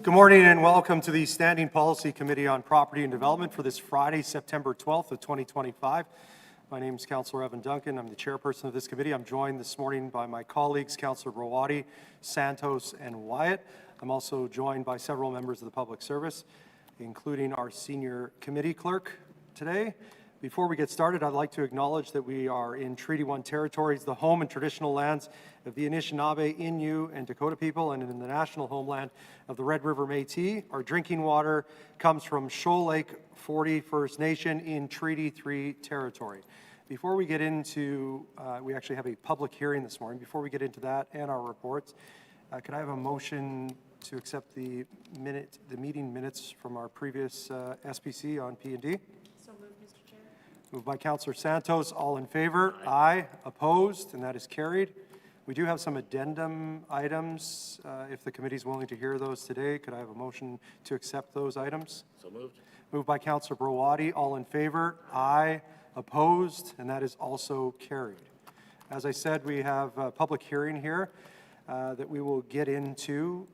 Good morning and welcome to the Standing Policy Committee on Property and Development for this Friday, September 12th of 2025. My name is Councillor Evan Duncan. I'm the chairperson of this committee. I'm joined this morning by my colleagues, Councillor Rawadi, Santos, and Wyatt. I'm also joined by several members of the public service, including our senior committee clerk today. Before we get started, I'd like to acknowledge that we are in Treaty 1 territories, the home and traditional lands of the Anishinaabe, Innu, and Dakota people, and in the national homeland of the Red River Métis. Our drinking water comes from Shoal Lake 40 First Nation in Treaty 3 territory. Before we get into, we actually have a public hearing this morning. Before we get into that and our reports, could I have a motion to accept the meeting minutes from our previous SPC on P&D? So moved, Mr. Chair. Moved by Councillor Santos. All in favor? Aye. Opposed? And that is carried. We do have some addendum items. If the committee is willing to hear those today, could I have a motion to accept those items? So moved. Moved by Councillor Rawadi. All in favor? Aye. Opposed? And that is also carried. As I said, we have a public hearing here that we will get into.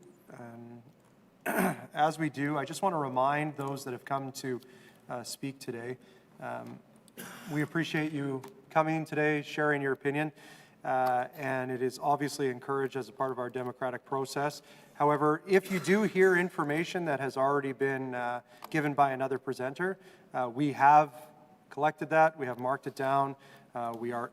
As we do, I just want to remind those that have come to speak today. We appreciate you coming today, sharing your opinion, and it is obviously encouraged as a part of our democratic process. However, if you do hear information that has already been given by another presenter, we have collected that, we have marked it down, we are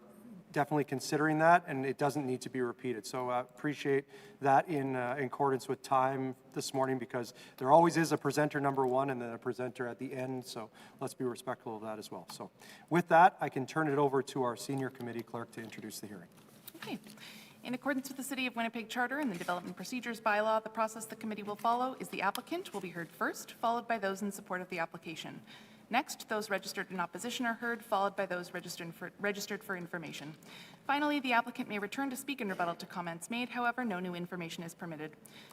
definitely considering that, and it doesn't need to be repeated. So appreciate that in accordance with time this morning, because there always is a presenter number one and then a presenter at the end, so let's be respectful of that as well. So with that, I can turn it over to our senior committee clerk to introduce the hearing. Okay. In accordance with the City of Winnipeg Charter and the Development Procedures Bylaw, the process the committee will follow is the applicant will be heard first, followed by those in support of the application. Next, those registered in opposition are heard, followed by those registered for information. Finally, the applicant may return to speak in rebuttal to comments made. However, no new information is permitted.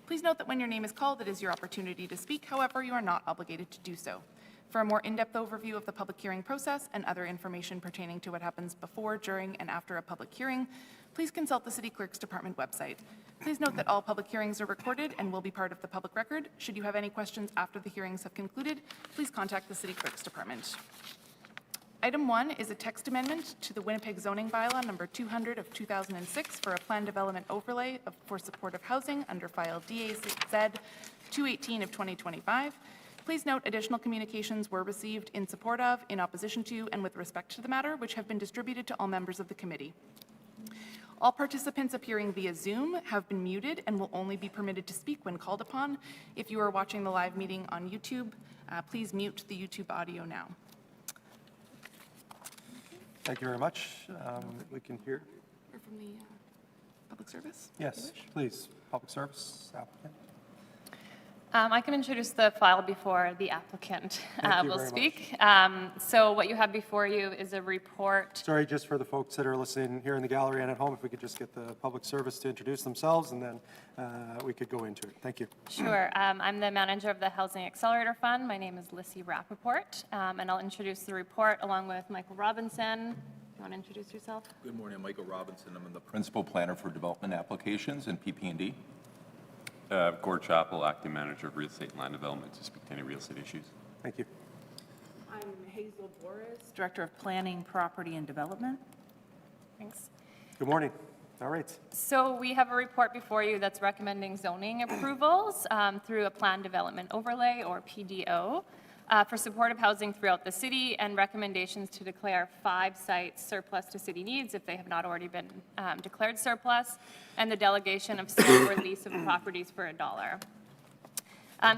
Please note that when your name is called, it is your opportunity to speak. However, you are not obligated to do so. For a more in-depth overview of the public hearing process and other information pertaining to what happens before, during, and after a public hearing, please consult the City Clerk's Department website. Please note that all public hearings are recorded and will be part of the public record. Should you have any questions after the hearings have concluded, please contact the City Clerk's Department. Item 1 is a text amendment to the Winnipeg Zoning Bylaw number 200 of 2006 for a planned development overlay for supportive housing under file DAZ 218 of 2025. Please note additional communications were received in support of, in opposition to, and with respect to the matter, which have been distributed to all members of the committee. All participants appearing via Zoom have been muted and will only be permitted to speak when called upon. If you are watching the live meeting on YouTube, please mute the YouTube audio now. Thank you very much. We can hear. Hear from the public service? Yes, please. Public service applicant. I can introduce the file before the applicant will speak. So what you have before you is a report. Sorry, just for the folks that are listening here in the gallery and at home, if we could just get the public service to introduce themselves, and then we could go into it. Thank you. Sure. I'm the manager of the Housing Accelerator Fund. My name is Lissy Rappaport, and I'll introduce the report along with Michael Robinson. You want to introduce yourself? Good morning, I'm Michael Robinson. I'm the principal planner for development applications and PP&D. Gord Chappell, acting manager of real estate and land development, to speak to any real estate issues. Thank you. I'm Hazel Boris, Director of Planning, Property and Development. Thanks. Good morning. All right. So we have a report before you that's recommending zoning approvals through a planned development overlay, or PDO, for supportive housing throughout the city, and recommendations to declare 5 sites surplus to city needs if they have not already been declared surplus, and the delegation of sale or lease of properties for $1.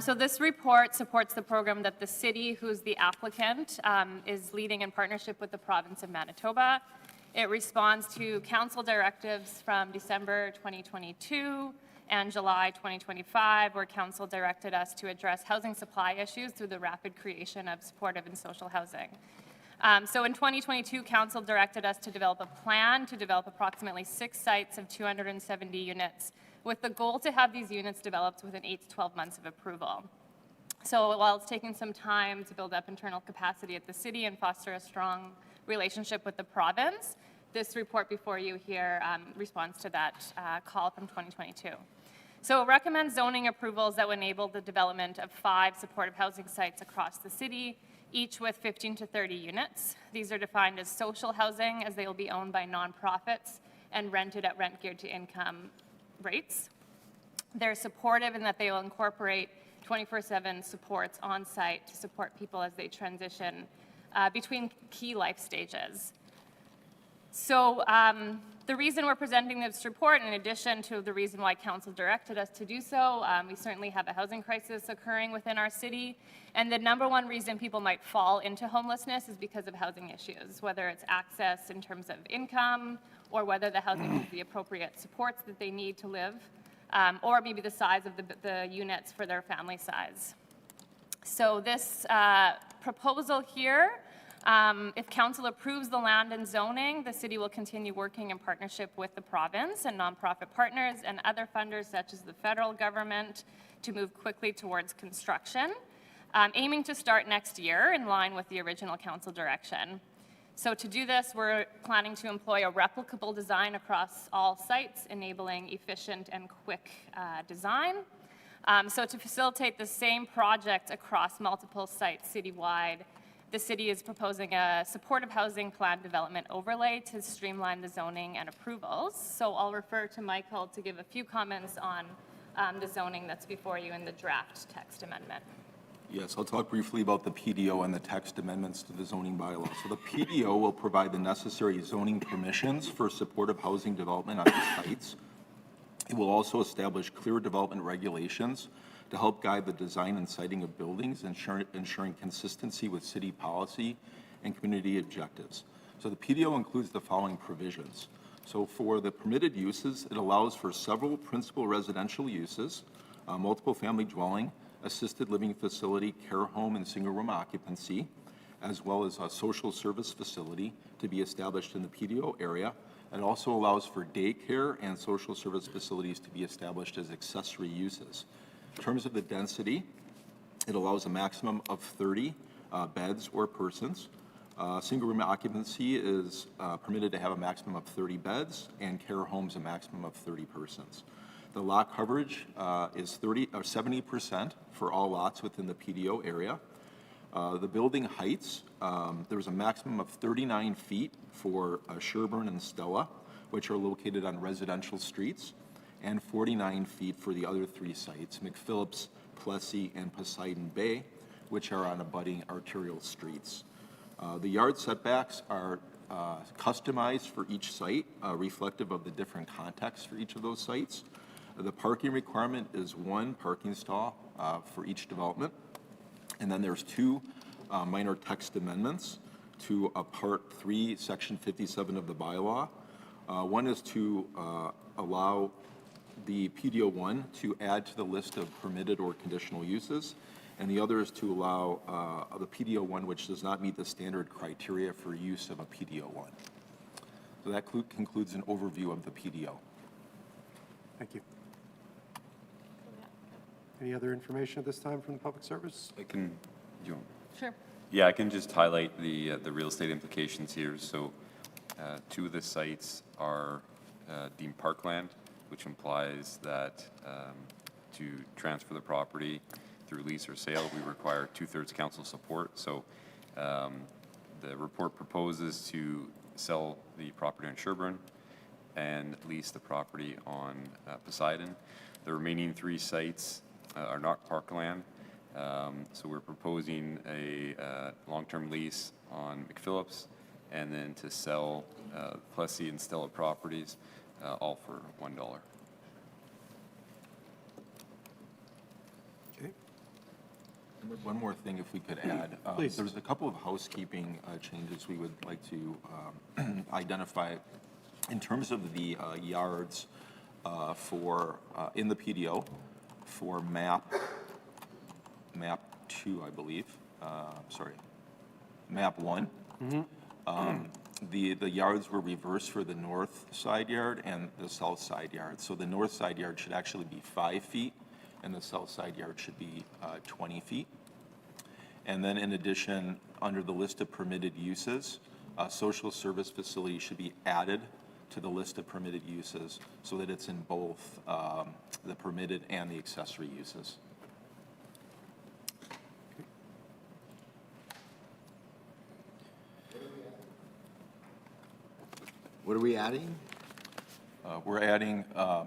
So this report supports the program that the city, who's the applicant, is leading in partnership with the province of Manitoba. It responds to council directives from December 2022 and July 2025, where council directed us to address housing supply issues through the rapid creation of supportive and social housing. So in 2022, council directed us to develop a plan to develop approximately 6 sites of 270 units, with the goal to have these units developed within 8 to 12 months of approval. So while it's taking some time to build up internal capacity at the city and foster a strong relationship with the province, this report before you here responds to that call from 2022. So it recommends zoning approvals that will enable the development of 5 supportive housing sites across the city, each with 15 to 30 units. These are defined as social housing, as they will be owned by nonprofits and rented at rent geared to income rates. They're supportive in that they will incorporate 24/7 supports on site to support people as they transition between key life stages. So the reason we're presenting this report, in addition to the reason why council directed us to do so, we certainly have a housing crisis occurring within our city. And the number one reason people might fall into homelessness is because of housing issues, whether it's access in terms of income, or whether the housing has the appropriate supports that they need to live, or maybe the size of the units for their family size. So this proposal here, if council approves the land and zoning, the city will continue working in partnership with the province and nonprofit partners and other funders such as the federal government to move quickly towards construction, aiming to start next year in line with the original council direction. So to do this, we're planning to employ a replicable design across all sites, enabling efficient and quick design. So to facilitate the same project across multiple sites citywide, the city is proposing a supportive housing plan development overlay to streamline the zoning and approvals. So I'll refer to Michael to give a few comments on the zoning that's before you in the draft text amendment. Yes, I'll talk briefly about the PDO and the text amendments to the zoning bylaw. So the PDO will provide the necessary zoning permissions for supportive housing development on the sites. It will also establish clear development regulations to help guide the design and siting of buildings, ensuring consistency with city policy and community objectives. So the PDO includes the following provisions. So for the permitted uses, it allows for several principal residential uses, multiple family dwelling, assisted living facility, care home, and single-room occupancy, as well as a social service facility to be established in the PDO area. It also allows for daycare and social service facilities to be established as accessory uses. In terms of the density, it allows a maximum of 30 beds or persons. Single-room occupancy is permitted to have a maximum of 30 beds, and care homes a maximum of 30 persons. The lot coverage is 70% for all lots within the PDO area. The building heights, there's a maximum of 39 feet for Sherburne and Stella, which are located on residential streets, and 49 feet for the other 3 sites, McPhillips, Plessy, and Poseidon Bay, which are on abutting arterial streets. The yard setbacks are customized for each site, reflective of the different contexts for each of those sites. The parking requirement is 1 parking stall for each development. And then there's 2 minor text amendments to Part 3, Section 57 of the bylaw. One is to allow the PDO 1 to add to the list of permitted or conditional uses, and the other is to allow the PDO 1 which does not meet the standard criteria for use of a PDO 1. So that concludes an overview of the PDO. Thank you. Any other information at this time from the public service? I can, Sure. yeah, I can just highlight the real estate implications here. So 2 of the sites are deemed parkland, which implies that to transfer the property through lease or sale, we require 2/3 council support. So the report proposes to sell the property on Sherburne and lease the property on Poseidon. The remaining 3 sites are not parkland. So we're proposing a long-term lease on McPhillips and then to sell Plessy and Stella properties, all for $1. Okay. One more thing, if we could add. Please. There's a couple of housekeeping changes we would like to identify. In terms of the yards for, in the PDO, for map 2, I believe, map 1. The yards were reversed for the north side yard and the south side yard. So the north side yard should actually be 5 feet, and the south side yard should be 20 feet. And then in addition, under the list of permitted uses, a social service facility should be added to the list of permitted uses so that it's in both the permitted and the accessory uses. What are we adding? We're adding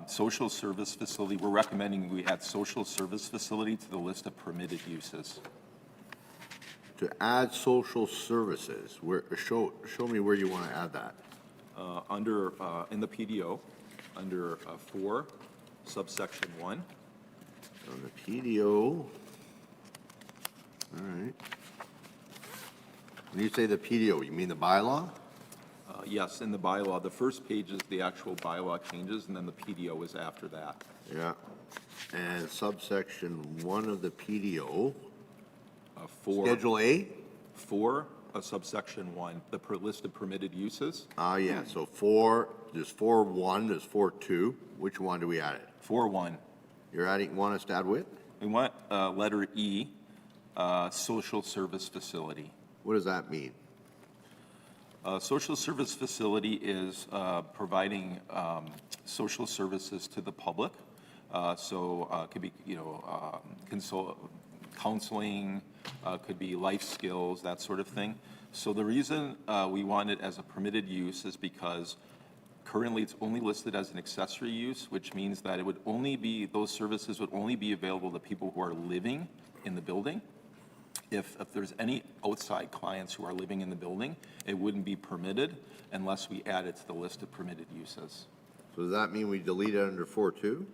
social service facility. We're recommending we add social service facility to the list of permitted uses. To add social services, where, show me where you want to add that. Under, in the PDO, under 4, subsection 1. On the PDO. All right. When you say the PDO, you mean the bylaw? Yes, in the bylaw, the first page is the actual bylaw changes, and then the PDO is after that. Yeah. And subsection 1 of the PDO, 4, Schedule A? 4, subsection 1, the list of permitted uses. Yeah, so 4, there's 4.1, there's 4.2. Which one do we add it? 4.1. You're adding, want us to add with? We want letter E, social service facility. What does that mean? Social service facility is providing social services to the public. So it could be, counseling, could be life skills, that sort of thing. So the reason we want it as a permitted use is because currently it's only listed as an accessory use, which means that it would only be, those services would only be available to people who are living in the building. If there's any outside clients who are living in the building, it wouldn't be permitted unless we add it to the list of permitted uses. So does that mean we delete it under 4.2?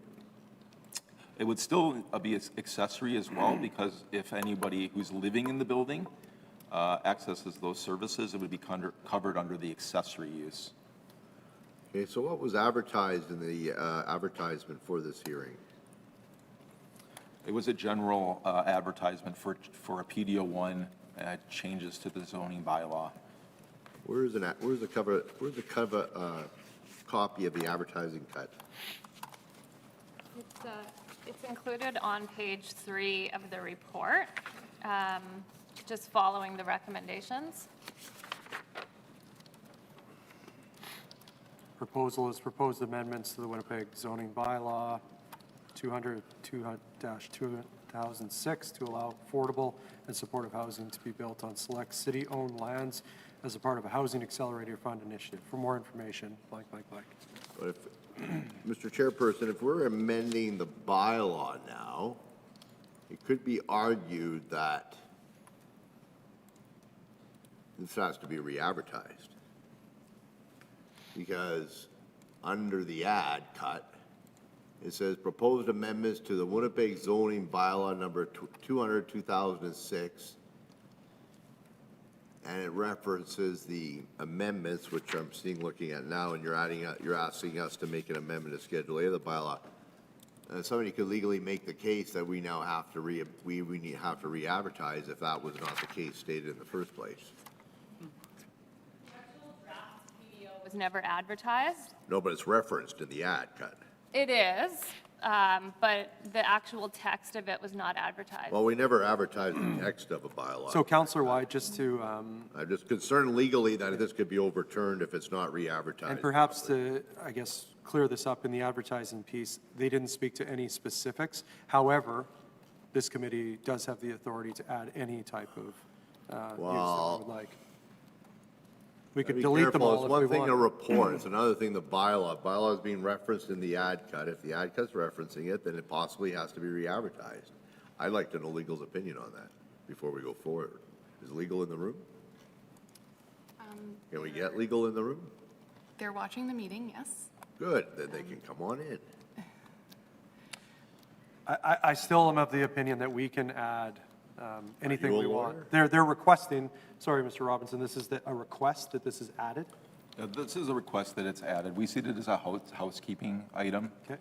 It would still be accessory as well, because if anybody who's living in the building accesses those services, it would be covered under the accessory use. Okay, so what was advertised in the advertisement for this hearing? It was a general advertisement for a PDO1 changes to the zoning bylaw. Where's the cover copy of the advertising cut? It's included on page 3 of the report, just following the recommendations. Proposal is proposed amendments to the Winnipeg zoning bylaw 200-2006 to allow affordable and supportive housing to be built on select city-owned lands as a part of a Housing Accelerator Fund initiative. For more information, blank, blank, blank. But if, Mr. Chairperson, if we're amending the bylaw now, it could be argued that this has to be re-advertised. Because under the ad cut, it says proposed amendments to the Winnipeg zoning bylaw number 200-2006. And it references the amendments, which I'm seeing, looking at now, and you're asking us to make an amendment to Schedule A of the bylaw. And somebody could legally make the case that we now have to have to re-advertise if that was not the case stated in the first place. Was never advertised. No, but it's referenced in the ad cut. It is, but the actual text of it was not advertised. Well, we never advertised the text of a bylaw. So Councillor White, just to, I'm just concerned legally that this could be overturned if it's not re-advertised. and perhaps to, I guess, clear this up in the advertising piece, they didn't speak to any specifics. However, this committee does have the authority to add any type of use that we would like. We could Be delete them careful. all It's if one we thing want. to report, it's another thing the bylaw. Bylaw is being referenced in the ad cut. If the ad cut's referencing it, then it possibly has to be re-advertised. I'd like to know legal's opinion on that before we go forward. Is legal in the room? Can we get legal in the room? They're watching the meeting, yes. Good, then they can come on in. I still am of the opinion that we can add anything you a we want. lawyer? They're requesting, sorry, Mr. Robinson, this is a request that this is added? This is a request that it's added. We see it as a housekeeping item, Okay.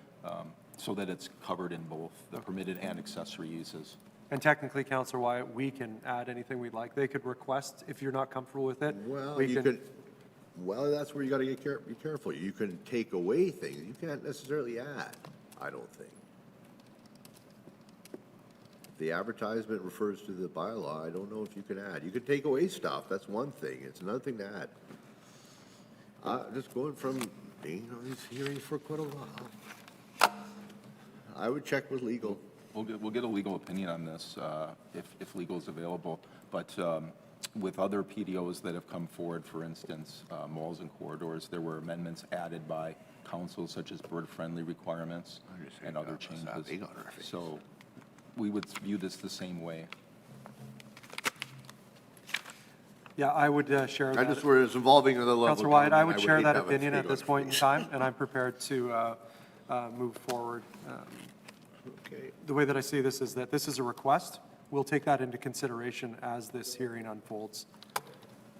so that it's covered in both the permitted and accessory uses. And technically, Councillor Wyatt, we can add anything we'd like. They could request, if you're not comfortable with it. Well, we you can, well, that's where you gotta be careful. You can take away things. You can't necessarily add, I don't think. If the advertisement refers to the bylaw, I don't know if you can add. You can take away stuff, that's one thing. It's another thing to add. Just going from being on these hearings for quite a while. I would check with legal. We'll get a legal opinion on this, if legal is available. But with other PDOs that have come forward, for instance, malls and corridors, there were amendments added by council such as bird-friendly requirements and other changes. So we would view this the same way. Yeah, I would share I that. just, where it's involving another level. Councilor Wyatt, I would hate share to that have a opinion at legal this point in time, and I'm prepared to move forward. Okay. The way that I see this is that this is a request. We'll take that into consideration as this hearing unfolds.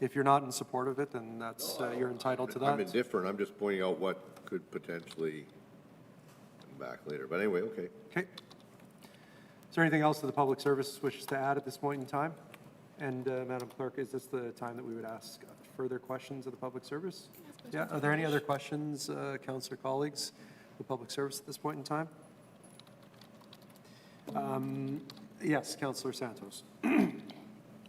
If you're not in support of it, then that's, you're entitled to I'm that. indifferent, I'm just pointing out what could potentially come back later, but anyway, okay. Okay. Is there anything else that the public service wishes to add at this point in time? And Madam Clerk, is this the time that we would ask further questions of the public service? Yeah, are there any other questions, councillor colleagues, the public service at this point in time? Yes, Councillor Santos.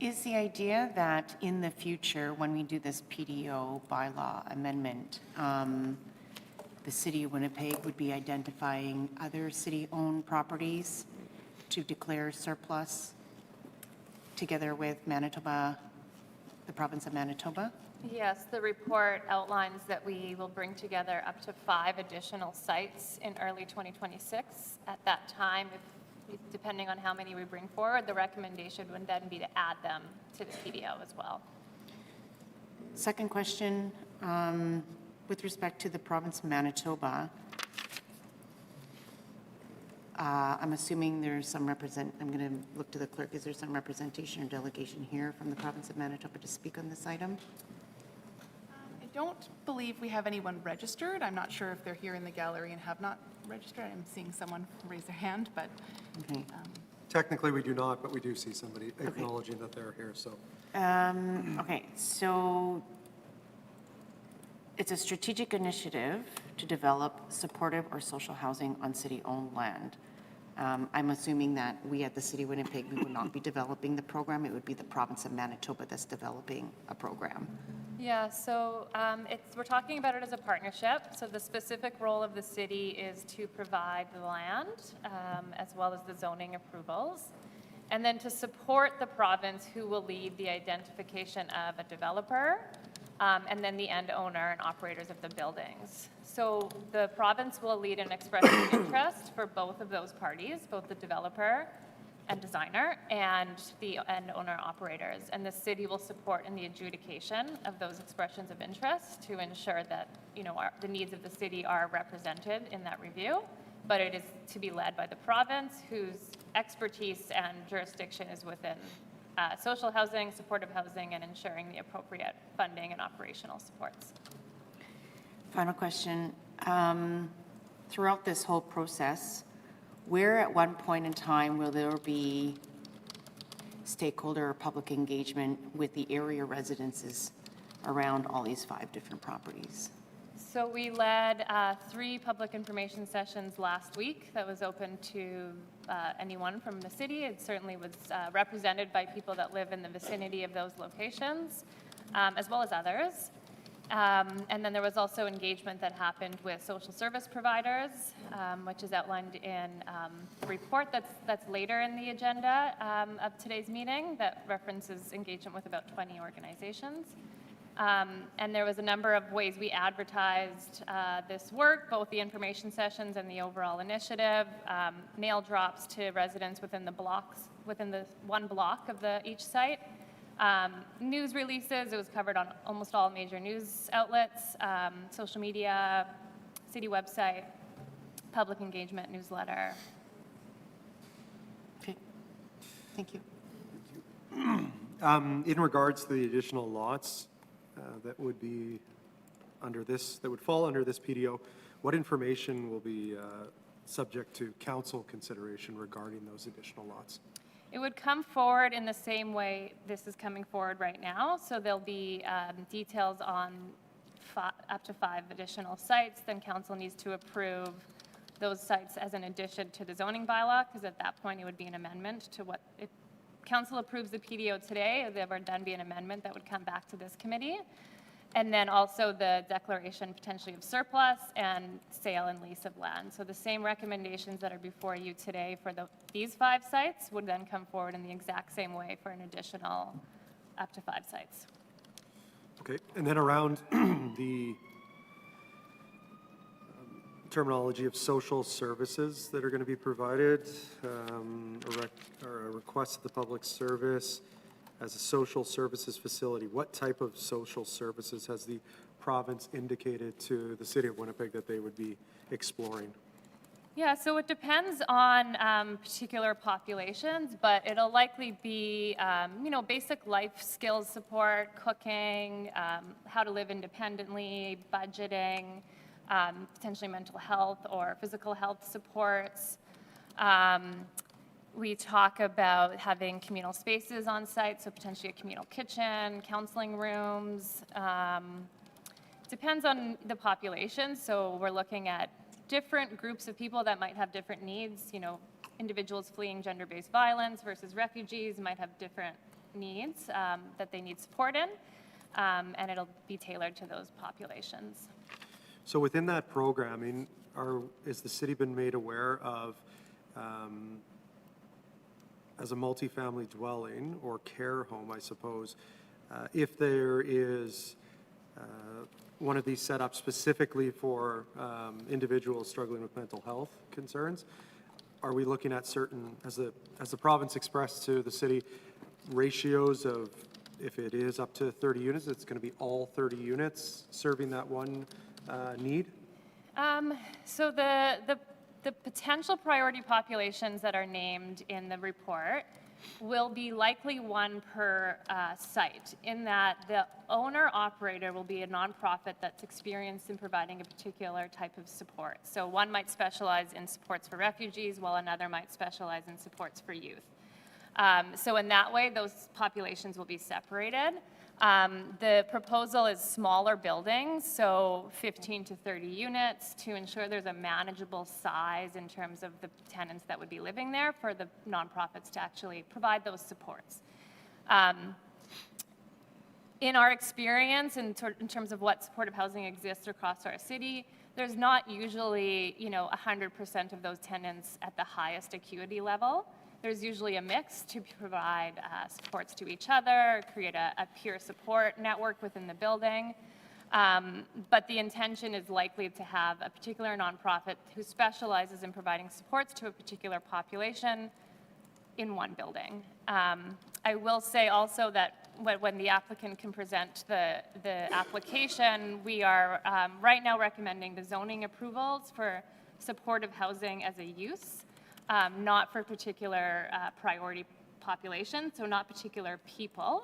Is the idea that in the future, when we do this PDO bylaw amendment, the city of Winnipeg would be identifying other city-owned properties to declare surplus together with Manitoba, the province of Manitoba? Yes, the report outlines that we will bring together up to 5 additional sites in early 2026. At that time, depending on how many we bring forward, the recommendation would then be to add them to the PDO as well. Second question, with respect to the province of Manitoba, I'm assuming there's some I'm going to look to the clerk. Is there some representation or delegation here from the province of Manitoba to speak on this item? I don't believe we have anyone registered. I'm not sure if they're here in the gallery and have not registered. I'm seeing someone raise their hand, but Okay. Technically, we do not, but we do see somebody acknowledging that they're here, so. Okay, so it's a strategic initiative to develop supportive or social housing on city-owned land. I'm assuming that we at the City of Winnipeg, we would not be developing the program. It would be the province of Manitoba that's developing a program. Yeah, so we're talking about it as a partnership. So the specific role of the city is to provide the land as well as the zoning approvals. And then to support the province, who will lead the identification of a developer and then the end owner and operators of the buildings. So the province will lead an expression of interest for both of those parties, both the developer and designer and the end owner operators. And the city will support in the adjudication of those expressions of interest to ensure that, you know, the needs of the city are represented in that review. But it is to be led by the province, whose expertise and jurisdiction is within social housing, supportive housing, and ensuring the appropriate funding and operational supports. Final question. Throughout this whole process, where at one point in time will there be stakeholder or public engagement with the area residences around all these 5 different properties? So we led 3 public information sessions last week that was open to anyone from the city. It certainly was represented by people that live in the vicinity of those locations, as well as others. And then there was also engagement that happened with social service providers, which is outlined in the report that's later in the agenda of today's meeting that references engagement with about 20 organizations. And there was a number of ways we advertised this work, both the information sessions and the overall initiative, mail drops to residents within the blocks, within the one block of each site. News releases, it was covered on almost all major news outlets, social media, city website, public engagement newsletter. Okay, thank you. In regards to the additional lots that would be under this, that would fall under this PDO, what information will be subject to council consideration regarding those additional lots? It would come forward in the same way this is coming forward right now. So there'll be details on up to 5 additional sites. Then council needs to approve those sites as an addition to the zoning bylaw, because at that point it would be an amendment to what, if council approves the PDO today, there would then be an amendment that would come back to this committee. And then also the declaration potentially of surplus and sale and lease of land. So the same recommendations that are before you today for these 5 sites would then come forward in the exact same way for an additional up to 5 sites. Okay, and then around the terminology of social services that are going to be provided, or a request of the public service as a social services facility. What type of social services has the province indicated to the City of Winnipeg that they would be exploring? Yeah, so it depends on particular populations, but it'll likely be, basic life skills support, cooking, how to live independently, budgeting, potentially mental health or physical health supports. We talk about having communal spaces on site, so potentially a communal kitchen, counseling rooms. Depends on the population, so we're looking at different groups of people that might have different needs. Individuals fleeing gender-based violence versus refugees might have different needs that they need support in, and it'll be tailored to those populations. So within that programming, is the city been made aware of, as a multifamily dwelling or care home, I suppose, if there is one of these set up specifically for individuals struggling with mental health concerns, are we looking at certain, as the province expressed to the city, ratios of, if it is up to 30 units, it's going to be all 30 units serving that one need? So the potential priority populations that are named in the report will be likely one per site, in that the owner-operator will be a nonprofit that's experienced in providing a particular type of support. So one might specialize in supports for refugees, while another might specialize in supports for youth. So in that way, those populations will be separated. The proposal is smaller buildings, so 15 to 30 units, to ensure there's a manageable size in terms of the tenants that would be living there for the nonprofits to actually provide those supports. In our experience, in terms of what supportive housing exists across our city, there's not usually, 100% of those tenants at the highest acuity level. There's usually a mix to provide supports to each other, create a peer support network within the building. But the intention is likely to have a particular nonprofit who specializes in providing supports to a particular population in one building. I will say also that when the applicant can present the application, we are right now recommending the zoning approvals for supportive housing as a use. Not for particular priority population, so not particular people.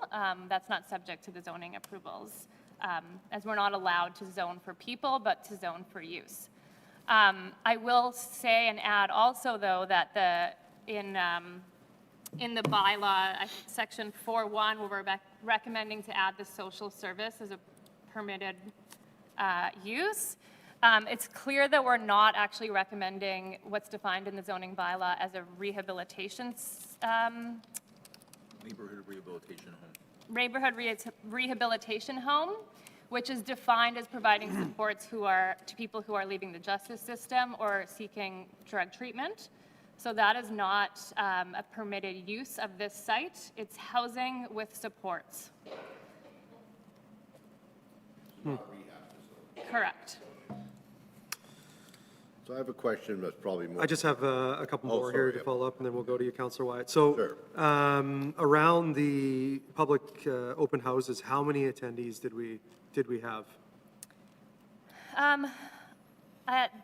That's not subject to the zoning approvals, as we're not allowed to zone for people, but to zone for use. I will say and add also, though, that in the bylaw, section 4.1, where we're recommending to add the social service as a permitted use, it's clear that we're not actually recommending what's defined in the zoning bylaw as a rehabilitation, Neighborhood rehabilitation home. neighborhood rehabilitation home, which is defined as providing supports to people who are leaving the justice system or seeking drug treatment. So that is not a permitted use of this site. It's housing with supports. Correct. So I have a question that's probably more. I just have a couple Oh, more sorry, here to yeah. follow up, and then we'll go to you, Councillor Wyatt. So, Sure. around the public open houses, how many attendees did we have?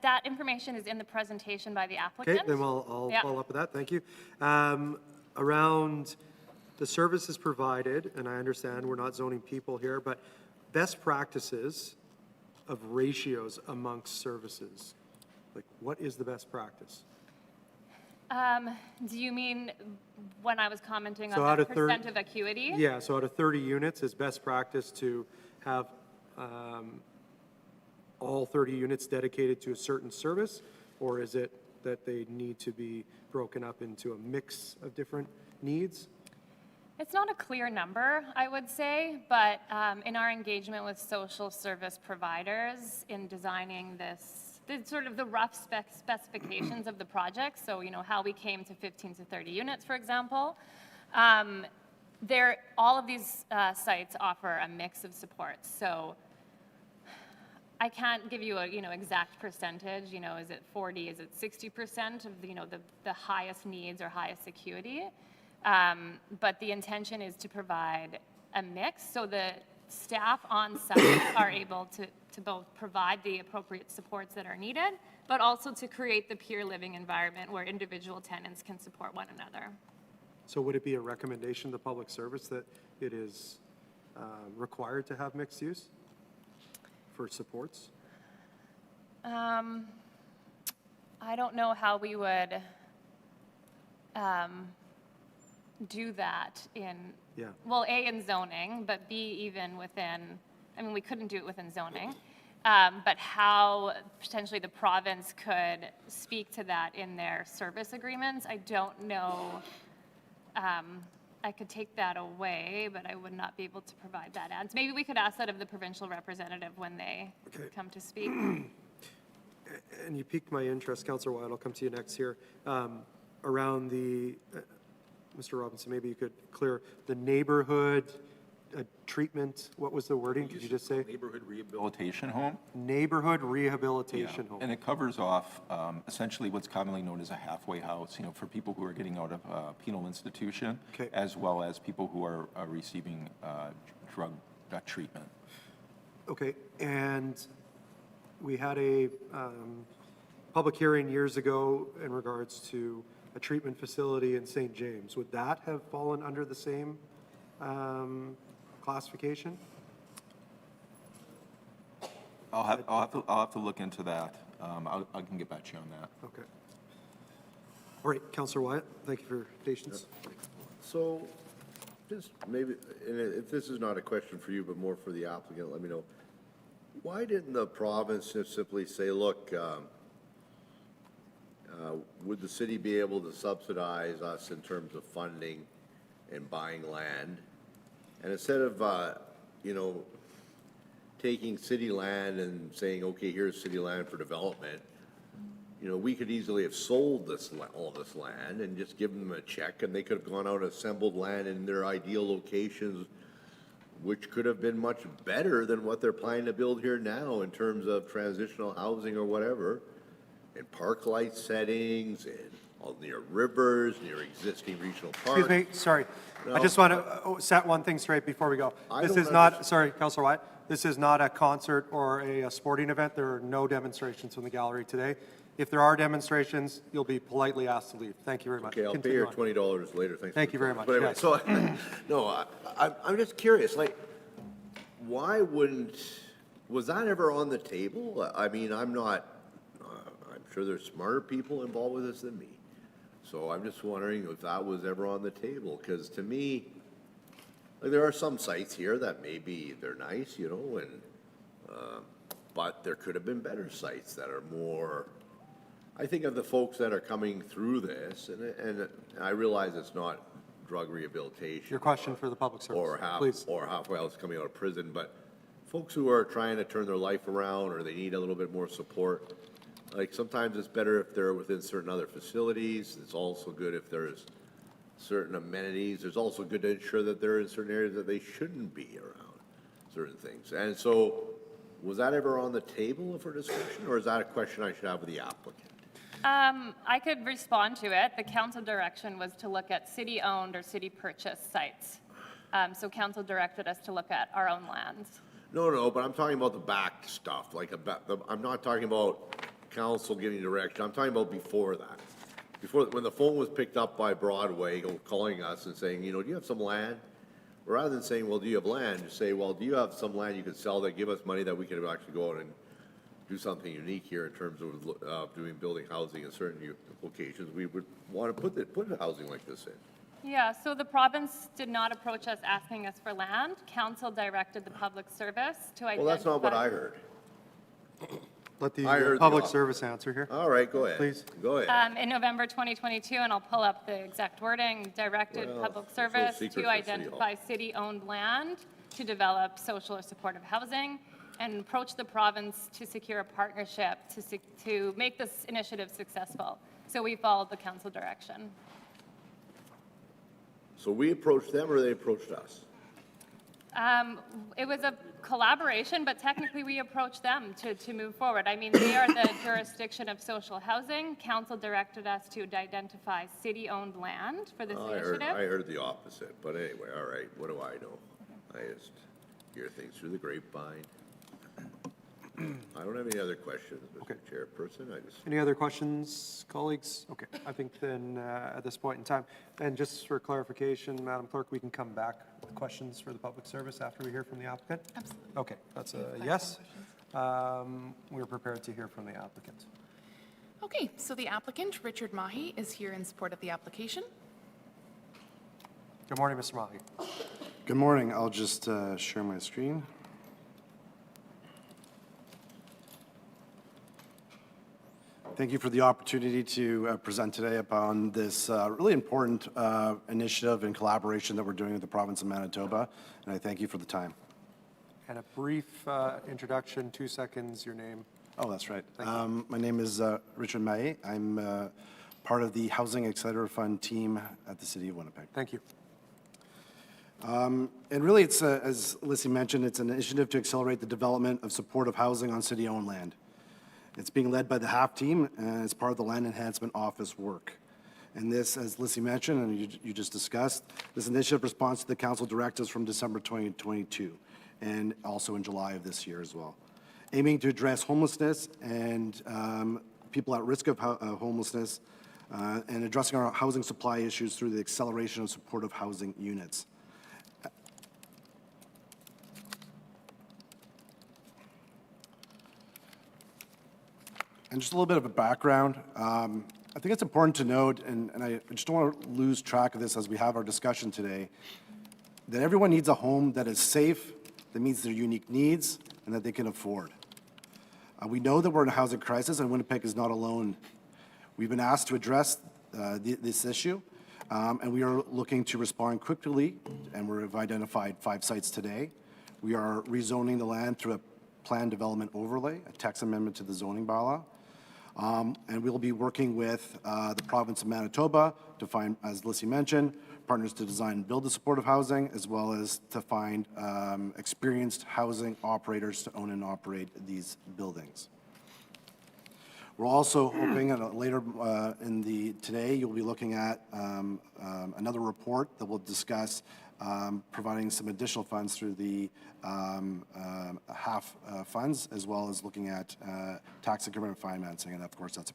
That information is in the presentation by the Okay, applicant. then I'll Yeah. follow up with that, thank you. Around the services provided, and I understand we're not zoning people here, but best practices of ratios amongst services. Like, what is the best practice? Do you mean when I was commenting So on out the of third- percent of acuity? Yeah, so out of 30 units, is best practice to have all 30 units dedicated to a certain service? Or is it that they need to be broken up into a mix of different needs? It's not a clear number, I would say, but in our engagement with social service providers in designing this, sort of the rough specifications of the project, so, you know, how we came to 15 to 30 units, for example, all of these sites offer a mix of supports. So I can't give you a, you know, exact percentage, you know, is it 40, is it 60% of, you know, the highest needs or highest acuity? But the intention is to provide a mix so the staff on site are able to both provide the appropriate supports that are needed, but also to create the peer living environment where individual tenants can support one another. So would it be a recommendation to public service that it is required to have mixed use for supports? I don't know how we would do that in, Yeah. well, A, in zoning, but B, even within, I mean, we couldn't do it within zoning, but how potentially the province could speak to that in their service agreements, I don't know. I could take that away, but I would not be able to provide that answer. Maybe we could ask that of the provincial representative when they come to speak. And you piqued my interest, Councillor Wyatt, I'll come to you next here, around the, Mr. Robinson, maybe you could clear the neighborhood treatment, what was the wording, could you just say? Neighborhood rehabilitation home. Neighborhood rehabilitation home. And it covers off essentially what's commonly known as a halfway house, you know, for people who are getting out of a penal institution, Okay. as well as people who are receiving drug treatment. Okay, and we had a public hearing years ago in regards to a treatment facility in St. James. Would that have fallen under the same classification? I'll have to look into that. I can get back to you on that. Okay. All right, Councillor Wyatt, thank you for your patience. So, just maybe, and if this is not a question for you, but more for the applicant, let me know. Why didn't the province just simply say, look, would the city be able to subsidize us in terms of funding and buying land? And instead of, you know, taking city land and saying, okay, here's city land for development, you know, we could easily have sold all this land and just given them a check, and they could have gone out and assembled land in their ideal locations, which could have been much better than what they're planning to build here now in terms of transitional housing or whatever, and park light settings, and near rivers, near existing regional parks. Excuse me, sorry. I No. just want to set one thing straight before we go. I This don't is not, understand. sorry, Councillor Wyatt, this is not a concert or a sporting event. There are no demonstrations from the gallery today. If there are demonstrations, you'll be politely asked to leave. Thank you very much. Okay, I'll pay Continue your on. $20 later, thanks. Thank for you the very time. much, But anyway, yes. so, no, I'm just curious, like, why wouldn't, was that ever on the table? I mean, I'm sure there's smarter people involved with this than me. So I'm just wondering if that was ever on the table, because to me, like, there are some sites here that maybe they're nice, you know, and, but there could have been better sites that are more, I think of the folks that are coming through this, and I realize it's not drug rehabilitation. Your question for the public service, please. Or halfway else coming out of prison, but folks who are trying to turn their life around, or they need a little bit more support, like, sometimes it's better if they're within certain other facilities. It's also good if there's certain amenities. There's also good to ensure that they're in certain areas that they shouldn't be around certain things. And so, was that ever on the table for discussion, or is that a question I should have with the applicant? I could respond to it. The council direction was to look at city-owned or city-purchased sites. So council directed us to look at our own lands. No, but I'm talking about the back stuff, like, I'm not talking about council giving direction, I'm talking about before that. Before, when the phone was picked up by Broadway, calling us and saying, you know, do you have some land? Rather than saying, well, do you have land, just say, well, do you have some land you could sell that give us money that we could actually go out and do something unique here in terms of building housing in certain locations, we would want to put housing like this in. Yeah, so the province did not approach us asking us for land. Council directed the public service to identify. Well, that's not what I heard. Let the I heard the public op- service answer here. All right, go ahead. Please. Go ahead. In November 2022, and I'll pull up the exact wording, directed Well, public it's no service secret to for City identify city-owned land to develop social or supportive housing and approach the province to secure a partnership to make this initiative successful. So we followed the council direction. So we approached them or they approached us? It was a collaboration, but technically we approached them to move forward. I mean, they are the jurisdiction of social housing. Council directed us to identify city-owned land for this I initiative. heard the opposite, but anyway, all right, what do I know? I just hear things through the grapevine. I don't have any other questions, Mr. Chairperson, I just, Any other questions, colleagues? Okay, I think then at this point in time, and just for clarification, Madam Clerk, we can come back with questions for the public service after we hear from the applicant? Absolutely. Okay, that's a yes. We're prepared to hear from the applicant. Okay, so the applicant, Richard Mahi, is here in support of the application. Good morning, Mr. Mahi. Good morning. I'll just share my screen. Thank you for the opportunity to present today upon this really important initiative and collaboration that we're doing with the province of Manitoba, and I thank you for the time. And a brief introduction, 2 seconds, your name. Oh, that's right. My name is Richard Maillet. I'm part of the Housing Accelerator Fund team at the City of Winnipeg. Thank you. And really, it's, as Lissy mentioned, it's an initiative to accelerate the development of supportive housing on city-owned land. It's being led by the HAF team as part of the Land Enhancement Office work. And this, as Lissy mentioned, and you just discussed, this initiative responds to the council directives from December 2022, and also in July of this year as well, aiming to address homelessness and people at risk of homelessness and addressing our housing supply issues through the acceleration of supportive housing units. And just a little bit of a background. I think it's important to note, and I just don't want to lose track of this as we have our discussion today, that everyone needs a home that is safe, that meets their unique needs, and that they can afford. We know that we're in a housing crisis, and Winnipeg is not alone. We've been asked to address this issue, and we are looking to respond quickly, and we've identified 5 sites today. We are rezoning the land through a planned development overlay, a text amendment to the zoning bylaw. And we'll be working with the province of Manitoba to find, as Lissy mentioned, partners to design and build the supportive housing, as well as to find experienced housing operators to own and operate these buildings. We're also hoping later today, you'll be looking at another report that will discuss providing some additional funds through the HAF funds, as well as looking at tax increment financing, and of course, that's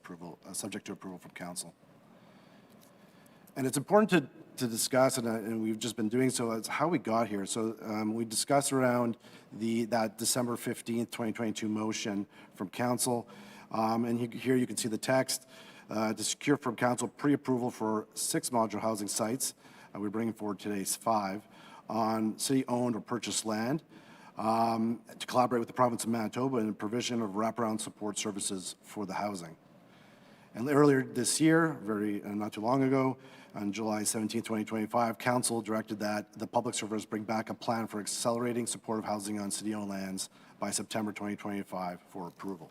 subject to approval from council. And it's important to discuss, and we've just been doing so, is how we got here. So we discussed around that December 15th, 2022 motion from council, and here you can see the text, to secure from council pre-approval for 6 modular housing sites. We're bringing forward today's 5 on city-owned or purchased land to collaborate with the province of Manitoba in the provision of wraparound support services for the housing. And earlier this year, not too long ago, on July 17, 2025, council directed that the public service bring back a plan for accelerating supportive housing on city-owned lands by September 2025 for approval.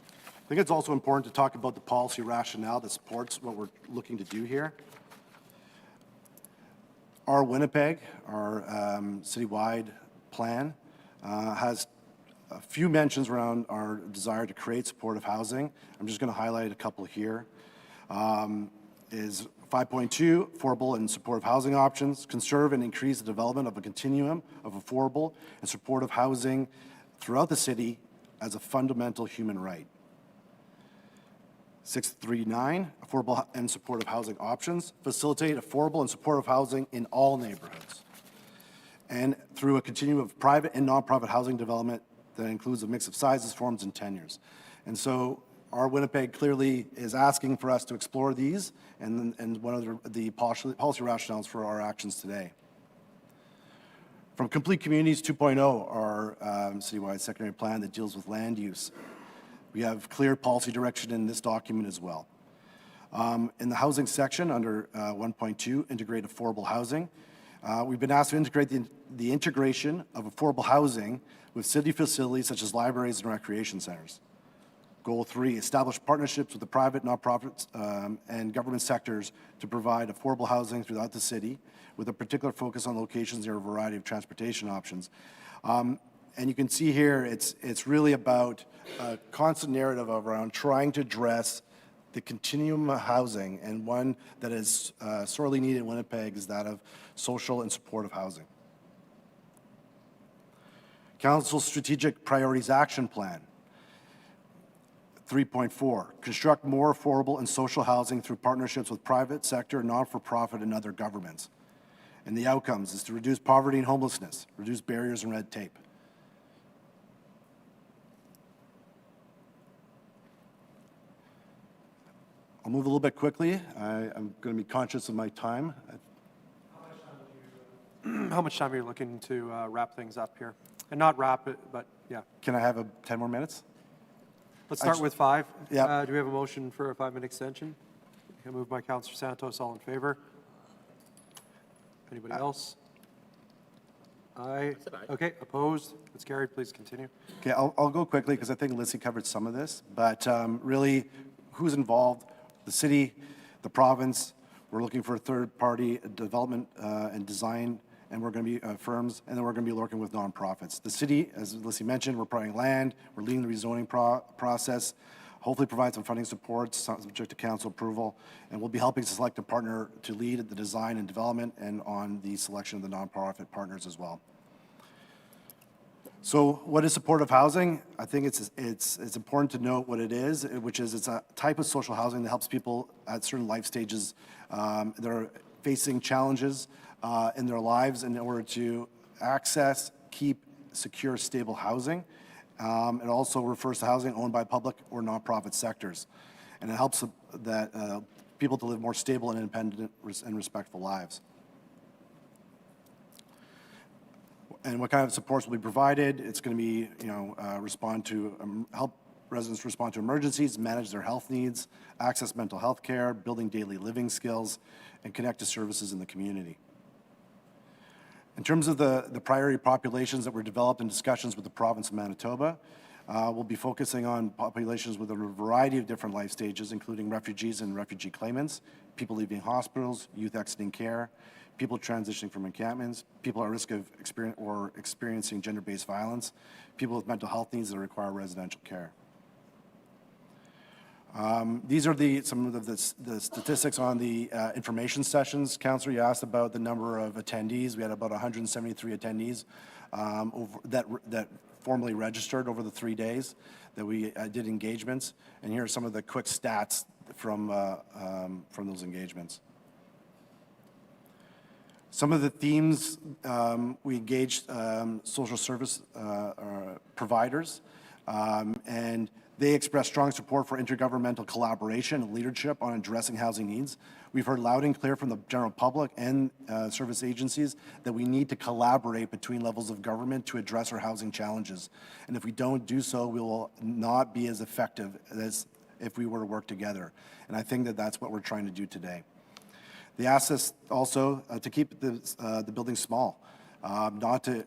I think it's also important to talk about the policy rationale that supports what we're looking to do here. Our Winnipeg, our citywide plan, has a few mentions around our desire to create supportive housing. I'm just going to highlight a couple here. Is 5.2, affordable and supportive housing options, conserve and increase the development of a continuum of affordable and supportive housing throughout the city as a fundamental human right. 639, affordable and supportive housing options, facilitate affordable and supportive housing in all neighborhoods. And through a continuum of private and nonprofit housing development that includes a mix of sizes, forms, and tenures. And so our Winnipeg clearly is asking for us to explore these and one of the policy rationales for our actions today. From Complete Communities 2.0, our citywide secondary plan that deals with land use. We have clear policy direction in this document as well. In the housing section, under 1.2, integrate affordable housing, we've been asked to integrate the integration of affordable housing with city facilities such as libraries and recreation centers. Goal 3, establish partnerships with the private, nonprofits, and government sectors to provide affordable housing throughout the city, with a particular focus on locations near a variety of transportation options. And you can see here, it's really about a constant narrative around trying to address the continuum of housing, and one that is sorely needed in Winnipeg is that of social and supportive housing. Council's Strategic Priorities Action Plan. 3.4, construct more affordable and social housing through partnerships with private sector, not-for-profit, and other governments. And the outcomes is to reduce poverty and homelessness, reduce barriers and red tape. I'll move a little bit quickly. I'm going to be conscious of my time. How much time are you looking to wrap things up here? And not wrap it, but yeah. Can I have 10 more minutes? Let's start with 5. Yeah. Do we have a motion for a 5-minute extension? Okay, moved by Councillor Santos. All in favor? Anybody else? Aye. Okay, opposed? That's carried. Please continue. Okay, I'll go quickly because I think Lissy covered some of this, but really, who's involved? The city, the province. We're looking for a third-party development and design, and we're going to be firms, and then we're going to be working with nonprofits. The city, as Lissy mentioned, we're providing land, we're leading the rezoning process, hopefully provide some funding support, subject to council approval, and we'll be helping to select a partner to lead the design and development and on the selection of the nonprofit partners as well. So what is supportive housing? I think it's important to note what it is, which is it's a type of social housing that helps people at certain life stages that are facing challenges in their lives in order to access, keep secure, stable housing. It also refers to housing owned by public or nonprofit sectors. And it helps that people to live more stable and independent and respectful lives. And what kind of supports will be provided? It's going to be, help residents respond to emergencies, manage their health needs, access mental health care, building daily living skills, and connect to services in the community. In terms of the priority populations that were developed in discussions with the province of Manitoba, we'll be focusing on populations with a variety of different life stages, including refugees and refugee claimants, people leaving hospitals, youth exiting care, people transitioning from encampments, people at risk of experiencing gender-based violence, people with mental health needs that require residential care. These are some of the statistics on the information sessions. Councillor, you asked about the number of attendees. We had about 173 attendees that formally registered over the 3 days that we did engagements. And here are some of the quick stats from those engagements. Some of the themes, we engaged social service providers, and they expressed strong support for intergovernmental collaboration and leadership on addressing housing needs. We've heard loud and clear from the general public and service agencies that we need to collaborate between levels of government to address our housing challenges. And if we don't do so, we will not be as effective as if we were to work together. And I think that that's what we're trying to do today. They asked us also to keep the building small, not to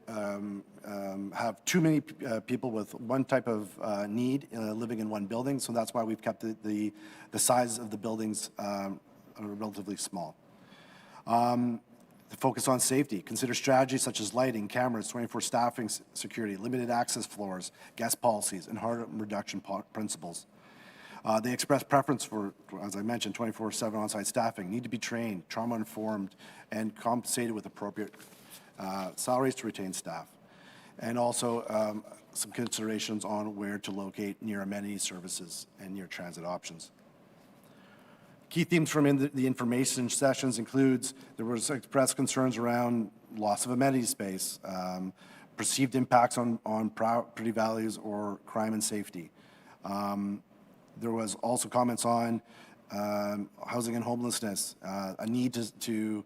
have too many people with one type of need living in one building. So that's why we've kept the size of the buildings relatively small. To focus on safety, consider strategies such as lighting, cameras, 24 staffing security, limited access floors, guest policies, and harm reduction principles. They expressed preference for, as I mentioned, 24/7 on-site staffing, need to be trained, trauma-informed, and compensated with appropriate salaries to retain staff. And also some considerations on where to locate near amenity services and near transit options. Key themes from the information sessions includes, there was expressed concerns around loss of amenity space, perceived impacts on property values or crime and safety. There was also comments on housing and homelessness, a need to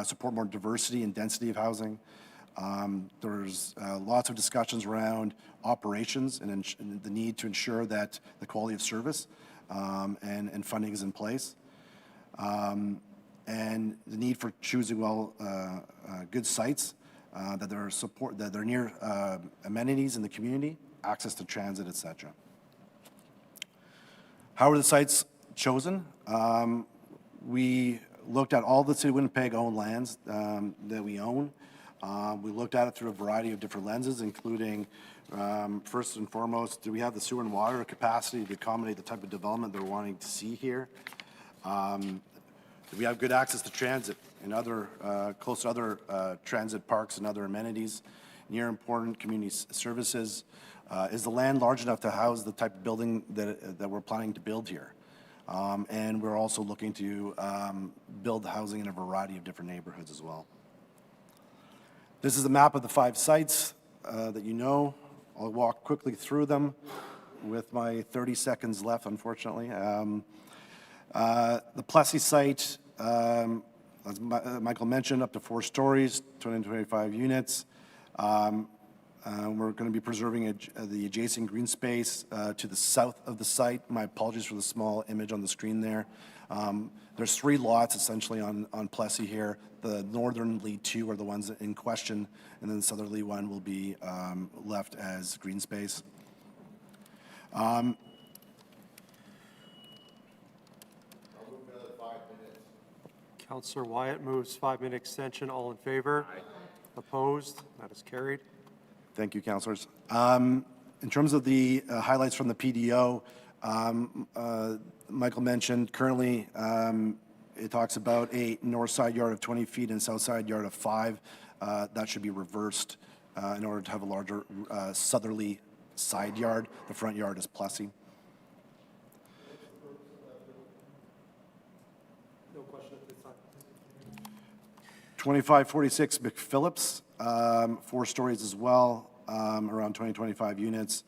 support more diversity and density of housing, There's lots of discussions around operations and the need to ensure that the quality of service and funding is in place. And the need for choosing good sites that they're near amenities in the community, access to transit, et cetera. How were the sites chosen? We looked at all the City of Winnipeg owned lands that we own. We looked at it through a variety of different lenses, including, first and foremost, do we have the sewer and water capacity to accommodate the type of development they're wanting to see here? Do we have good access to transit and close to other transit parks and other amenities, near important community services? Is the land large enough to house the type of building that we're planning to build here? And we're also looking to build housing in a variety of different neighborhoods as well. This is a map of the 5 sites that you know. I'll walk quickly through them with my 30 seconds left, unfortunately. The Plessy site, as Michael mentioned, up to 4 stories, 225 units. We're going to be preserving the adjacent green space to the south of the site. My apologies for the small image on the screen there. There's 3 lots essentially on Plessy here. The northernly 2 are the ones in question, and then the southerly one will be left as green space. Councillor Wyatt moves 5-minute extension. All in favor? Aye. Opposed? That is carried. Thank you, councillors. In terms of the highlights from the PDO, Michael mentioned currently it talks about a north side yard of 20 feet and south side yard of 5. That should be reversed in order to have a larger southerly side yard. The front yard is Plessy. No question at this time. 2546 McPhillips, 4 stories as well, around 20-25 units.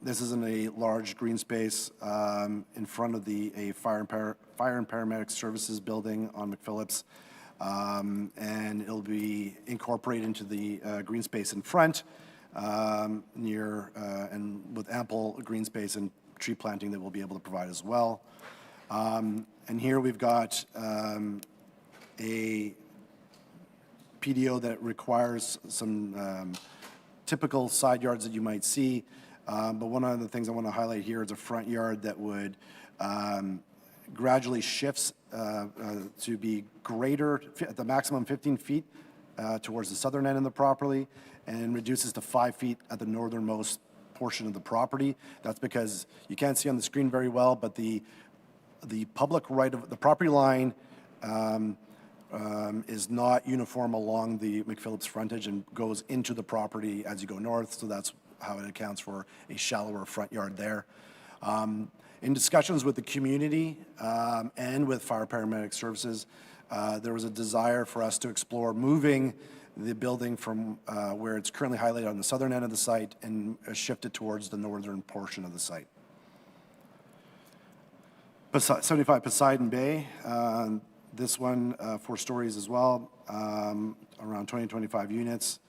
This is in a large green space in front of a fire and paramedic services building on McPhillips, and it'll be incorporated into the green space in front, near and with ample green space and tree planting that we'll be able to provide as well. And here we've got a PDO that requires some typical side yards that you might see. But one of the things I want to highlight here is a front yard that would gradually shifts to be greater, at the maximum 15 feet towards the southern end of the property, and reduces to 5 feet at the northernmost portion of the property. That's because you can't see on the screen very well, but the public right of the property line is not uniform along the McPhillips frontage and goes into the property as you go north, so that's how it accounts for a shallower front yard there. In discussions with the community and with fire paramedic services, there was a desire for us to explore moving the building from where it's currently highlighted on the southern end of the site and shift it towards the northern portion of the site. 75 Poseidon Bay, this one 4 stories as well, around 20-25 units.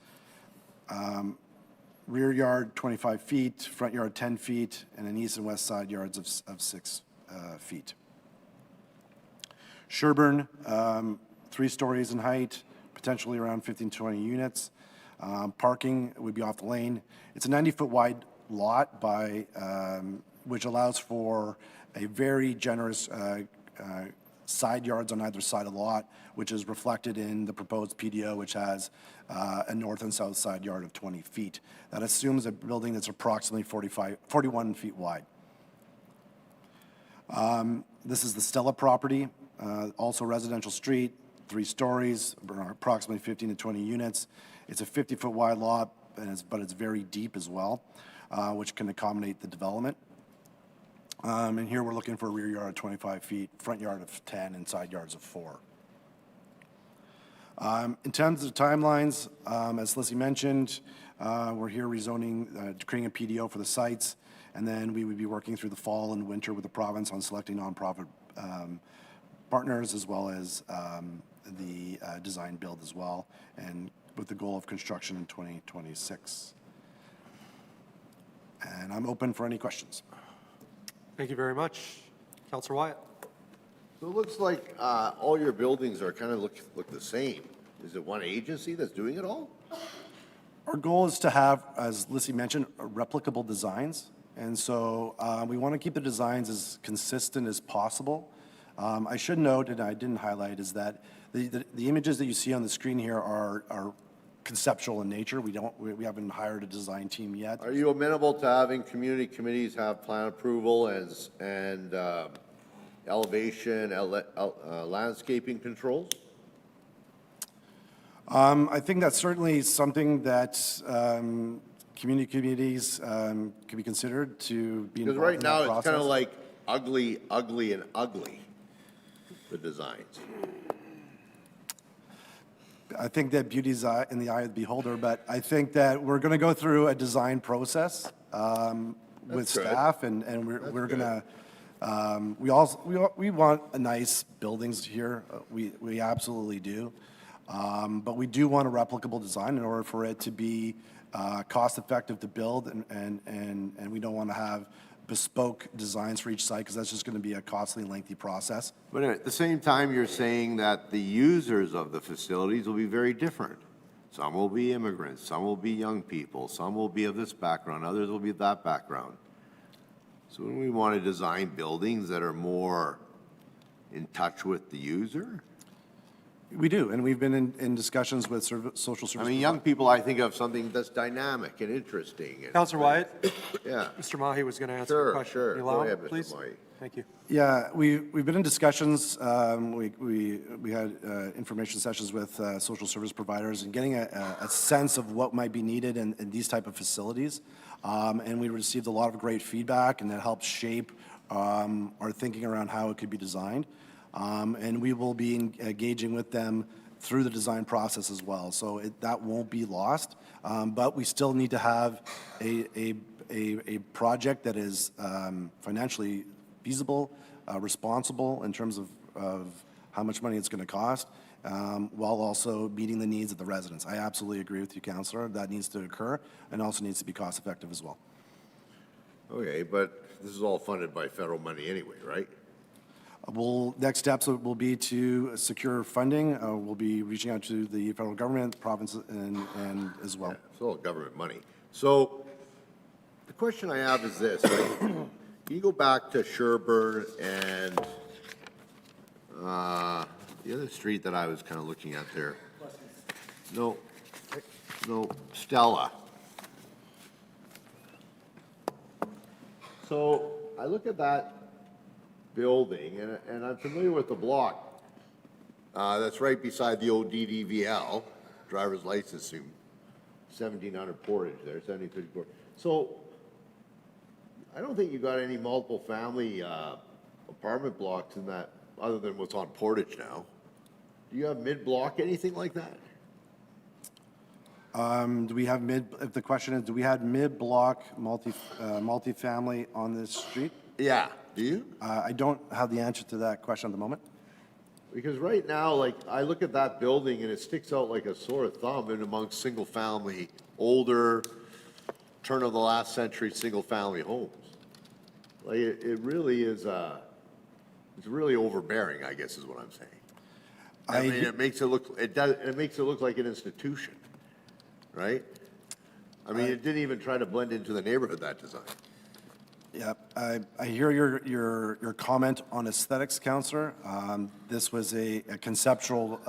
Rear yard 25 feet, front yard 10 feet, and an east and west side yards of 6 feet. Sherburne, 3 stories in height, potentially around 15-20 units. Parking would be off the lane. It's a 90-foot wide lot which allows for a very generous side yards on either side of the lot, which is reflected in the proposed PDO, which has a north and south side yard of 20 feet. That assumes a building that's approximately 41 feet wide. This is the Stella property, also residential street, 3 stories, approximately 15 to 20 units. It's a 50-foot wide lot, but it's very deep as well, which can accommodate the development. And here we're looking for a rear yard of 25 feet, front yard of 10, and side yards of 4. In terms of the timelines, as Lissy mentioned, we're here rezoning, creating a PDO for the sites, and then we would be working through the fall and winter with the province on selecting nonprofit partners, as well as the design build as well, and with the goal of construction in 2026. And I'm open for any questions. Thank you very much. Counselor Wyatt? So it looks like all your buildings are kind of look the same. Is it one agency that's doing it all? Our goal is to have, as Lissy mentioned, replicable designs. And so we want to keep the designs as consistent as possible. I should note, and I didn't highlight, is that the images that you see on the screen here are conceptual in nature. We haven't hired a design team yet. Are you amenable to having community committees have plan approval and elevation, landscaping controls? I think that's certainly something that community committees could be considered to be Because involved right in now, that it's kind of process. like ugly, ugly, and ugly, the designs. I think that beauty's in the eye of the beholder, but I think that we're going to go through a design process with That's good. staff, and we're going to, we want nice buildings here. We absolutely do. But we do want a replicable design in order for it to be cost-effective to build, and we don't want to have bespoke designs for each site, because that's just going to be a costly, lengthy process. But at the same time, you're saying that the users of the facilities will be very different. Some will be immigrants, some will be young people, some will be of this background, others will be of that background. So when we want to design buildings that are more in touch with the user, We do, and we've been in discussions with social I service. mean, young people, I think of something that's dynamic and interesting. And, Counselor Wyatt? yeah. Mr. Mahi was going to answer Sure, a question. sure. You Go allow ahead, him, Mr. please? Mahi. Thank you. Yeah, we've been in discussions. We had information sessions with social service providers and getting a sense of what might be needed in these type of facilities. And we received a lot of great feedback, and that helped shape our thinking around how it could be designed. And we will be engaging with them through the design process as well. So that won't be lost. But we still need to have a project that is financially feasible, responsible in terms of how much money it's going to cost, while also meeting the needs of the residents. I absolutely agree with you, Councillor. That needs to occur, and also needs to be cost-effective as well. Okay, but this is all funded by federal money anyway, right? Next steps will be to secure funding. We'll be reaching out to the federal government, province, and as well. Yeah, it's all government money. So the question I have is this, right? Can you go back to Sherburne and the other street that I was kind of looking at there? No, Stella. So I look at that building, and I'm familiar with the block that's right beside the old DDVL, driver's license, 1700 Portage there, 7054. So I don't think you got any multiple family apartment blocks in that, other than what's on Portage now. Do you have mid-block, anything like that? Do we have if the question is, do we have mid-block multifamily on this street? Yeah. Do you? I don't have the answer to that question at the moment. Because right now, like, I look at that building and it sticks out like a sore thumb in amongst single-family, older, turn of the last century single-family homes. Like, it really is, it's really overbearing, I guess is what I'm saying. I mean, it makes it look, it makes it look like an institution, right? I mean, it didn't even try to blend into the neighborhood, that design. Yeah, I hear your comment on aesthetics, Councillor. This was a conceptual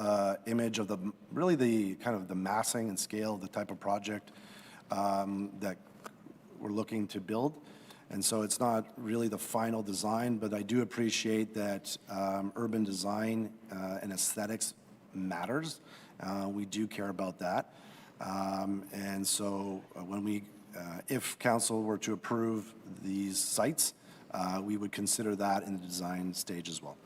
image of really the kind of the massing and scale of the type of project that we're looking to build. And so it's not really the final design, but I do appreciate that urban design and aesthetics matters. We do care about that. And so when if council were to approve these sites, we would consider that in the design stage as well.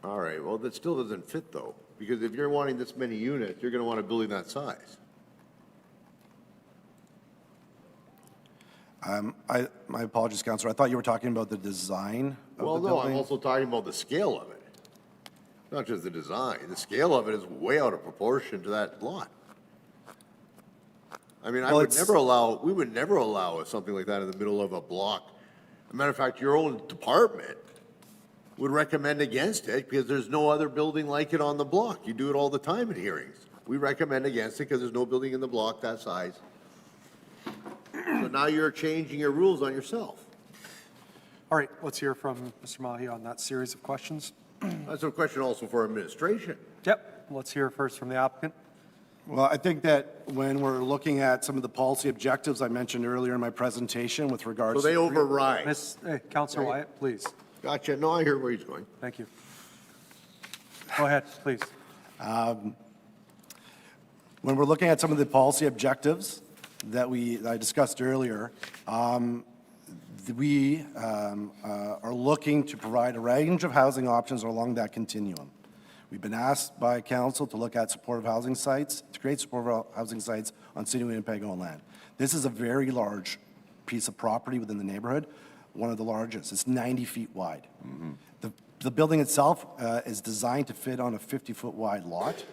All right, well, that still doesn't fit though, because if you're wanting this many units, you're gonna want a building that size. My apologies, Councillor. I thought you were talking about the design of Well, the no, I'm building. also talking about the scale of it. Not just the design, the scale of it is way out of proportion to that lot. I mean, Well, we would never allow something like that in the middle of a block. As a matter of fact, your own department would recommend against it because there's no other building like it on the block. You do it all the time in hearings. We recommend against it because there's no building in the block that size. So now you're changing your rules on yourself. All right, let's hear from Mr. Mahi on that series of questions. That's a question also for administration. Yep, let's hear first from the applicant. Well, I think that when we're looking at some of the policy objectives I mentioned earlier in my presentation with So regards they to. override. Councillor Wyatt, please. Gotcha. No, I hear where he's going. Thank you. Go ahead, please. When we're looking at some of the policy objectives that I discussed earlier, we are looking to provide a range of housing options along that continuum. We've been asked by council to look at supportive housing sites, to create supportive housing sites on City of Winnipegon land. This is a very large piece of property within the neighborhood, one of the largest. It's 90 feet wide. The building itself is designed to fit on a 50-foot wide lot.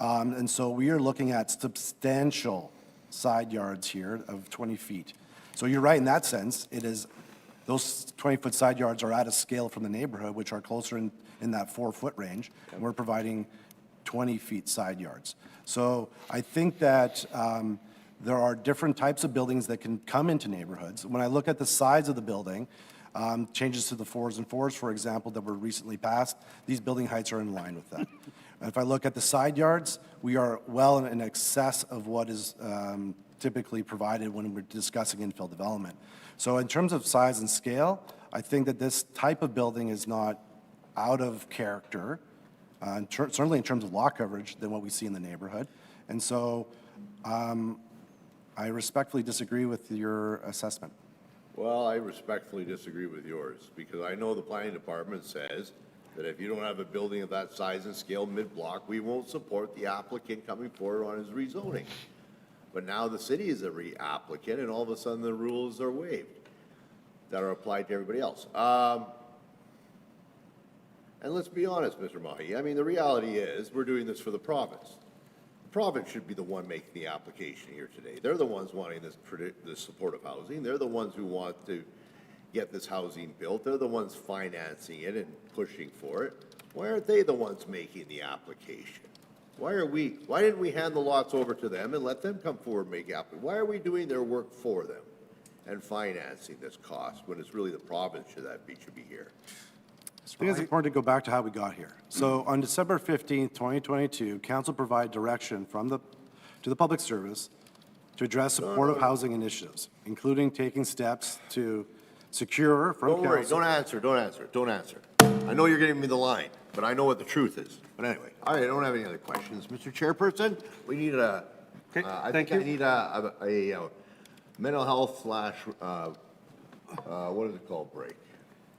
And so we are looking at substantial side yards here of 20 feet. So you're right in that sense. It is, those 20-foot side yards are at a scale from the neighborhood, which are closer in that 4-foot range. And we're providing 20 feet side yards. So I think that there are different types of buildings that can come into neighborhoods. When I look at the size of the building, changes to the 4s and 4s, for example, that were recently passed, these building heights are in line with that. If I look at the side yards, we are well in excess of what is typically provided when we're discussing infill development. So in terms of size and scale, I think that this type of building is not out of character, certainly in terms of lot coverage, than what we see in the neighborhood. And so I respectfully disagree with your assessment. Well, I respectfully disagree with yours, because I know the planning department says that if you don't have a building of that size and scale mid-block, we won't support the applicant coming forward on his rezoning. But now the city is a re-applicant, and all of a sudden the rules are waived that are applied to everybody else. And let's be honest, Mr. Mahi, I mean, the reality is, we're doing this for the province. The province should be the one making the application here today. They're the ones wanting this supportive housing. They're the ones who want to get this housing built. They're the ones financing it and pushing for it. Why aren't they the ones making the application? Why didn't we hand the lots over to them and let them come forward and make applications? Why are we doing their work for them and financing this cost when it's really the province should be here? I think it's important to go back to how we got here. So on December 15th, 2022, council provided direction to the public service to address supportive housing initiatives, including taking steps to secure from Don't worry, council. don't answer. I know you're giving me the line, but I know what the truth is. But anyway, all right, I don't have any other questions. Mr. Chairperson, we need I thank think I you. need a mental health / what is it called, break?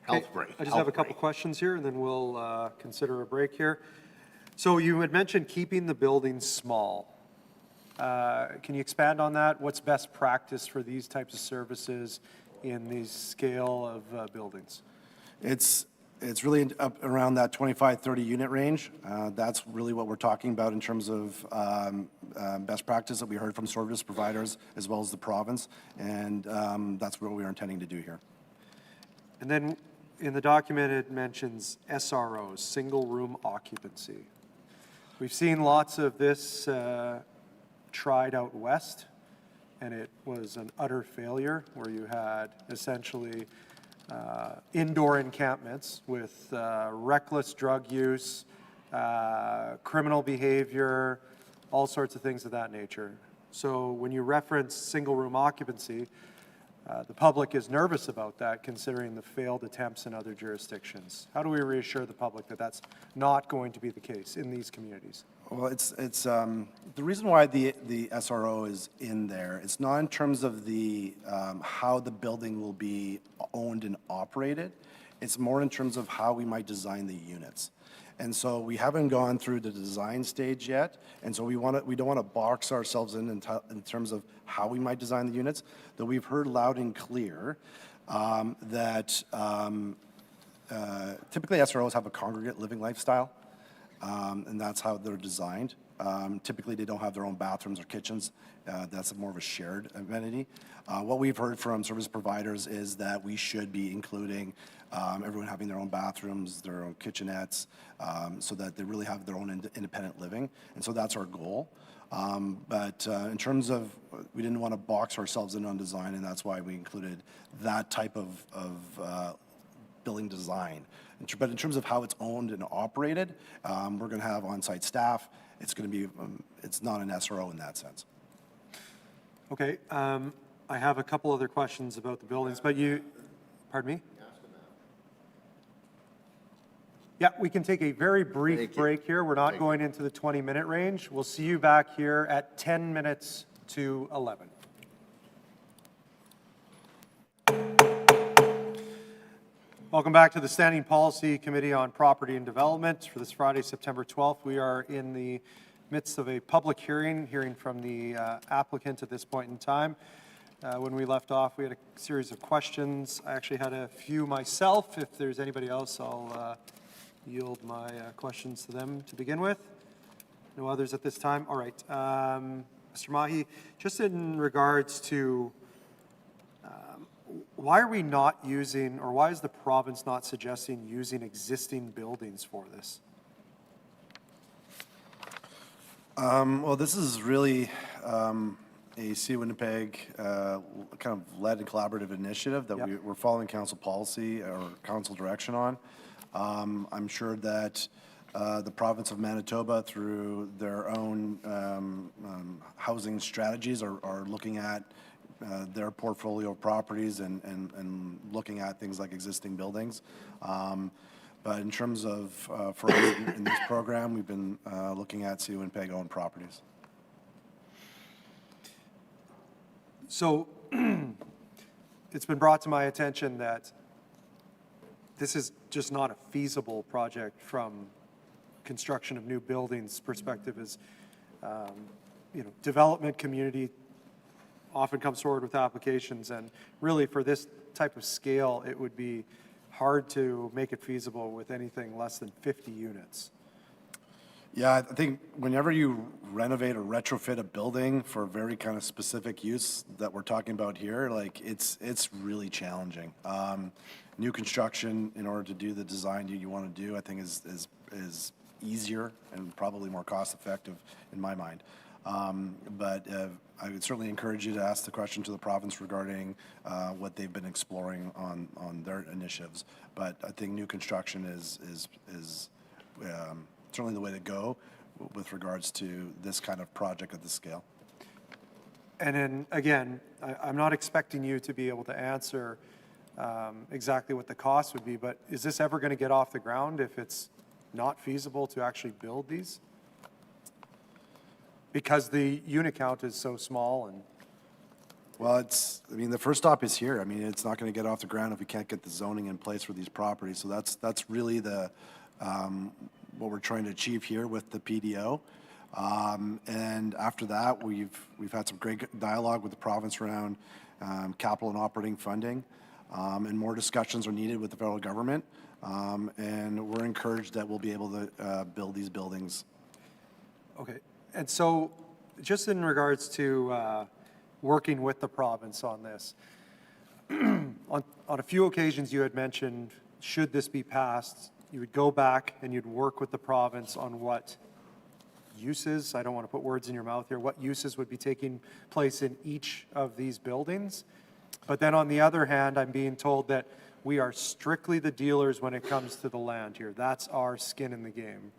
Health break. I just have a couple questions here, and then we'll consider a break here. So you had mentioned keeping the buildings small. Can you expand on that? What's best practice for these types of services in the scale of buildings? It's really up around that 25, 30 unit range. That's really what we're talking about in terms of best practice that we heard from service providers as well as the province. And that's what we are intending to do here. And then in the document, it mentions SROs, single room occupancy. We've seen lots of this tried out west, and it was an utter failure where you had essentially indoor encampments with reckless drug use, criminal behavior, all sorts of things of that nature. So when you reference single room occupancy, the public is nervous about that, considering the failed attempts in other jurisdictions. How do we reassure the public that that's not going to be the case in these communities? Well, it's the reason why the SRO is in there. It's not in terms of the how the building will be owned and operated. It's more in terms of how we might design the units. And so we haven't gone through the design stage yet, and so we don't want to box ourselves in terms of how we might design the units. Though we've heard loud and clear that typically SROs have a congregate living lifestyle. and that's how they're designed. Typically, they don't have their own bathrooms or kitchens. That's more of a shared amenity. What we've heard from service providers is that we should be including everyone having their own bathrooms, their own kitchenettes, so that they really have their own independent living. And so that's our goal. But in terms of, we didn't want to box ourselves in on design, and that's why we included that type of building design. But in terms of how it's owned and operated, we're going to have on-site staff. It's going to be, it's not an SRO in that sense. Okay, I have a couple other questions about the buildings, but you, pardon me? Yeah, we can take a very brief Thank you. break here. We're not Thank you. going into the 20-minute range. We'll see you back here at 10 minutes to 11. Welcome back to the Standing Policy Committee on Property and Development for this Friday, September 12th. We are in the midst of a public hearing from the applicant at this point in time. When we left off, we had a series of questions. I actually had a few myself. If there's anybody else, I'll yield my questions to them to begin with. No others at this time? All right. Mr. Mahi, just in regards to why are we not using, or why is the province not suggesting using existing buildings for this? Well, this is really a C Winnipeg kind of led and collaborative initiative that Yep. we're following council policy or council direction on. I'm sure that the province of Manitoba, through their own housing strategies, are looking at their portfolio of properties and looking at things like existing buildings. But in terms of, for us in this program, we've been looking at C Winnipeg owned properties. So it's been brought to my attention that this is just not a feasible project from construction of new buildings perspective. Is development community often comes forward with applications, and really for this type of scale, it would be hard to make it feasible with anything less than 50 units. Yeah, I think whenever you renovate or retrofit a building for a very kind of specific use that we're talking about here, like it's really challenging. New construction, in order to do the design you want to do, I think is easier and probably more cost effective in my mind. But I would certainly encourage you to ask the question to the province regarding what they've been exploring on their initiatives. But I think new construction is certainly the way to go with regards to this kind of project at this scale. And then, again, I'm not expecting you to be able to answer exactly what the cost would be, but is this ever going to get off the ground if it's not feasible to actually build these? Because the unit count is so small and... Well, the first stop is here. I mean, it's not going to get off the ground if we can't get the zoning in place for these properties. So that's really the what we're trying to achieve here with the PDO. And after that, we've had some great dialogue with the province around capital and operating funding, and more discussions are needed with the federal government. And we're encouraged that we'll be able to build these buildings. Okay, and so just in regards to working with the province on this, on a few occasions you had mentioned, should this be passed, you would go back and you'd work with the province on what uses, I don't want to put words in your mouth here, what uses would be taking place in each of these buildings. But then on the other hand, I'm being told that we are strictly the dealers when it comes to the land here. That's our skin in the game.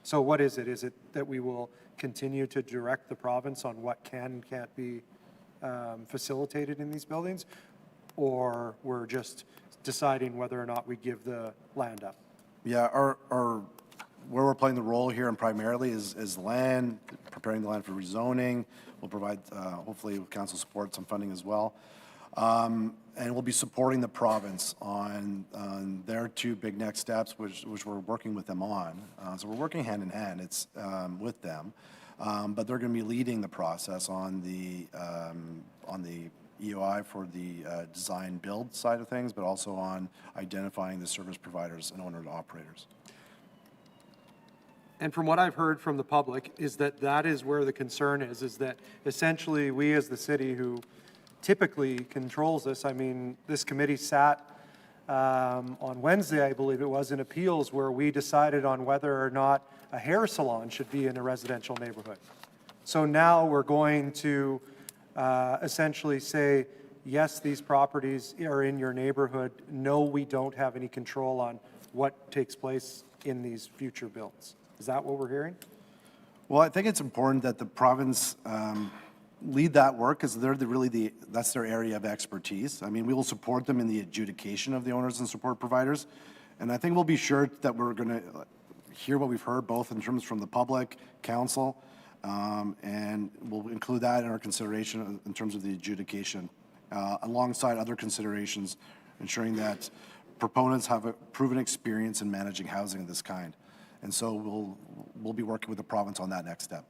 So what is it? Is it that we will continue to direct the province on what can and can't be facilitated in these buildings? Or we're just deciding whether or not we give the land up? Yeah, where we're playing the role here and primarily is land, preparing the land for rezoning. We'll provide, hopefully with council support, some funding as well. And we'll be supporting the province on their two big next steps, which we're working with them on. So we're working hand in hand. It's with them, but they're going to be leading the process on the EOI for the design build side of things, but also on identifying the service providers and owner operators. And from what I've heard from the public is that that is where the concern is that essentially we as the city who typically controls this, I mean, this committee sat on Wednesday, I believe it was, in appeals where we decided on whether or not a hair salon should be in a residential neighborhood. So now we're going to essentially say, yes, these properties are in your neighborhood. No, we don't have any control on what takes place in these future builds. Is that what we're hearing? Well, I think it's important that the province lead that work, because they're that's their area of expertise. I mean, we will support them in the adjudication of the owners and support providers. And I think we'll be sure that we're going to hear what we've heard, both in terms from the public, council, and we'll include that in our consideration in terms of the adjudication, alongside other considerations, ensuring that proponents have a proven experience in managing housing of this kind. And so we'll be working with the province on that next step.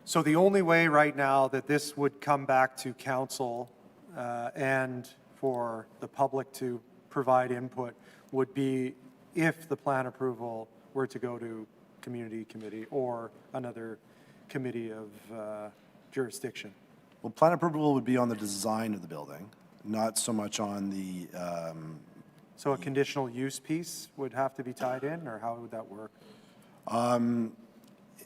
So the only way right now that this would come back to council and for the public to provide input would be if the plan approval were to go to community committee or another committee of jurisdiction. Well, plan approval would be on the design of the building, not so much on the, So a conditional use piece would have to be tied in, or how would that work?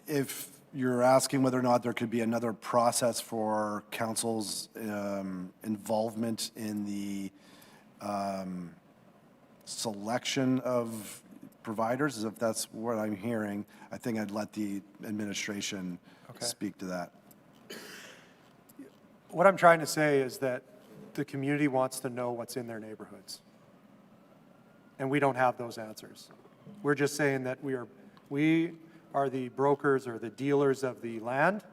if you're asking whether or not there could be another process for council's involvement in the selection of providers, as if that's what I'm hearing, I think I'd let the administration speak to that. What I'm trying to say is that the community wants to know what's in their neighborhoods. And we don't have those answers. We're just saying that we are the brokers or the dealers of the land.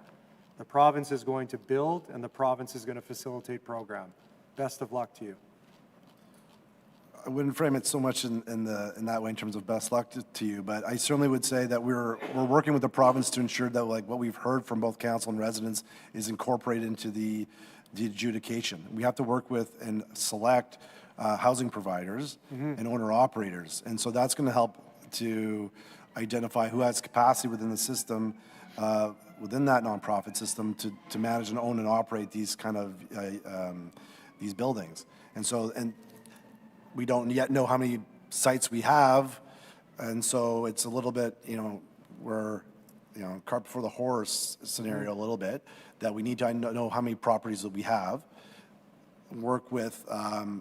The province is going to build and the province is going to facilitate program. Best of luck to you. I wouldn't frame it so much in that way in terms of best luck to you, but I certainly would say that we're working with the province to ensure that like what we've heard from both council and residents is incorporated into the adjudication. We have to work with and select housing providers and owner operators, and so that's going to help to identify who has capacity within the system, within that nonprofit system to manage and own and operate these kind of these buildings. And we don't yet know how many sites we have, and so it's a little bit, we're, cart before the horse scenario a little bit, that we need to know how many properties that we have, work with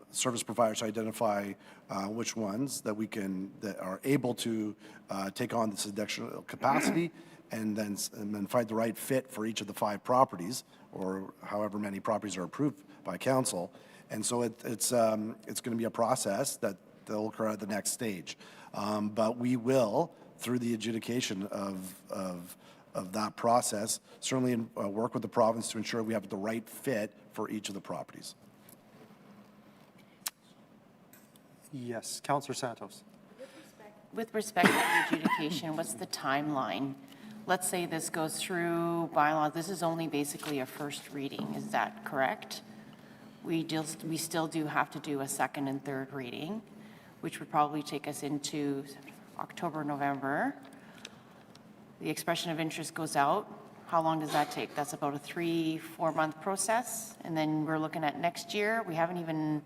service providers to identify which ones that are able to take on this additional capacity, and then find the right fit for each of the 5 properties, or however many properties are approved by council. And so it's going to be a process that will occur at the next stage. But we will, through the adjudication of that process, certainly work with the province to ensure we have the right fit for each of the properties. Yes, Councillor Santos. With respect to the adjudication, what's the timeline? Let's say this goes through bylaw. This is only basically a first reading. Is that correct? We still do have to do a second and third reading, which would probably take us into October, November. The expression of interest goes out. How long does that take? That's about a 3-4 month process. And then we're looking at next year. We haven't even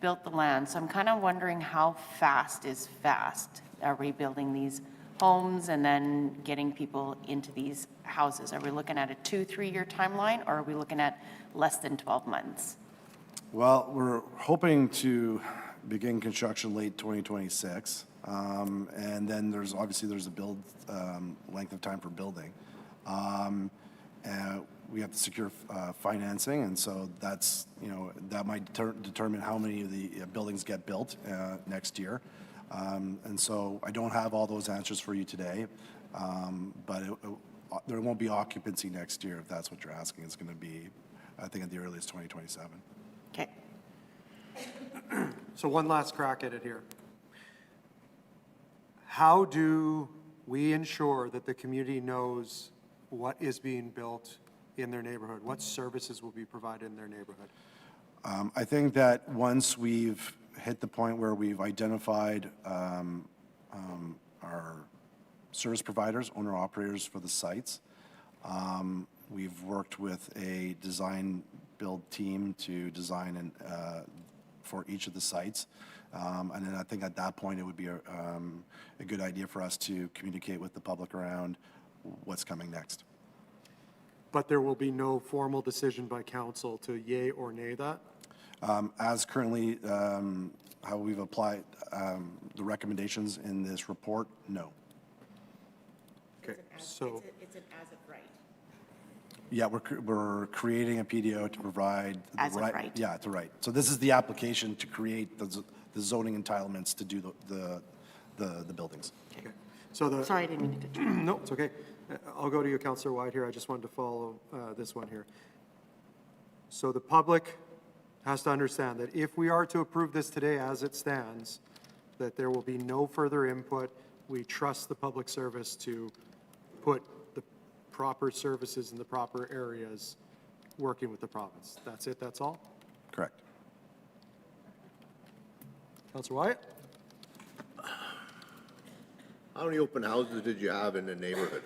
built the land. So I'm kind of wondering how fast is fast? Are we building these homes and then getting people into these houses? Are we looking at a 2-3 year timeline, or are we looking at less than 12 months? Well, we're hoping to begin construction late 2026. And then there's a build length of time for building. And we have to secure financing, and so that's, that might determine how many of the buildings get built next year. And so I don't have all those answers for you today, but there won't be occupancy next year, if that's what you're asking. It's going to be, I think, at the earliest 2027. Okay. So one last crack at it here. How do we ensure that the community knows what is being built in their neighborhood? What services will be provided in their neighborhood? I think that once we've hit the point where we've identified our our service providers, owner-operators for the sites. We've worked with a design-build team to design for each of the sites. And then I think at that point, it would be a good idea for us to communicate with the public around what's coming next. But there will be no formal decision by council to yay or nay that? As currently, how we've applied the recommendations in this report, no. Okay, so, It's an as of right. Yeah, we're creating a PDO to provide. the As of right. Yeah, to right. So this is the application to create the zoning entitlements to do the buildings. okay. So the. Sorry, I didn't mean to cut you. No, it's okay. I'll go to you, Councillor White here. I just wanted to follow this one here. So the public has to understand that if we are to approve this today as it stands, that there will be no further input. We trust the public service to put the proper services in the proper areas, working with the province. That's it, that's all? Correct. Councillor Wyatt? How many open houses did you have in the neighborhood?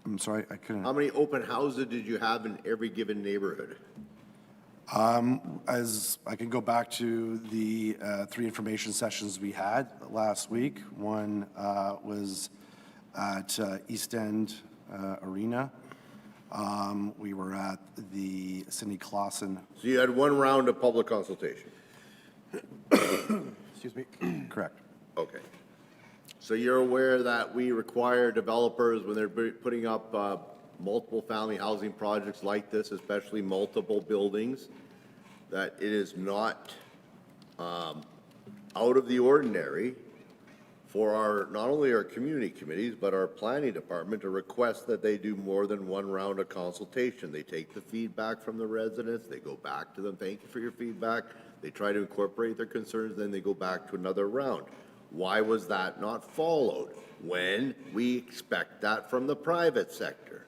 I'm sorry, I couldn't. How many open houses did you have in every given neighborhood? As I can go back to the 3 information sessions we had last week. One was at East End Arena. We were at the Cindy Clausen, So you had one round of public consultation? Excuse me. correct. Okay. So you're aware that we require developers, when they're putting up multiple family housing projects like this, especially multiple buildings, that it is not out of the ordinary for our, not only our community committees, but our planning department to request that they do more than one round of consultation. They take the feedback from the residents, they go back to them, thank you for your feedback, they try to incorporate their concerns, then they go back to another round. Why was that not followed when we expect that from the private sector?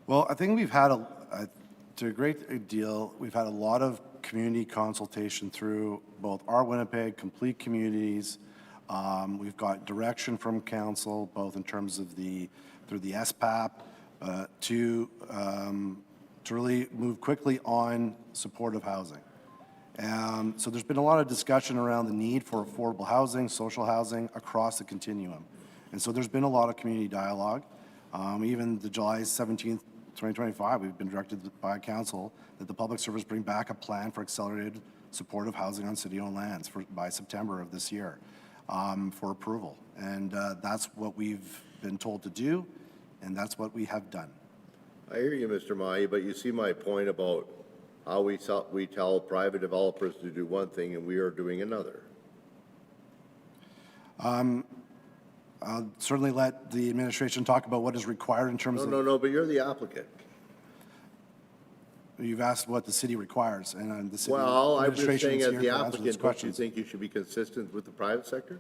Well, I think we've had to a great deal, we've had a lot of community consultation through both our Winnipeg Complete Communities. We've got direction from council, both in terms of through the SPAP, to really move quickly on supportive housing. So there's been a lot of discussion around the need for affordable housing, social housing across the continuum. And so there's been a lot of community dialogue. Even the July 17th, 2025, we've been directed by council that the public service bring back a plan for accelerated supportive housing on city-owned lands by September of this year for approval. And that's what we've been told to do, and that's what we have done. I hear you, Mr. Mahi, but you see my point about how we tell private developers to do one thing and we are doing another. I'll certainly let the administration talk about what is required in terms of. No, but you're the applicant. You've asked what the city requires, and the city Well, I'm just administration saying is as here the to answer those applicant, don't you questions. think you should be consistent with the private sector?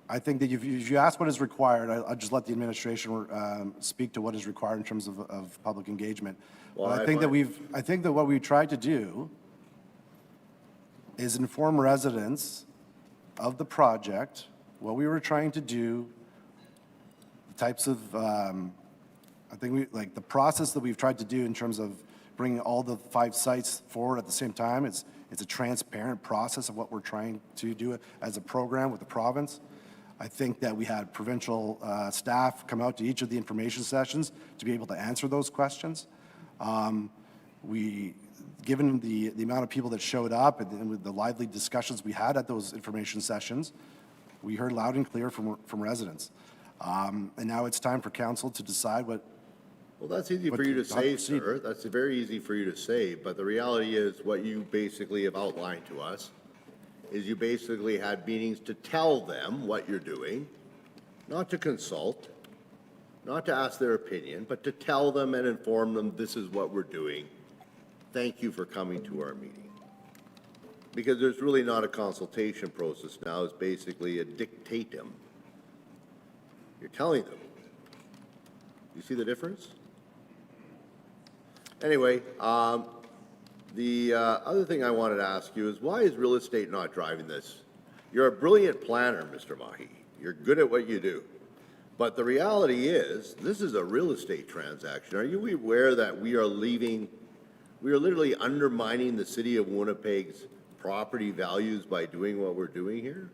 I think that if you ask what is required, I'll just let the administration speak to what is required in terms of public engagement. Well, But I I think that what we've tried to do is inform residents of the project, what we were trying to do, the types of, like the process that we've tried to do in terms of bringing all the 5 sites forward at the same time. It's a transparent process of what we're trying to do as a program with the province. I think that we had provincial staff come out to each of the information sessions to be able to answer those questions. Given the amount of people that showed up and with the lively discussions we had at those information sessions, we heard loud and clear from residents. And now it's time for council to decide what. Well, that's easy But for you to how to say, proceed. sir. That's very easy for you to say, but the reality is what you basically have outlined to us is you basically had meetings to tell them what you're doing, not to consult, not to ask their opinion, but to tell them and inform them this is what we're doing. Thank you for coming to our meeting. Because there's really not a consultation process now, it's basically a dictatum. You're telling them. You see the difference? Anyway, the other thing I wanted to ask you is why is real estate not driving this? You're a brilliant planner, Mr. Mahi. You're good at what you do. But the reality is, this is a real estate transaction. Are you aware that we are literally undermining the city of Winnipeg's property values by doing what we're doing here?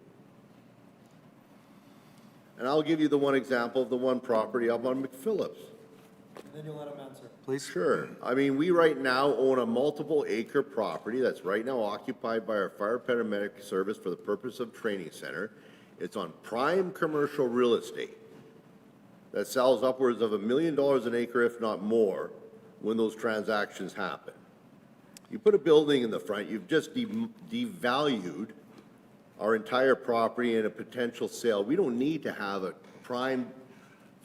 And I'll give you the one example of the one property up on McPhillips. Then you'll let him answer. Please. Sure. I mean, we right now own a multiple acre property that's right now occupied by our fire paramedic service for the purpose of training center. It's on prime commercial real estate that sells upwards of $1 million an acre, if not more, when those transactions happen. You put a building in the front, you've just devalued our entire property in a potential sale. We don't need to have a prime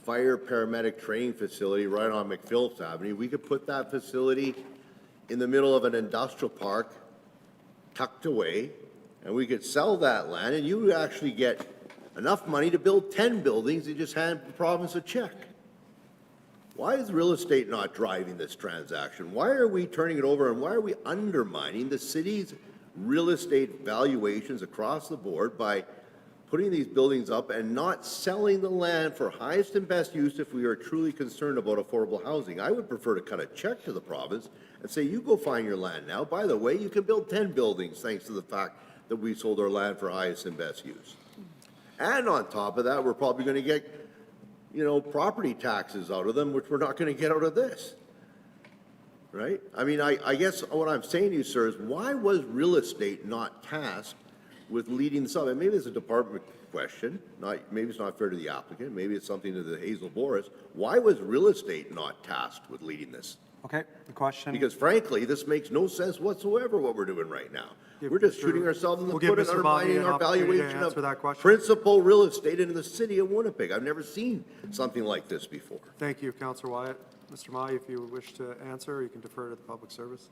fire paramedic training facility right on McPhillips Avenue. We could put that facility in the middle of an industrial park, tucked away, and we could sell that land, and you would actually get enough money to build 10 buildings and just hand the province a check. Why is real estate not driving this transaction? Why are we turning it over, and why are we undermining the city's real estate valuations across the board by putting these buildings up and not selling the land for highest and best use if we are truly concerned about affordable housing? I would prefer to cut a check to the province and say, you go find your land now. By the way, you can build 10 buildings thanks to the fact that we sold our land for highest and best use. And on top of that, we're probably going to get, property taxes out of them, which we're not going to get out of this. Right? I mean, I guess what I'm saying to you, sir, is why was real estate not tasked with leading this up? And maybe it's a department question, maybe it's not fair to the applicant, maybe it's something to the Hazel Boris. Why was real estate not tasked with leading this? Okay, the question. Because frankly, this makes no sense whatsoever what we're doing right now. We're just shooting ourselves in the We'll give foot and Mr. Bobby undermining an our opportunity to valuation answer that of question. principal real estate in the city of Winnipeg. I've never seen something like this before. Thank you, Councillor Wyatt. Mr. Mahi, if you wish to answer, you can defer to the public service.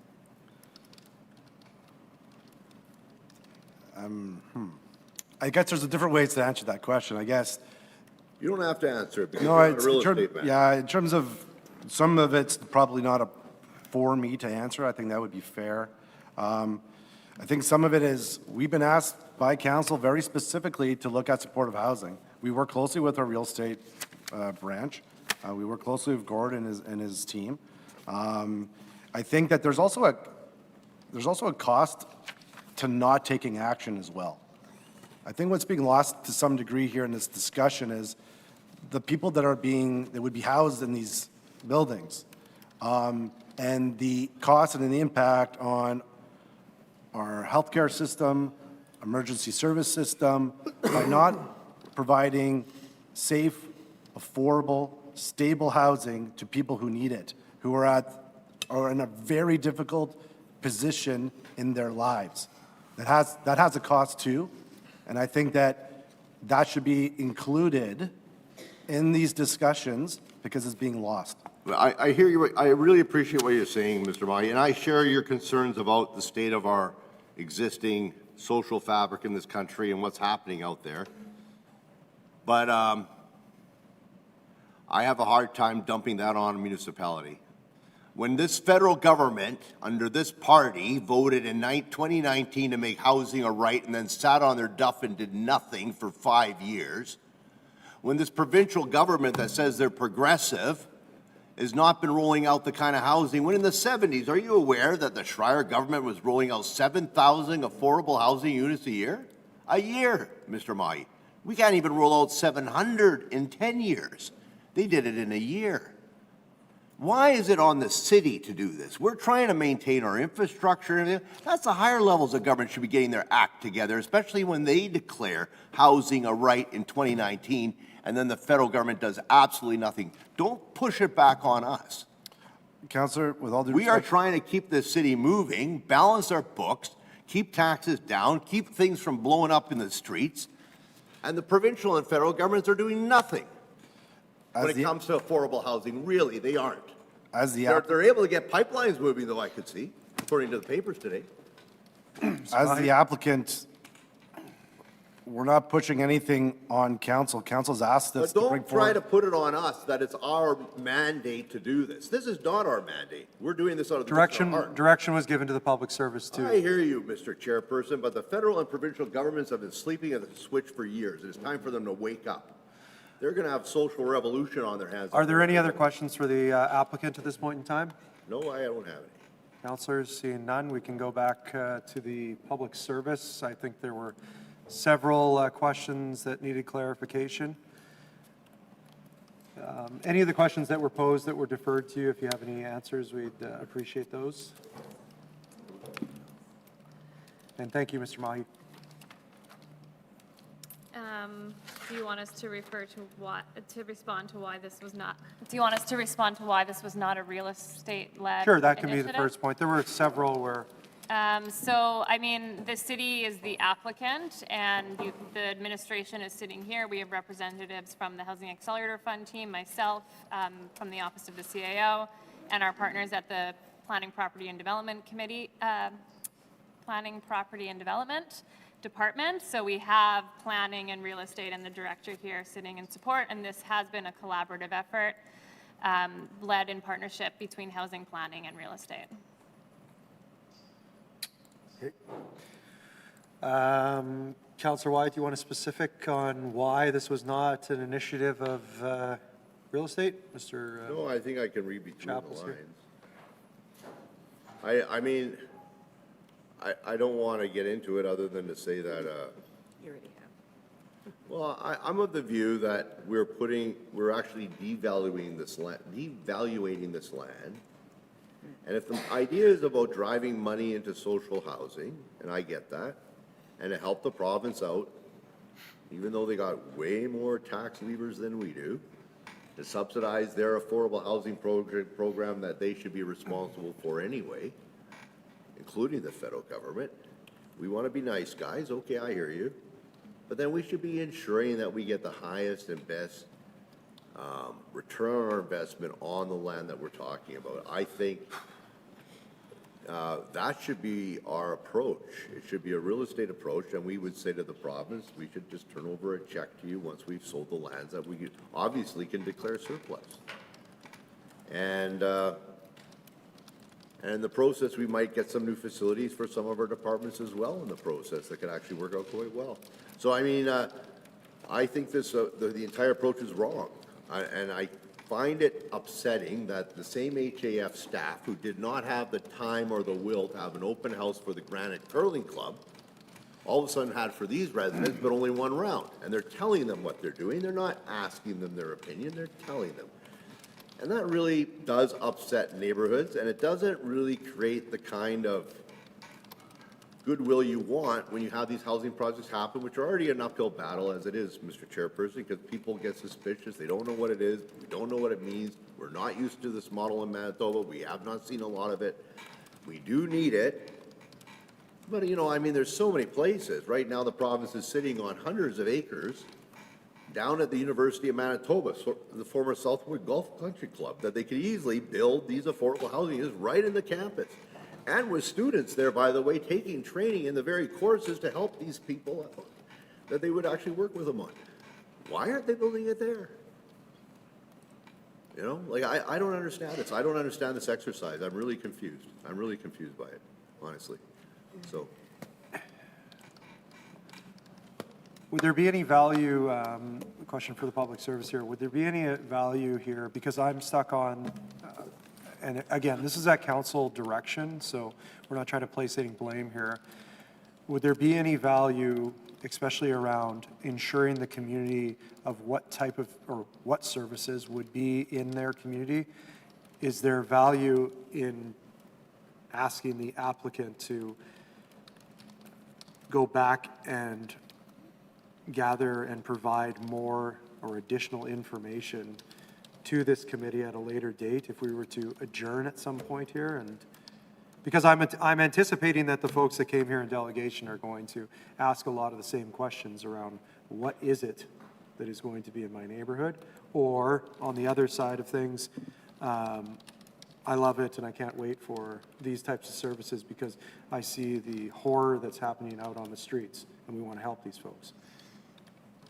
I guess there's different ways to answer that question, I guess. You don't have to answer it because No, you're not it's, a real in term- estate man. yeah, in terms of, some of it's probably not for me to answer. I think that would be fair. I think some of it is, we've been asked by council very specifically to look at supportive housing. We work closely with our real estate branch. We work closely with Gord and his team. I think that there's also a cost to not taking action as well. I think what's being lost to some degree here in this discussion is the people that would be housed in these buildings, and the cost and the impact on our healthcare system, emergency service system, by not providing safe, affordable, stable housing to people who need it, who are in a very difficult position in their lives. That has a cost too, and I think that should be included in these discussions because it's being lost. I hear you. I really appreciate what you're saying, Mr. Mahi, and I share your concerns about the state of our existing social fabric in this country and what's happening out there. But I have a hard time dumping that on a municipality. When this federal government, under this party, voted in 2019 to make housing a right and then sat on their duff and did nothing for 5 years, when this provincial government that says they're progressive has not been rolling out the kind of housing, when in the 70s, are you aware that the Schreier government was rolling out 7,000 affordable housing units a year? A year, Mr. Mahi. We can't even roll out 700 in 10 years. They did it in a year. Why is it on the city to do this? We're trying to maintain our infrastructure and everything. That's the higher levels of government should be getting their act together, especially when they declare housing a right in 2019 and then the federal government does absolutely nothing. Don't push it back on us. Councillor, with all due We are respect, trying to keep this city moving, balance our books, keep taxes down, keep things from blowing up in the streets, and the provincial and federal governments are doing nothing. When it comes to affordable housing, really, they aren't. They're able to get pipelines moving, though, I could see, according to the papers today. as the applicant we're not pushing anything on council. Council's asked us But to bring don't try to forward. put it on us that it's our mandate to do this. This is not our mandate. We're doing this out of the goodness of our heart. Direction was given to the public service I too. hear you, Mr. Chairperson, but the federal and provincial governments have been sleeping at the switch for years. It is time for them to wake up. They're going to have social revolution on their hands. Are there any other questions for the applicant at this point in time? No, I don't have any. Councilors, seeing none, we can go back to the public service. I think there were several questions that needed clarification. Any of the questions that were posed that were deferred to you, if you have any answers, we'd appreciate those. And thank you, Mr. Mahi. Do you want us to refer to what, to respond to why this was not, do you want us to respond to why this was not a real estate-led Sure, that can be the initiative? first point. There were several where, So, I mean, the city is the applicant, and the administration is sitting here. We have representatives from the Housing Accelerator Fund team, myself, from the Office of the CAO, and our partners at the Planning, Property, and Development Committee, Planning, Property, and Development Department. So we have planning and real estate and the director here sitting in support, and this has been a collaborative effort led in partnership between housing planning and real estate. Councillor Wyatt, do you want a specific on why this was not an initiative of real estate? Mr. No, I think I can read between the Chappell's here. lines. I mean, I don't want to get into it other than to say that, You already have. well, I'm of the view that we're actually devaluing this land. And if the idea is about driving money into social housing, and I get that, and to help the province out, even though they got way more tax levers than we do, to subsidize their affordable housing program that they should be responsible for anyway, including the federal government. We want to be nice guys, okay, I hear you. But then we should be ensuring that we get the highest and best return on our investment on the land that we're talking about. I think that should be our approach. It should be a real estate approach, and we would say to the province, we should just turn over a check to you once we've sold the lands that we obviously can declare surplus. And in the process, we might get some new facilities for some of our departments as well in the process that could actually work out quite well. So, I mean, I think this, the entire approach is wrong. And I find it upsetting that the same HAF staff who did not have the time or the will to have an open house for the Granite Curling Club, all of a sudden had for these residents, but only one round. And they're telling them what they're doing. They're not asking them their opinion, they're telling them. And that really does upset neighborhoods, and it doesn't really create the kind of goodwill you want when you have these housing projects happen, which are already an uphill battle as it is, Mr. Chairperson, because people get suspicious. They don't know what it is. We don't know what it means. We're not used to this model in Manitoba. We have not seen a lot of it. We do need it. But, you know, I mean, there's so many places. Right now, the province is sitting on hundreds of acres down at the University of Manitoba, the former Southwood Golf Country Club, that they could easily build these affordable housing units right in the campus. And with students there, by the way, taking training in the very courses to help these people out, that they would actually work with them on. Why aren't they building it there? You know, like, I don't understand this. I don't understand this exercise. I'm really confused. I'm really confused by it, honestly. So. would there be any value, question for the public service here, would there be any value here, because I'm stuck on, and again, this is at council direction, so we're not trying to place any blame here. Would there be any value, especially around ensuring the community of what type of, or what services would be in their community? Is there value in asking the applicant to go back and gather and provide more or additional information to this committee at a later date if we were to adjourn at some point here? And because I'm anticipating that the folks that came here in delegation are going to ask a lot of the same questions around what is it that is going to be in my neighborhood? Or on the other side of things, I love it and I can't wait for these types of services because I see the horror that's happening out on the streets and we want to help these folks.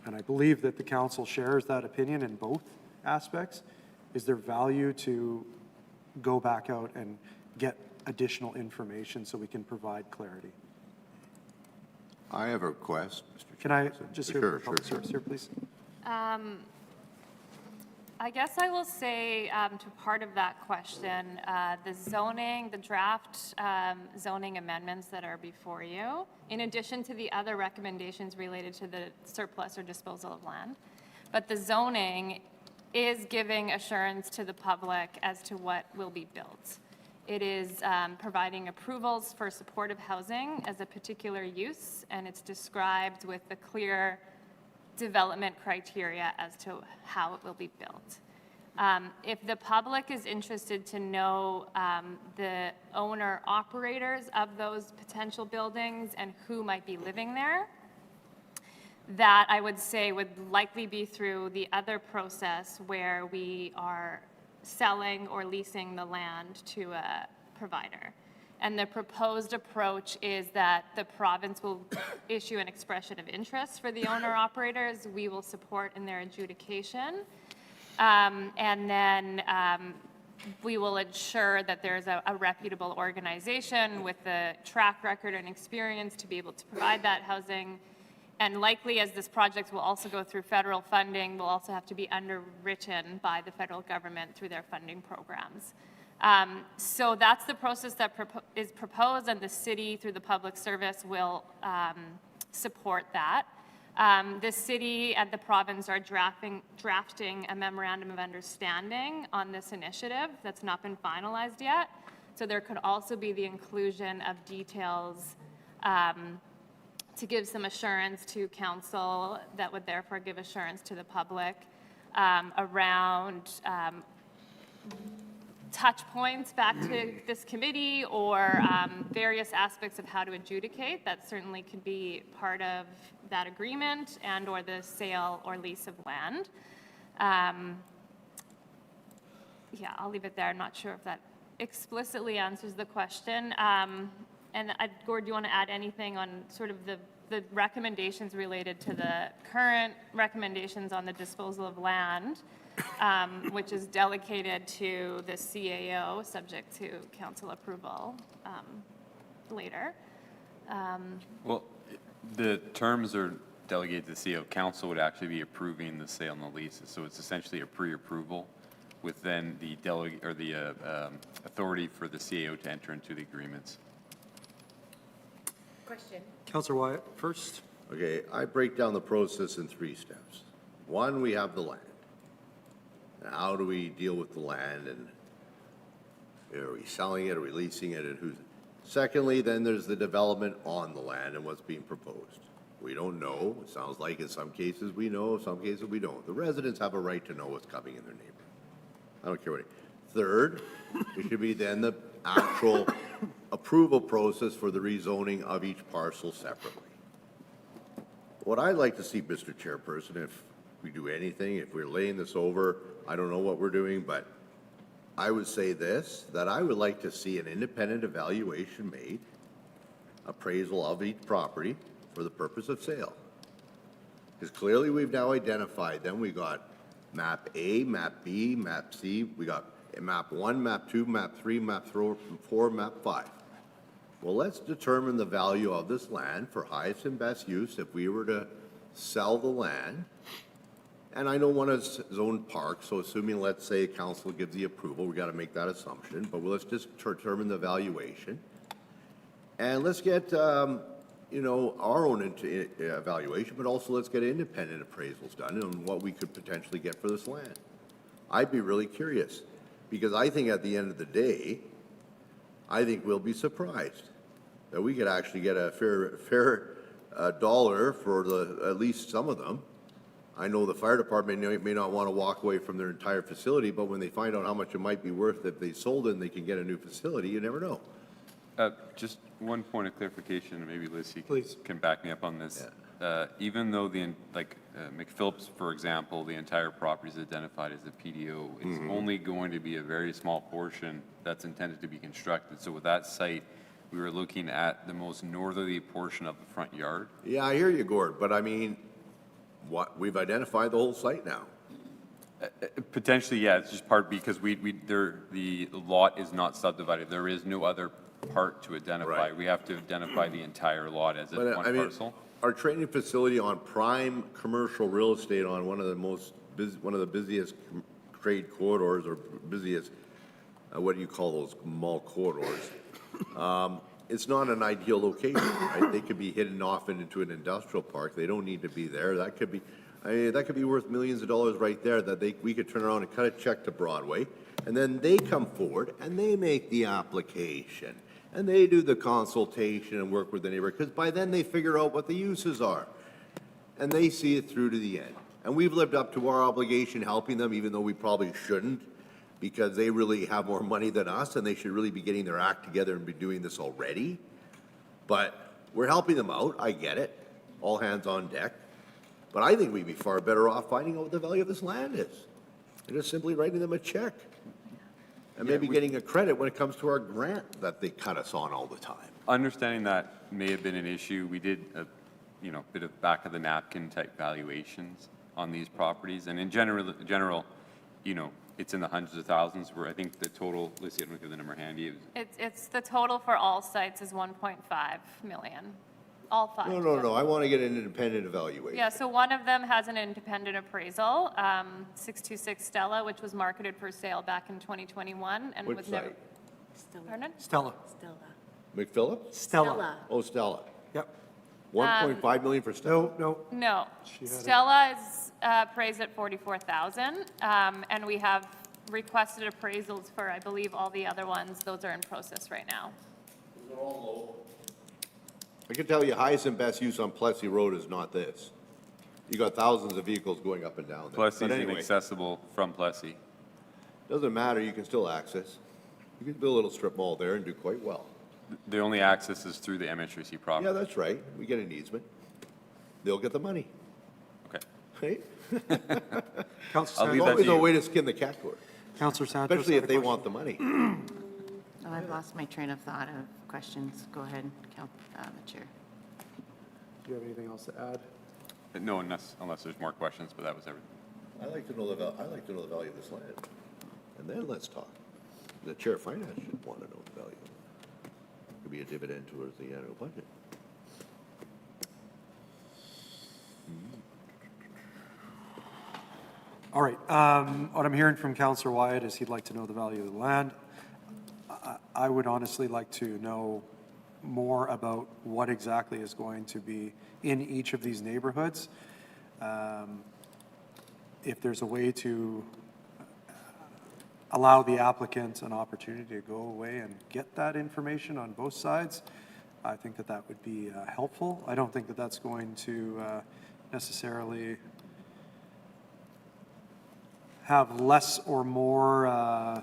and I believe that the council shares that opinion in both aspects, is there value to go back out and get additional information so we can provide clarity? I have a request, Mr. Chair. Can I just hear Sure, the public sure. service here, please? I guess I will say to part of that question, the zoning, the draft zoning amendments that are before you, in addition to the other recommendations related to the surplus or disposal of land, but the zoning is giving assurance to the public as to what will be built. It is providing approvals for supportive housing as a particular use, and it's described with the clear development criteria as to how it will be built. If the public is interested to know the owner-operators of those potential buildings and who might be living there, that I would say would likely be through the other process where we are selling or leasing the land to a provider. And the proposed approach is that the province will issue an expression of interest for the owner-operators. We will support in their adjudication. And then we will ensure that there's a reputable organization with the track record and experience to be able to provide that housing. And likely, as this project will also go through federal funding, will also have to be underwritten by the federal government through their funding programs. So that's the process that is proposed, and the city, through the public service, will support that. The city and the province are drafting a memorandum of understanding on this initiative that's not been finalized yet. So there could also be the inclusion of details to give some assurance to council that would therefore give assurance to the public around touch points back to this committee or various aspects of how to adjudicate. That certainly could be part of that agreement and or the sale or lease of land. Yeah, I'll leave it there. I'm not sure if that explicitly answers the question. And Gord, do you want to add anything on sort of the recommendations related to the current recommendations on the disposal of land, which is delegated to the CAO, subject to council approval later? Well, the terms are delegated to the CAO. Council would actually be approving the sale and the leases, so it's essentially a pre-approval with then the authority for the CAO to enter into the agreements. Question. Councillor Wyatt, first. Okay, I break down the process in 3 steps. 1, we have the land. And how do we deal with the land, and are we selling it, are we leasing it, and who's? Secondly, then there's the development on the land and what's being proposed. We don't know. It sounds like in some cases we know, in some cases we don't. The residents have a right to know what's coming in their neighborhood. I don't care what. Third, it should be then the actual approval process for the rezoning of each parcel separately. What I'd like to see, Mr. Chairperson, if we do anything, if we're laying this over, I don't know what we're doing, but I would say this, that I would like to see an independent evaluation made, appraisal of each property for the purpose of sale. Because clearly we've now identified them. We got map A, map B, map C, we got map 1, map 2, map 3, map 4, map 5. Well, let's determine the value of this land for highest and best use if we were to sell the land. And I know one is zoned park, so assuming, let's say, council gives the approval, we got to make that assumption, but let's just determine the valuation. And let's get, our own evaluation, but also let's get independent appraisals done on what we could potentially get for this land. I'd be really curious, because I think at the end of the day, I think we'll be surprised that we could actually get a fair dollar for at least some of them. I know the fire department may not want to walk away from their entire facility, but when they find out how much it might be worth if they sold it and they can get a new facility, you never know. Just one point of clarification, and maybe Liz, you Please. can back me up on this. Even though McPhillips, for example, the entire property is identified as a PDO, it's only going to be a very small portion that's intended to be constructed. So with that site, we were looking at the most northerly portion of the front yard. Yeah, I hear you, Gord, but I mean, what, we've identified the whole site now. Potentially, yeah, it's just part because the lot is not subdivided. There is no other part to identify. Right. We have to identify the entire lot as But one I mean, parcel. our training facility on prime commercial real estate on one of the busiest trade corridors or busiest, what do you call those mall corridors? It's not an ideal location, right? They could be hidden off into an industrial park. They don't need to be there. That could be worth millions of dollars right there that we could turn around and cut a check to Broadway. And then they come forward and they make the application. And they do the consultation and work with the neighbor, because by then they figure out what the uses are. And they see it through to the end. And we've lived up to our obligation helping them, even though we probably shouldn't, because they really have more money than us and they should really be getting their act together and be doing this already. But we're helping them out, I get it, all hands on deck. But I think we'd be far better off finding out what the value of this land is. And just simply writing them a check. And maybe getting a credit when it comes to our grant that they cut us on all the time. Understanding that may have been an issue, we did a, bit of back of the napkin type valuations on these properties. And in general, it's in the hundreds of thousands where I think the total, let's see, I don't have the number handy. It's the total for all sites is 1.5 million, all five. No, I want to get an independent evaluation. Yeah, so one of them has an independent appraisal, 626 Stella, which was marketed for sale back in 2021 and Which was never. site? Pardon? Stella. McPhillips? Stella. Oh, Stella. Yep. 1.5 million for Stella? No. No. had it. Stella is appraised at 44,000, and we have requested appraisals for, I believe, all the other ones. Those are in process right now. I can tell you highest and best use on Plessy Road is not this. You got thousands of vehicles going up and down there. Plessy But is anyway, inaccessible from Plessy. doesn't matter, you can still access. You can build a little strip mall there and do quite well. The only access is through the MHRC property. Yeah, that's right. We get an easement. They'll get the money, Okay. right? Councillor I'll leave Santos, that There's always to a you. way to skin the cat cord, Councillor Santos especially had if a they question. want the money. Oh, I've lost my train of thought of questions. Go ahead, the chair. Do you have anything else to add? No, unless there's more questions, but that was everything. I like to know the value of this land. And then let's talk. The chair of finance should want to know the value. Could be a dividend towards the annual budget. All right, what I'm hearing from Councillor Wyatt is he'd like to know the value of the land. I would honestly like to know more about what exactly is going to be in each of these neighborhoods. If there's a way to allow the applicant an opportunity to go away and get that information on both sides, I think that that would be helpful. I don't think that that's going to necessarily have less or more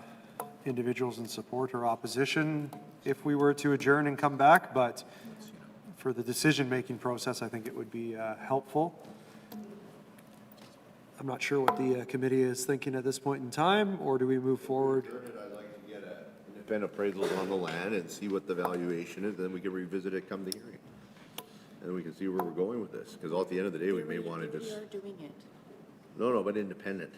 individuals in support or opposition if we were to adjourn and come back, but for the decision-making process, I think it would be helpful. I'm not sure what the committee is thinking at this point in time, or do we move forward? I'd like to get an independent appraisal on the land and see what the valuation is, then we can revisit it come the hearing. And we can see where we're going with this, because at the end of the day, we may want to just, They are doing it. no, but independent.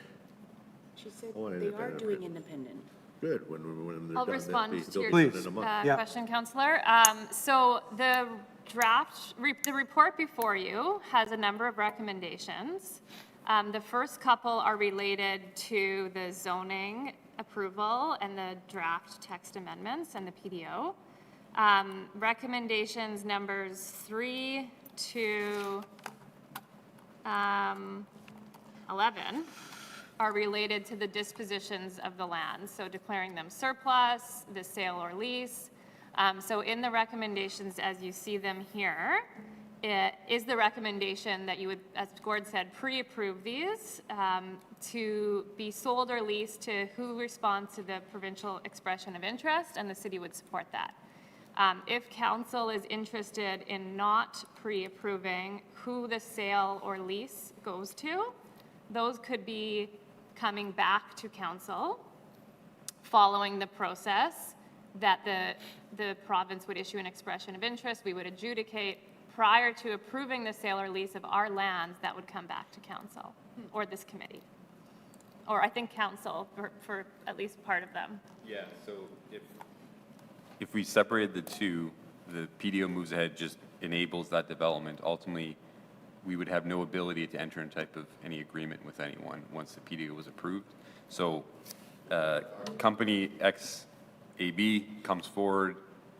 She said I want an they are independent doing appraisal. independent. Good, when they're I'll done, respond they'll to be your done Please. in a month. Yeah. question, Councillor. So the the report before you has a number of recommendations. The first couple are related to the zoning approval and the draft text amendments and the PDO. Recommendations numbers 3 to 11 are related to the dispositions of the land, so declaring them surplus, the sale or lease. So in the recommendations, as you see them here, it is the recommendation that you would, as Gord said, pre-approve these to be sold or leased to who responds to the provincial expression of interest, and the city would support that. If council is interested in not pre-approving who the sale or lease goes to, those could be coming back to council following the process that the province would issue an expression of interest. We would adjudicate prior to approving the sale or lease of our lands, that would come back to council or this committee. Or I think council for at least part of them. Yeah, so if we separated the two, the PDO moves ahead, just enables that development. Ultimately, we would have no ability to enter in type of any agreement with anyone once the PDO was approved. So company XAB comes forward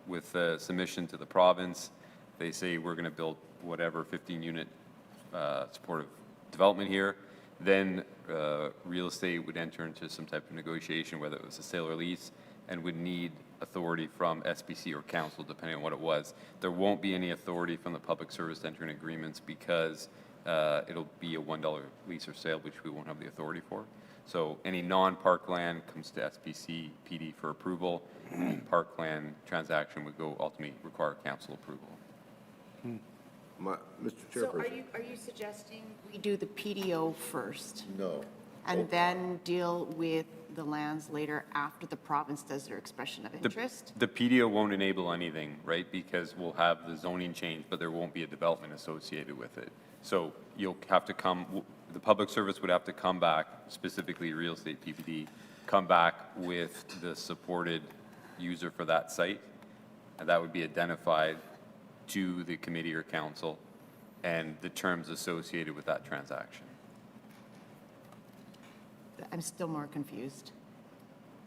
with a submission to the province. They say, we're going to build whatever 15-unit supportive development here. Then real estate would enter into some type of negotiation, whether it was a sale or lease, and would need authority from SBC or council, depending on what it was. There won't be any authority from the public service to enter in agreements because it'll be a $1 lease or sale, which we won't have the authority for. So any non-park land comes to SBC PD for approval. Any parkland transaction would go ultimately require council approval. Mr. So Chairperson? are you suggesting we do the PDO first No. and then deal with the lands later after the province does their expression of interest? The PDO won't enable anything, right? Because we'll have the zoning change, but there won't be a development associated with it. So you'll have to come, the public service would have to come back, specifically real estate PPD, come back with the supported user for that site. And that would be identified to the committee or council and the terms associated with that transaction. I'm still more confused.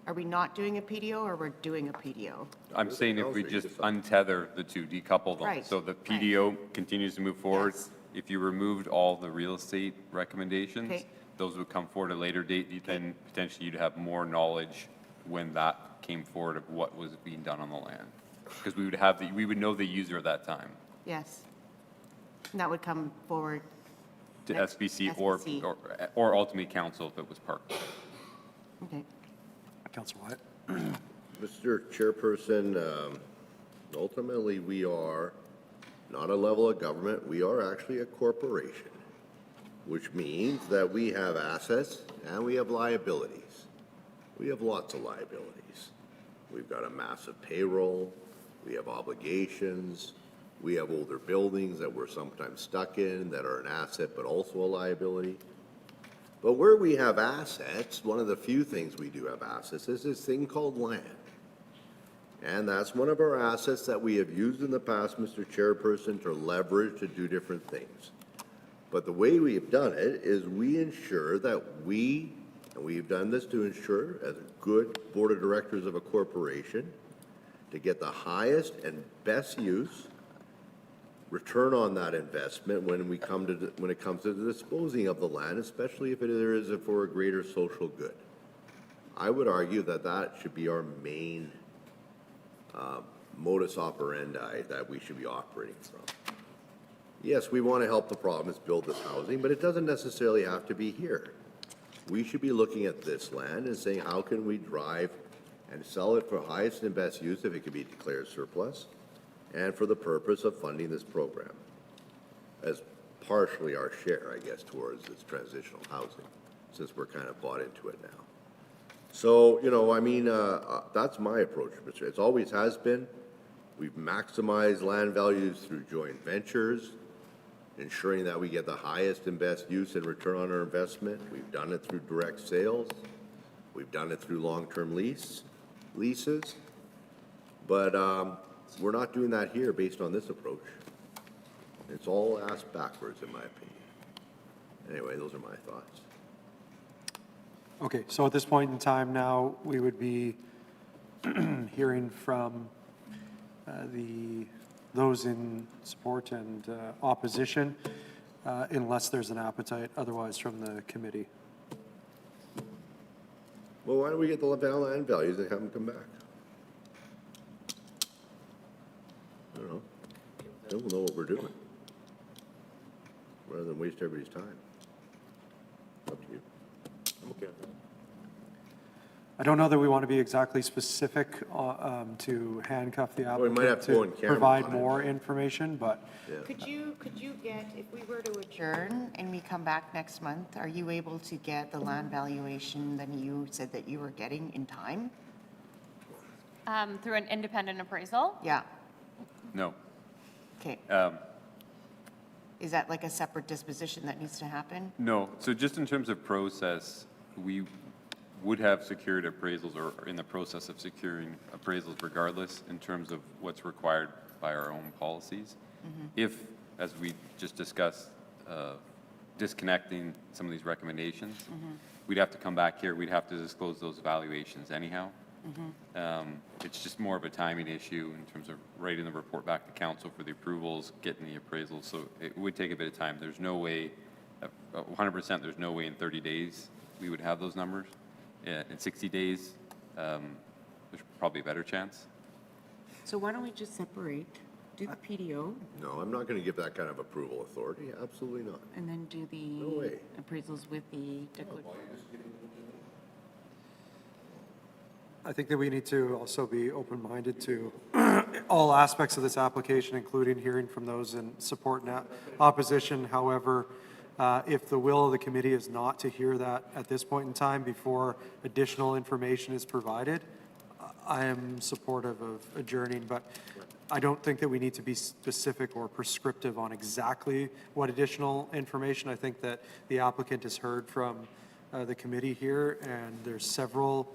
Are we not doing a PDO or we're doing a PDO? I'm saying if we just untether the two, decouple them. Right, So the right. PDO continues to move forward. Yes. If you removed all the real estate recommendations, Okay. those would come forward at a later date. Then potentially you'd have more knowledge when that came forward of what was being done on the land. Because we would have we would know the user at that time Yes. And that would come forward. to Next, SBC SBC. or ultimately council if it was park. Okay. Councilor Wyatt? Mr. Chairperson, ultimately, we are not a level of government, we are actually a corporation, which means that we have assets and we have liabilities. We have lots of liabilities. We've got a massive payroll, we have obligations, we have older buildings that we're sometimes stuck in that are an asset but also a liability. But where we have assets, one of the few things we do have assets is this thing called land. And that's one of our assets that we have used in the past, Mr. Chairperson, to leverage to do different things. But the way we have done it is we ensure that and we've done this to ensure, as a good board of directors of a corporation, to get the highest and best use, return on that investment when it comes to the disposing of the land, especially if there is for a greater social good. I would argue that that should be our main modus operandi that we should be operating from. Yes, we want to help the province build this housing, but it doesn't necessarily have to be here. We should be looking at this land and saying, how can we drive and sell it for highest and best use if it can be declared surplus, and for the purpose of funding this program as partially our share, I guess, towards this transitional housing, since we're kind of bought into it now. So, that's my approach, Mr. It always has been. We've maximized land values through joint ventures, ensuring that we get the highest and best use and return on our investment. We've done it through direct sales. We've done it through long-term leases. But we're not doing that here based on this approach. It's all ass backwards, in my opinion. Anyway, those are my thoughts. Okay, so at this point in time now, we would be hearing from those in support and opposition, unless there's an appetite otherwise from the committee. Well, why don't we get the land values and have them come back? I don't know. Then we'll know what we're doing, rather than waste everybody's time. Up to you. I'm okay with that. I don't know that we want to be exactly specific to handcuff the we might have applicant to go to on camera provide on it. more information, but Could you get, if we were to adjourn and we come back next month, are you able to get the land valuation that you said that you were getting in time? Through an independent appraisal? Yeah, No. okay. Is that like a separate disposition that needs to happen? No, so just in terms of process, we would have secured appraisals or are in the process of securing appraisals regardless in terms of what's required by our own policies. If, as we just discussed, disconnecting some of these recommendations, we'd have to come back here, we'd have to disclose those evaluations anyhow. It's just more of a timing issue in terms of writing the report back to council for the approvals, getting the appraisals, so it would take a bit of time. There's no way, 100%, there's no way in 30 days we would have those numbers. In 60 days, there's probably a better chance. So why don't we just separate, do the PDO, No, I'm not going to give that kind of approval authority, absolutely not. and then do No the way. appraisals with the declaration? I think that we need to also be open-minded to all aspects of this application, including hearing from those in support and opposition. However, if the will of the committee is not to hear that at this point in time before additional information is provided, I am supportive of adjourning, but I don't think that we need to be specific or prescriptive on exactly what additional information. I think that the applicant has heard from the committee here, and there's several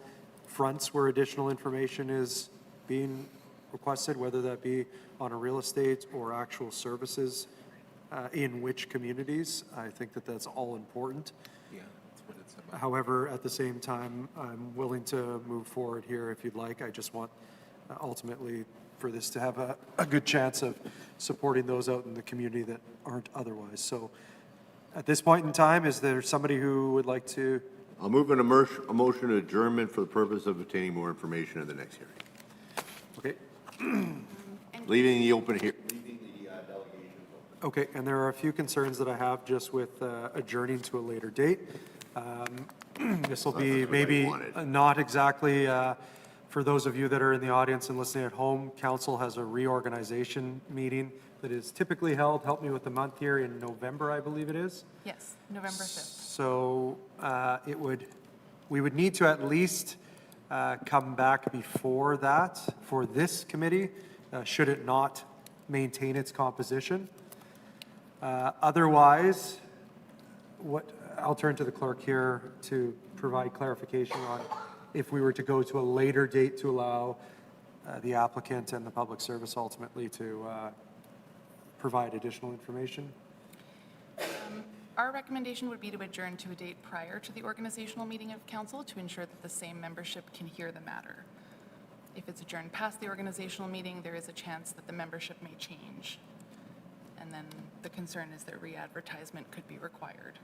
fronts where additional information is being requested, whether that be on a real estate or actual services, in which communities. I think that that's all important. Yeah, that's what it's about. However, at the same time, I'm willing to move forward here if you'd like. I just want ultimately for this to have a good chance of supporting those out in the community that aren't otherwise. So at this point in time, is there somebody who would like to? I'll move a motion to adjournment for the purpose of obtaining more information at the next hearing. Okay, Leaving the open here. okay, and there are a few concerns that I have just with adjourning to a later date. This will be That's what I maybe wanted. not exactly, for those of you that are in the audience and listening at home, council has a reorganization meeting that is typically held, help me with the month here, in November, I believe it is. Yes, November 5th. So we would need to at least come back before that for this committee, should it not maintain its composition. Otherwise, I'll turn to the clerk here to provide clarification on if we were to go to a later date to allow the applicant and the public service ultimately to provide additional information. Our recommendation would be to adjourn to a date prior to the organizational meeting of council to ensure that the same membership can hear the matter. If it's adjourned past the organizational meeting, there is a chance that the membership may change. And then the concern is that re-advertisement could be required.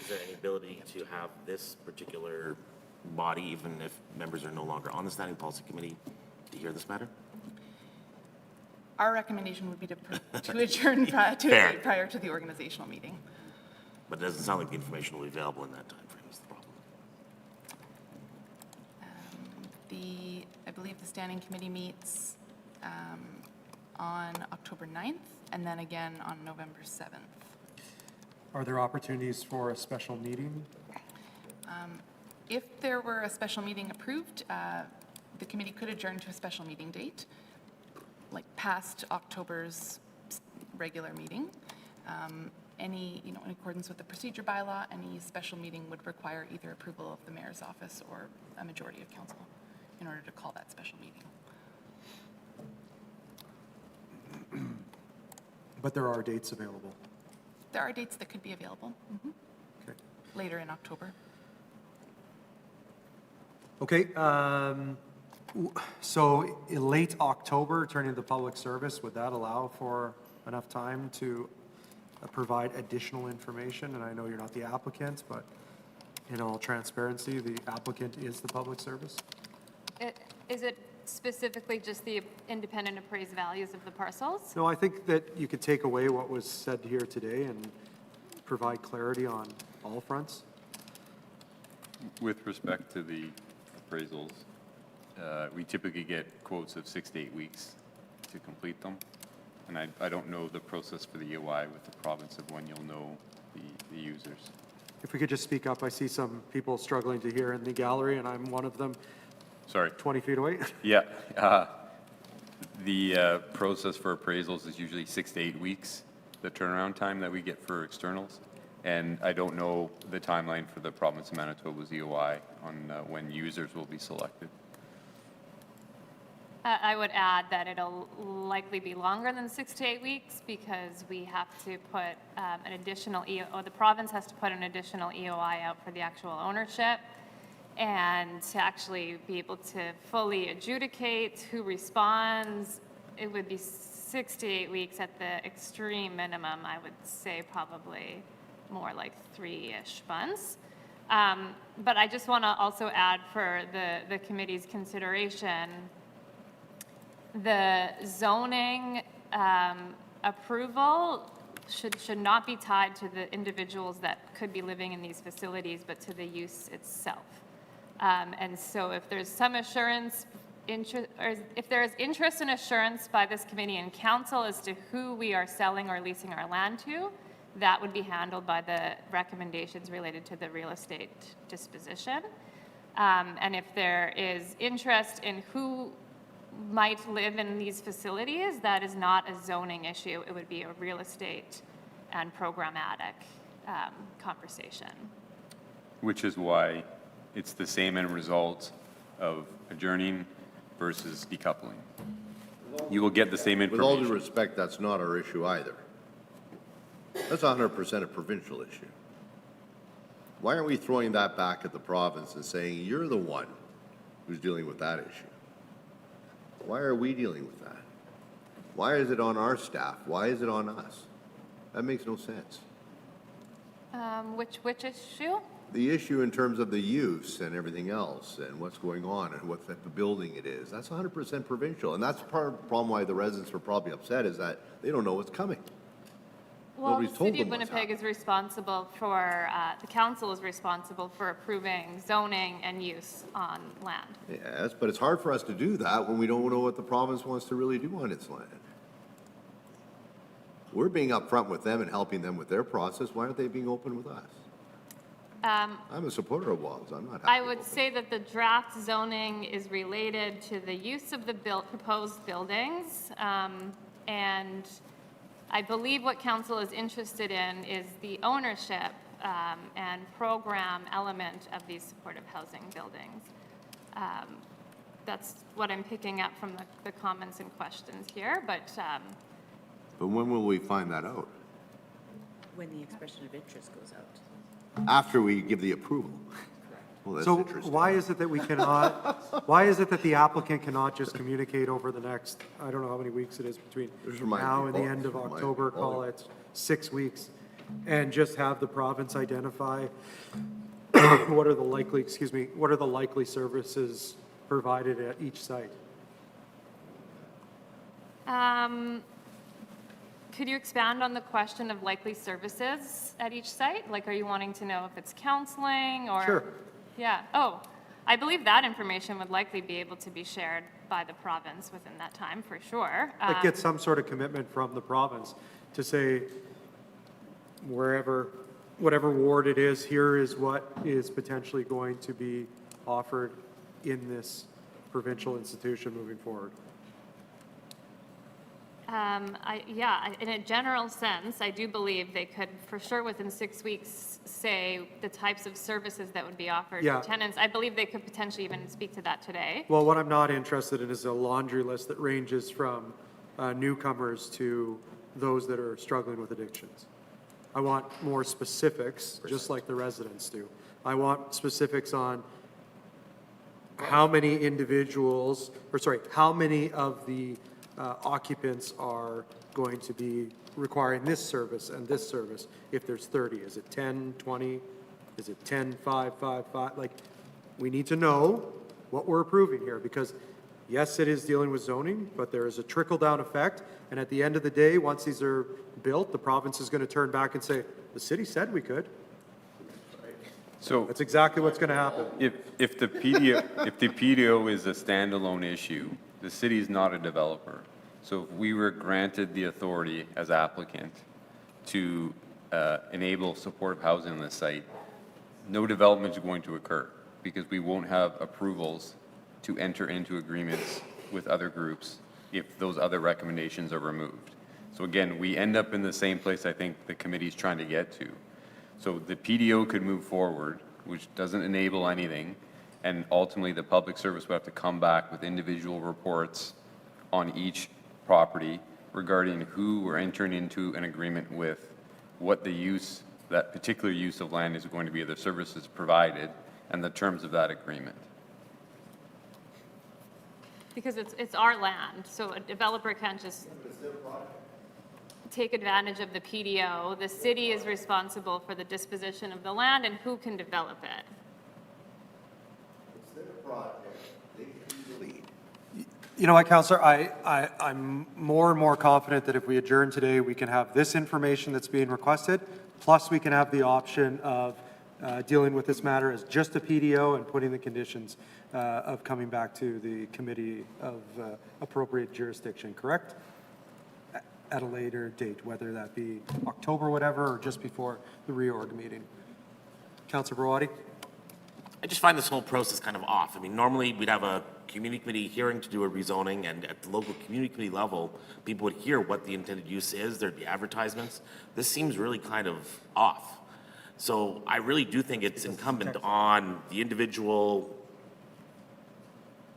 Is there any ability to have this particular body, even if members are no longer on the Standing Policy Committee, to hear this matter? Our recommendation would be to adjourn to a Fair. date prior to the organizational meeting. But it doesn't sound like the information will be available in that time frame. Is the problem. I believe the standing committee meets on October 9th and then again on November 7th. Are there opportunities for a special meeting? If there were a special meeting approved, the committee could adjourn to a special meeting date, like past October's regular meeting. In accordance with the procedure bylaw, any special meeting would require either approval of the mayor's office or a majority of council in order to call that special meeting. But there are dates available. There are dates that could be available Okay. later in October. Okay, so in late October, turning to the public service, would that allow for enough time to provide additional information? And I know you're not the applicant, but in all transparency, the applicant is the public service? Is it specifically just the independent appraised values of the parcels? No, I think that you could take away what was said here today and provide clarity on all fronts. With respect to the appraisals, we typically get quotes of 6 to 8 weeks to complete them. And I don't know the process for the EOI with the province of when you'll know the users. If we could just speak up, I see some people struggling to hear in the gallery, and I'm one of them, Sorry. 20 feet away. Yeah. The process for appraisals is usually 6 to 8 weeks. the turnaround time that we get for externals. And I don't know the timeline for the province of Manitoba's EOI on when users will be selected. I would add that it'll likely be longer than 6 to 8 weeks because we have to put an additional the province has to put an additional EOI out for the actual ownership. And to actually be able to fully adjudicate who responds, it would be 6 to 8 weeks at the extreme minimum. I would say probably more like 3-ish months. But I just want to also add for the committee's consideration, the zoning approval should not be tied to the individuals that could be living in these facilities, but to the use itself. And so if there's some assurance, or if there is interest and assurance by this committee and council as to who we are selling or leasing our land to, that would be handled by the recommendations related to the real estate disposition. And if there is interest in who might live in these facilities, that is not a zoning issue. It would be a real estate and programmatic conversation. Which is why it's the same end result of adjourning versus decoupling. You will get the same With all due information. respect, that's not our issue either. That's 100% a provincial issue. Why aren't we throwing that back at the province and saying, you're the one who's dealing with that issue? Why are we dealing with that? Why is it on our staff? Why is it on us? That makes no sense. Which issue? The issue in terms of the use and everything else and what's going on and what type of building it is, that's 100% provincial. And that's part of the problem why the residents are probably upset is that they don't know what's coming. Well, the Nobody's told city of them what's Winnipeg is responsible for, the council is responsible for approving zoning and use on land. Yes, but it's hard for us to do that when we don't know what the province wants to really do on its land. We're being upfront with them and helping them with their process. Why aren't they being open with us? I'm a supporter of WALS. I'm not happy. I would say that the draft zoning is related to the use of the proposed buildings. And I believe what council is interested in is the ownership and program element of these supportive housing buildings. That's what I'm picking up from the comments and questions here, but But when will we find that out? When the expression of interest goes out. After we give the approval. Well, that's So interesting. why is it that we cannot, why is it that the applicant cannot just communicate over the next, I don't know how many weeks it is between Just remind now and the people. end of Just remind October, people. call it 6 weeks, and just have the province identify what are the likely, what are the likely services provided at each site? could you expand on the question of likely services at each site? Like, are you wanting to know if it's counseling or? Sure. Yeah, oh, I believe that information would likely be able to be shared by the province within that time, for sure. Like get some sort of commitment from the province to say, wherever, whatever ward it is, here is what is potentially going to be offered in this provincial institution moving forward. In a general sense, I do believe they could, for sure, within 6 weeks, say the types of services that would be offered Yeah. to tenants. I believe they could potentially even speak to that today. Well, what I'm not interested in is a laundry list that ranges from newcomers to those that are struggling with addictions. I want more specifics, just like the residents do. I want specifics on how many individuals, or sorry, how many of the occupants are going to be requiring this service and this service. If there's 30, is it 10, 20? Is it 10, 5, 5, 5? Like, we need to know what we're approving here, because yes, it is dealing with zoning, but there is a trickle-down effect, and at the end of the day, once these are built, the province is going to turn back and say, the city said we could. So That's exactly what's going to happen. if the PDO is a standalone issue, the city is not a developer. So if we were granted the authority as applicant to enable supportive housing on the site, no development is going to occur because we won't have approvals to enter into agreements with other groups if those other recommendations are removed. So again, we end up in the same place I think the committee's trying to get to. So the PDO could move forward, which doesn't enable anything, and ultimately the public service would have to come back with individual reports on each property regarding who we're entering into an agreement with, what the use, that particular use of land is going to be, the services provided, and the terms of that agreement. Because it's our land, so a developer can't just take advantage of the PDO. The city is responsible for the disposition of the land and who can develop it. It's their project. They can lead. You know what, Counselor, I'm more and more confident that if we adjourn today, we can have this information that's being requested, plus we can have the option of dealing with this matter as just a PDO and putting the conditions of coming back to the committee of appropriate jurisdiction, correct? At a later date, whether that be October, whatever, or just before the reorg meeting. Counselor Browadi? I just find this whole process kind of off. I mean, normally we'd have a community committee hearing to do a rezoning, and at the local community committee level, people would hear what the intended use is, there'd be advertisements. This seems really kind of off. So I really do think it's incumbent on the individual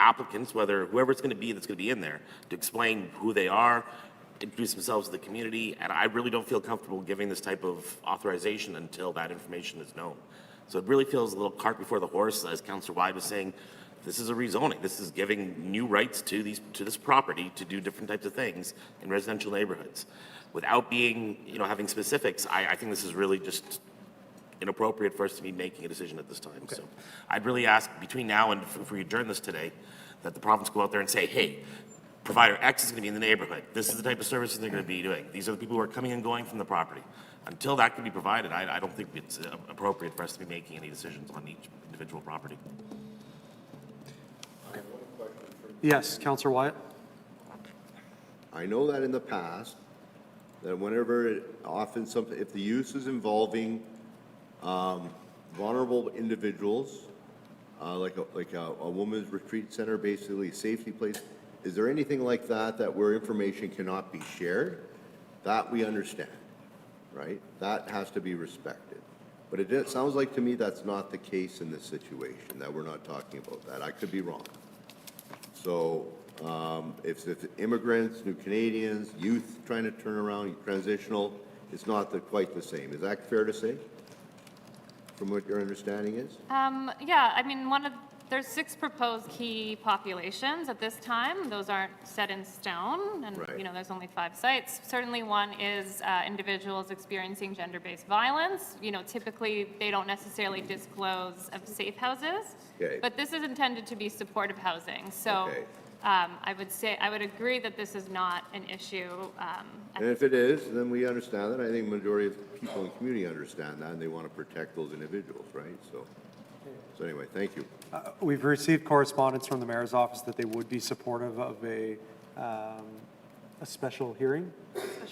applicants, whoever it's gonna be that's gonna be in there, to explain who they are, introduce themselves to the community, and I really don't feel comfortable giving this type of authorization until that information is known. So it really feels a little cart before the horse, as Councillor Wide was saying. This is a rezoning. This is giving new rights to this property to do different types of things in residential neighborhoods. Without being, having specifics, I think this is really just inappropriate for us to be making a decision at this time. So I'd really ask between now and if we adjourn this today, that the province go out there and say, hey, provider X is going to be in the neighborhood. This is the type of services they're going to be doing. These are the people who are coming and going from the property. Until that can be provided, I don't think it's appropriate for us to be making any decisions on each individual property. Yes, Counselor Wyatt? I know that in the past, that if the use is involving vulnerable individuals, like a women's retreat center, basically a safety place, is there anything like that where information cannot be shared? That we understand, right? That has to be respected. But it sounds like to me that's not the case in this situation, that we're not talking about that. I could be wrong. So if it's immigrants, new Canadians, youth trying to turn around, transitional, it's not quite the same. Is that fair to say, from what your understanding is? Yeah, I mean, there's 6 proposed key populations at this time. Those aren't set in stone, and Right. There's only 5 sites. Certainly one is individuals experiencing gender-based violence. Typically they don't necessarily disclose of safe houses, Okay. but this is intended to be supportive housing. So Okay. I would agree that this is not an issue. And if it is, then we understand that. I think the majority of people in the community understand that, and they want to protect those individuals, right? So anyway, thank you. We've received correspondence from the mayor's office that they would be supportive of a special hearing,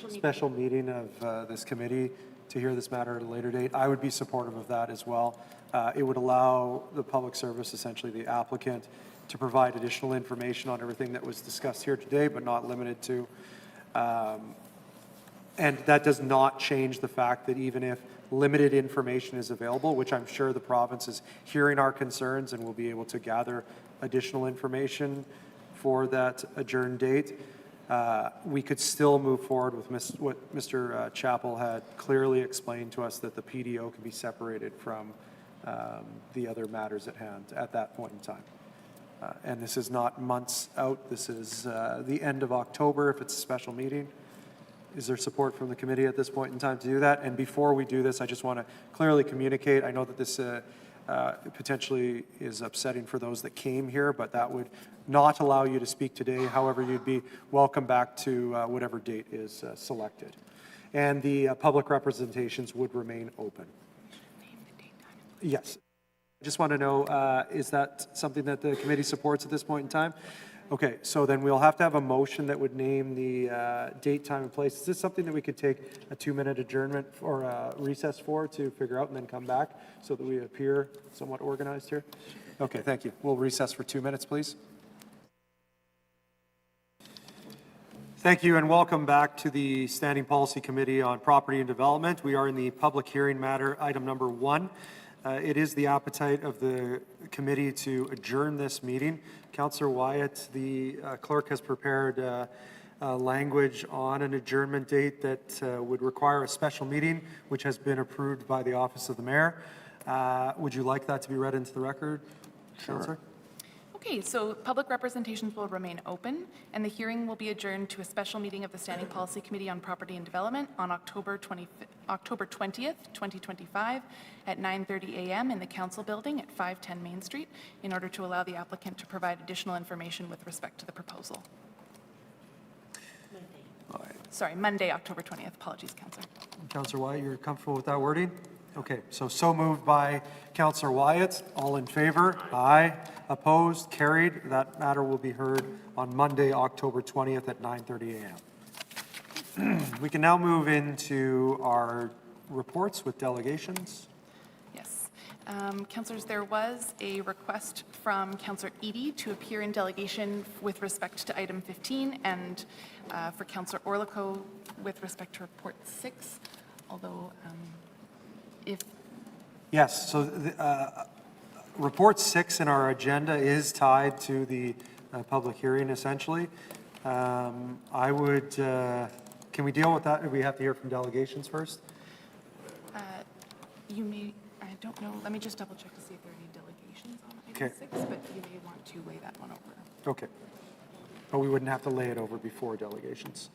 special meeting of this committee to hear this matter at a later date. I would be supportive of that as well. It would allow the public service, essentially the applicant, to provide additional information on everything that was discussed here today, but not limited to. And that does not change the fact that even if limited information is available, which I'm sure the province is hearing our concerns and will be able to gather additional information for that adjourned date, we could still move forward with what Mr. Chappell had clearly explained to us, that the PDO can be separated from the other matters at hand at that point in time. And this is not months out. This is the end of October if it's a special meeting. Is there support from the committee at this point in time to do that? And before we do this, I just want to clearly communicate. I know that this potentially is upsetting for those that came here, but that would not allow you to speak today. However, you'd be welcome back to whatever date is selected. And the public representations would remain open. Yes. I just want to know, is that something that the committee supports at this point in time? Okay, so then we'll have to have a motion that would name the date, time, and place. Is this something that we could take a 2-minute adjournment or a recess for to figure out and then come back so that we appear somewhat organized here? Okay, thank you. We'll recess for 2 minutes, please. Thank you and welcome back to the Standing Policy Committee on Property and Development. We are in the public hearing matter, item number 1. It is the appetite of the committee to adjourn this meeting. Councillor Wyatt, the clerk has prepared language on an adjournment date that would require a special meeting, which has been approved by the Office of the Mayor. Would you like that to be read into the record, Councillor? Okay, so public representations will remain open, and the hearing will be adjourned to a special meeting of the Standing Policy Committee on Property and Development on October 20th, 2025, at 9:30 a.m. in the Council Building at 510 Main Street, in order to allow the applicant to provide additional information with respect to the proposal. Sorry, Monday, October 20th. Apologies, Councillor. Councillor Wyatt, you're comfortable with that wording? Okay, so moved by Councillor Wyatt. All in favor? Aye. Opposed? Carried. That matter will be heard on Monday, October 20th at 9:30 a.m. We can now move into our reports with delegations. Yes. Councillors, there was a request from Councillor Eady to appear in delegation with respect to item 15, and for Councillor Orlikow with respect to report 6, although if... Yes, so report 6 in our agenda is tied to the public hearing, essentially. I would, can we deal with that? Do we have to hear from delegations first? You may, I don't know, let me just double check to see if there are any delegations on item Okay. 6, but you may want to lay that one over. Okay. But we wouldn't have to lay it over before delegations.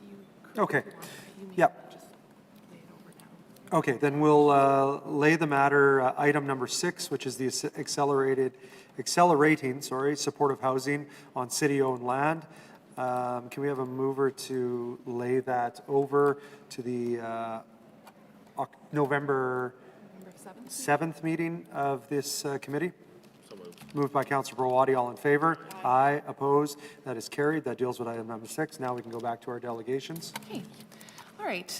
You could Okay. if you want, but you may Yep. just lay it over now. Okay, then we'll lay the matter, item number 6, which is the accelerating supportive housing on city-owned land. Can we have a mover to lay that over to the November November 7th? 7th meeting of this committee? Moved by Councillor Browadi, all in favor? Aye. Opposed? That is carried. That deals with item number 6. Now we can go back to our delegations. Okay. All right.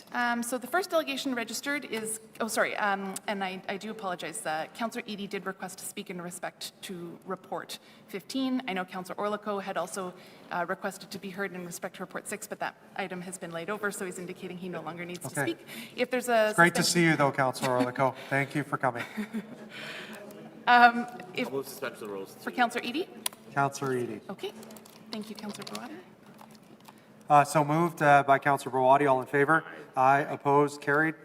So the first delegation registered is, and I do apologize. Councillor Eady did request to speak in respect to report 15. I know Councillor Orlikow had also requested to be heard in respect to report 6, but that item has been laid over, so he's indicating he no longer needs to Okay. speak. If there's a... Great to see you, though, Councillor Orlikow. Thank you for coming. If, Move suspension of the rules. for Councillor Eady? Councillor Eady. Okay. Thank you, Councillor Browadi. So moved by Councillor Browadi. All in favor? Aye. Opposed? Carried.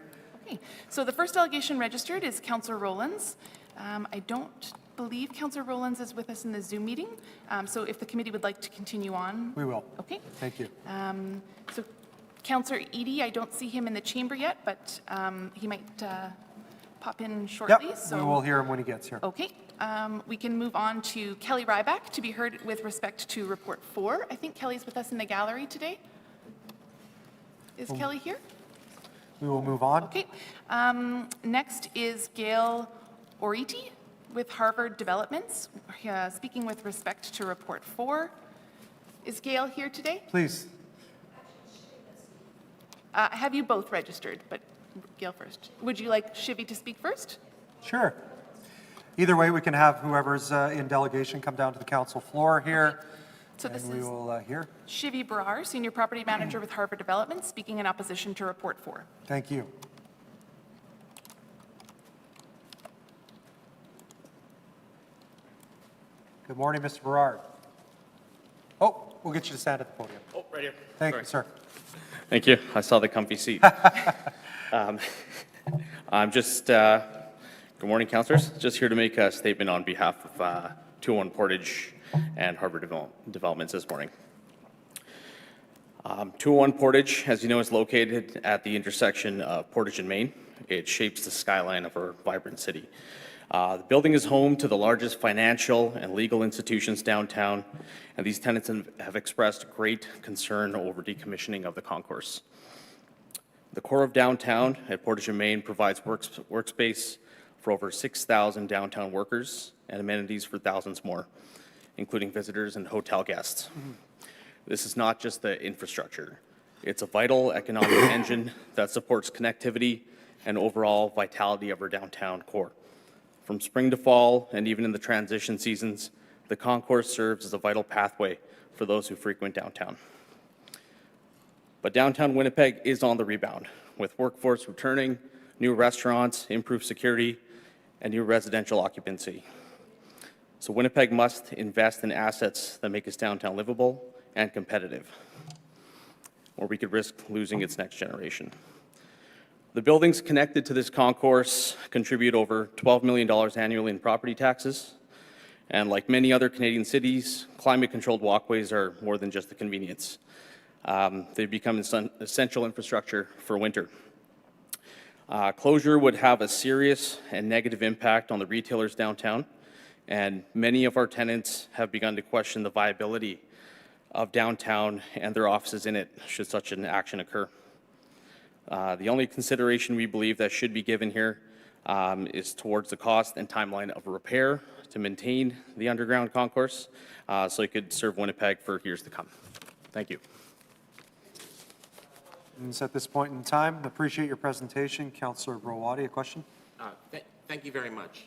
Okay, so the first delegation registered is Councillor Rowlands. I don't believe Councillor Rowlands is with us in the Zoom meeting, so if the committee would like to continue on. We will. Okay. Thank you. So Councillor Eady, I don't see him in the chamber yet, but he might pop in shortly. Yep, So we will hear him when he gets here. Okay, we can move on to Kelly Ryback to be heard with respect to report 4. I think Kelly's with us in the gallery today. Is Kelly here? We will move on. Okay. Next is Gail Oriti with Harvard Developments, speaking with respect to report 4. Is Gail here today? Please. I have you both registered, but Gail first. Would you like Shivy to speak first? Sure. Either way, we can have whoever's in delegation come down to the council floor here, So this and we is will hear. Shivy Brar, Senior Property Manager with Harvard Development, speaking in opposition to report 4. Thank you. Good morning, Mr. Berard. Oh, we'll get you to stand at the podium. Oh, right here. Thank you, sir. Thank you. I saw the comfy seat. I'm just, good morning, councilors. Just here to make a statement on behalf of 201 Portage and Harvard Developments this morning. 201 Portage, as you know, is located at the intersection of Portage and Main. It shapes the skyline of our vibrant city. The building is home to the largest financial and legal institutions downtown, and these tenants have expressed great concern over decommissioning of the concourse. The core of downtown at Portage and Main provides workspace for over 6,000 downtown workers and amenities for thousands more, including visitors and hotel guests. This is not just the infrastructure. It's a vital economic engine that supports connectivity and overall vitality of our downtown core. From spring to fall, and even in the transition seasons, The concourse serves as a vital pathway for those who frequent downtown. But downtown Winnipeg is on the rebound, with workforce returning, new restaurants, improved security, and new residential occupancy. So Winnipeg must invest in assets that make its downtown livable and competitive, or we could risk losing its next generation. The buildings connected to this concourse contribute over $12 million annually in property taxes. And like many other Canadian cities, climate-controlled walkways are more than just a convenience. They've become essential infrastructure for winter. Closure would have a serious and negative impact on the retailers downtown, and many of our tenants have begun to question the viability of downtown and their offices in it should such an action occur. The only consideration we believe that should be given here is towards the cost and timeline of repair to maintain the underground concourse so it could serve Winnipeg for years to come. Thank you. And at this point in time, appreciate your presentation. Councillor Rawadi, a question? Thank you very much.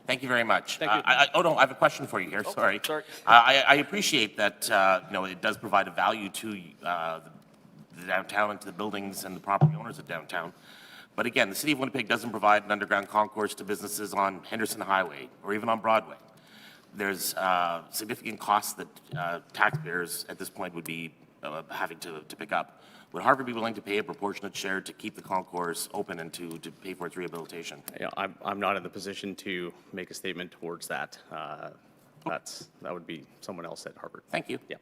Thank you very much. Thank you. Oh, no, I have a question for you here, sorry. sorry. I appreciate that, it does provide a value to the downtown and to the buildings and the property owners of downtown. But again, the City of Winnipeg doesn't provide an underground concourse to businesses on Henderson Highway or even on Broadway. There's significant costs that taxpayers at this point would be having to pick up. Would Harvard be willing to pay a proportionate share to keep the concourse open and to pay for its rehabilitation? Yeah, I'm not in the position to make a statement towards that. That would be someone else at Harvard. Thank you. Yeah.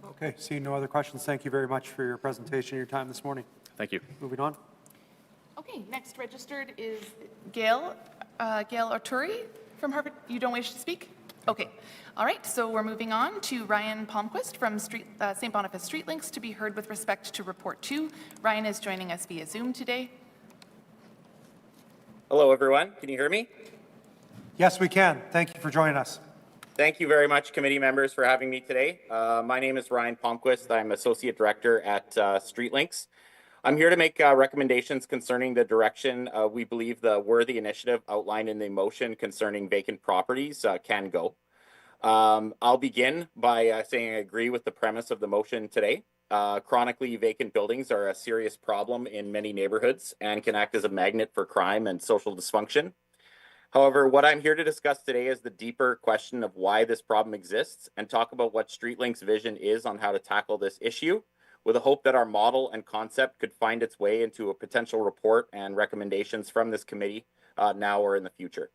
Okay, seeing no other questions, thank you very much for your presentation, your time this morning. Thank you. Moving on. Okay, next registered is Gail Arturi from Harvard. You don't wish to speak? Okay. All right, so we're moving on to Ryan Palmquist from St. Boniface Street Links to be heard with respect to Report 2. Ryan is joining us via Zoom today. Hello, everyone. Can you hear me? Yes, we can. Thank you for joining us. Thank you very much, committee members, for having me today. My name is Ryan Palmquist. I'm Associate Director at StreetLinks. I'm here to make recommendations concerning the direction we believe the worthy initiative outlined in the motion concerning vacant properties can go. I'll begin by saying I agree with the premise of the motion today. Chronically vacant buildings are a serious problem in many neighborhoods and can act as a magnet for crime and social dysfunction. However, what I'm here to discuss today is the deeper question of why this problem exists and talk about what StreetLinks' vision is on how to tackle this issue, with a hope that our model and concept could find its way into a potential report and recommendations from this committee now or in the future.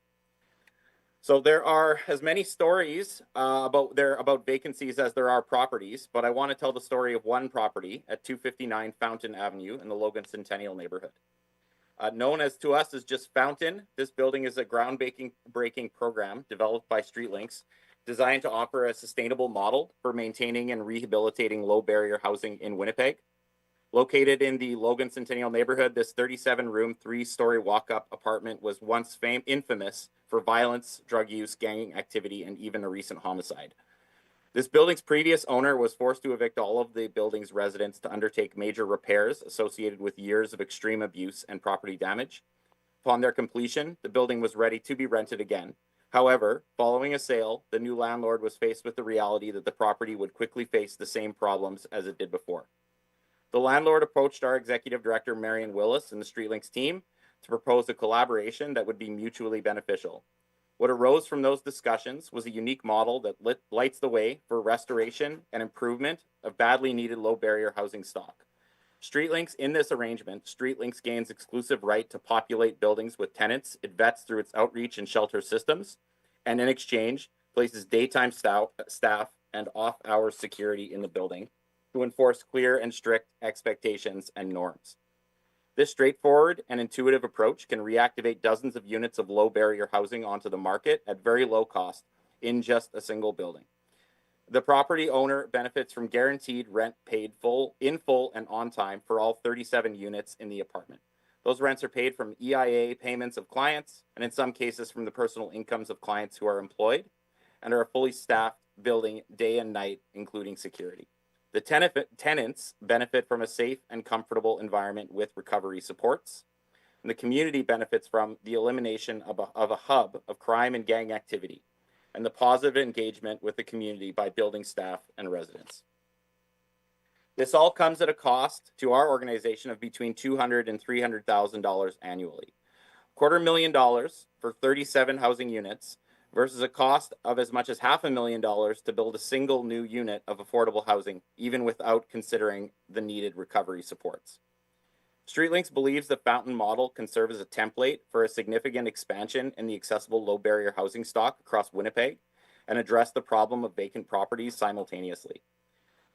So there are as many stories about vacancies as there are properties, but I want to tell the story of one property at 259 Fountain Avenue in the Logan Centennial neighborhood. Known as to us as just Fountain, this building is a groundbreaking program developed by StreetLinks designed to offer a sustainable model for maintaining and rehabilitating low barrier housing in Winnipeg. Located in the Logan Centennial neighborhood, this 37-room, 3-story walk-up apartment was once infamous for violence, drug use, gang activity, and even a recent homicide. This building's previous owner was forced to evict all of the building's residents to undertake major repairs associated with years of extreme abuse and property damage. Upon their completion, the building was ready to be rented again. However, following a sale, the new landlord was faced with the reality that the property would quickly face the same problems as it did before. The landlord approached our executive director, Marion Willis, and the StreetLinks team to propose a collaboration that would be mutually beneficial. What arose from those discussions was a unique model that lights the way for restoration and improvement of badly needed low barrier housing stock. StreetLinks, in this arrangement, StreetLinks gains exclusive right to populate buildings with tenants it vets through its outreach and shelter systems, and in exchange, places daytime staff and off-hour security in the building to enforce clear and strict expectations and norms. This straightforward and intuitive approach can reactivate dozens of units of low barrier housing onto the market at very low cost in just a single building. The property owner benefits from guaranteed rent paid in full and on time for all 37 units in the apartment. Those rents are paid from EIA payments of clients, and in some cases from the personal incomes of clients who are employed, and are a fully staffed building day and night, including security. The tenants benefit from a safe and comfortable environment with recovery supports. and the community benefits from the elimination of a hub of crime and gang activity, and the positive engagement with the community by building staff and residents. This all comes at a cost to our organization of between $200,000 and $300,000 annually. $250,000 for 37 housing units versus a cost of as much as $500,000 to build a single new unit of affordable housing, even without considering the needed recovery supports. StreetLinks believes the Fountain model can serve as a template for a significant expansion in the accessible low barrier housing stock across Winnipeg and address the problem of vacant properties simultaneously.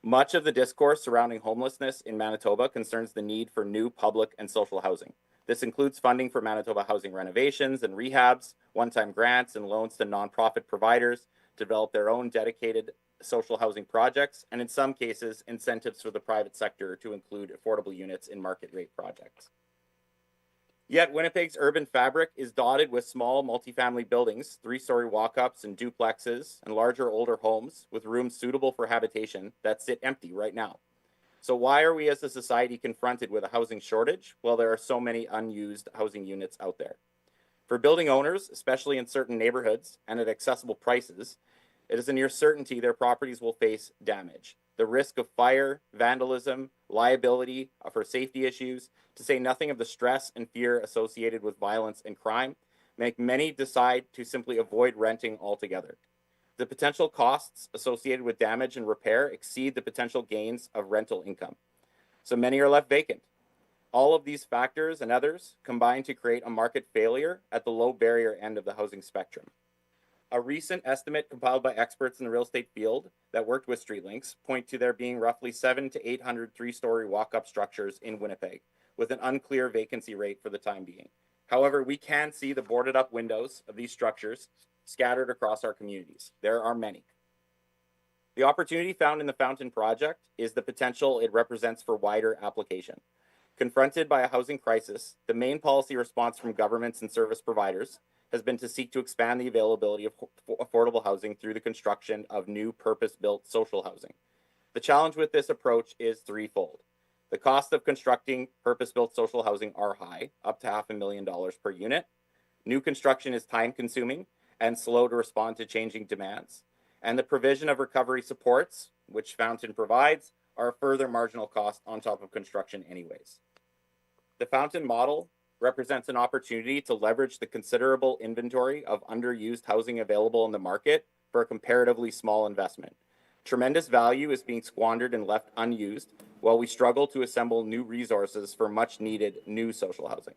Much of the discourse surrounding homelessness in Manitoba concerns the need for new public and social housing. This includes funding for Manitoba housing renovations and rehabs, one-time grants and loans to nonprofit providers to develop their own dedicated social housing projects, and in some cases, incentives for the private sector to include affordable units in market rate projects. Yet Winnipeg's urban fabric is dotted with small multifamily buildings, 3-story walk-ups and duplexes, and larger older homes with rooms suitable for habitation that sit empty right now. So why are we as a society confronted with a housing shortage while there are so many unused housing units out there? For building owners, especially in certain neighborhoods and at accessible prices, it is a near certainty their properties will face damage. The risk of fire, vandalism, liability for safety issues, to say nothing of the stress and fear associated with violence and crime, make many decide to simply avoid renting altogether. The potential costs associated with damage and repair exceed the potential gains of rental income. So many are left vacant. All of these factors and others combine to create a market failure at the low barrier end of the housing spectrum. A recent estimate compiled by experts in the real estate field that worked with StreetLinks point to there being roughly 700 to 800 3-story walk-up structures in Winnipeg, with an unclear vacancy rate for the time being. However, we can see the boarded up windows of these structures scattered across our communities. There are many. The opportunity found in the Fountain project is the potential it represents for wider application. Confronted by a housing crisis, the main policy response from governments and service providers has been to seek to expand the availability of affordable housing through the construction of new purpose-built social housing. The challenge with this approach is threefold. The cost of constructing purpose-built social housing are high, up to $500,000 per unit. New construction is time-consuming and slow to respond to changing demands. And the provision of recovery supports, which Fountain provides, are a further marginal cost on top of construction anyways. The Fountain model represents an opportunity to leverage the considerable inventory of underused housing available in the market for a comparatively small investment. Tremendous value is being squandered and left unused while we struggle to assemble new resources for much needed new social housing.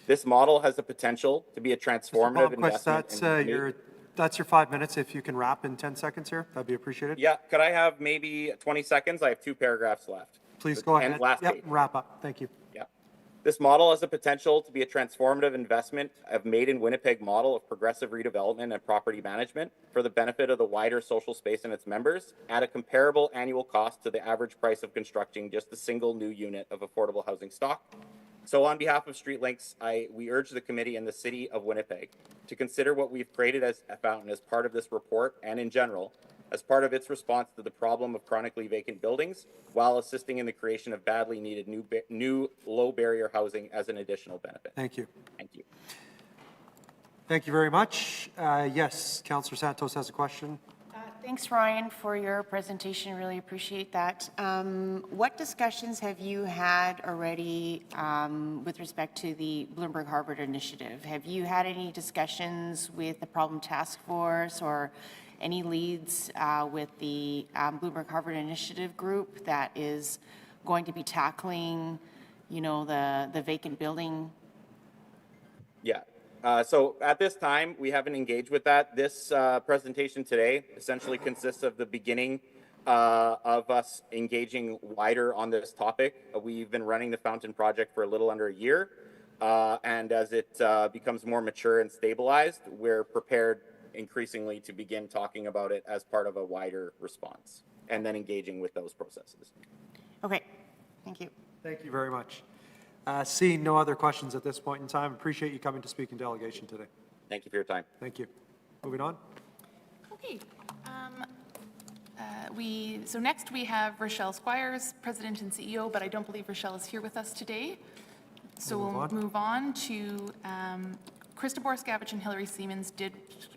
This model has the potential to be a transformative investment. That's your 5 minutes. If you can wrap in 10 seconds here, that'd be appreciated. Yeah, could I have maybe 20 seconds? I have 2 paragraphs left. Please go ahead. And last Yep, page. wrap up. Thank you. Yeah. This model has the potential to be a transformative investment of Made in Winnipeg model of progressive redevelopment and property management for the benefit of the wider social space and its members at a comparable annual cost to the average price of constructing just a single new unit of affordable housing stock. So on behalf of StreetLinks, we urge the committee and the city of Winnipeg to consider what we've created as a Fountain as part of this report and in general as part of its response to the problem of chronically vacant buildings while assisting in the creation of badly needed new low barrier housing as an additional benefit. Thank you. Thank you. Thank you very much. Yes, Councillor Santos has a question. Thanks, Ryan, for your presentation. Really appreciate that. What discussions have you had already with respect to the Bloomberg Harvard initiative? Have you had any discussions with the Problem Task Force or any leads with the Bloomberg Harvard initiative group that is going to be tackling, you know, the vacant building? Yeah. So at this time, we haven't engaged with that. This presentation today essentially consists of the beginning of us engaging wider on this topic. We've been running the Fountain project for a little under a year. And as it becomes more mature and stabilized, we're prepared increasingly to begin talking about it as part of a wider response and then engaging with those processes. Okay, thank you. Thank you very much. Seeing no other questions at this point in time, appreciate you coming to speak in delegation today. Thank you for your time. Thank you. Moving on. Okay. So next we have Rochelle Squires, President and CEO, but I don't believe Rochelle is here with us today. So we'll move on to Krista Borskavich and Hillary Siemens did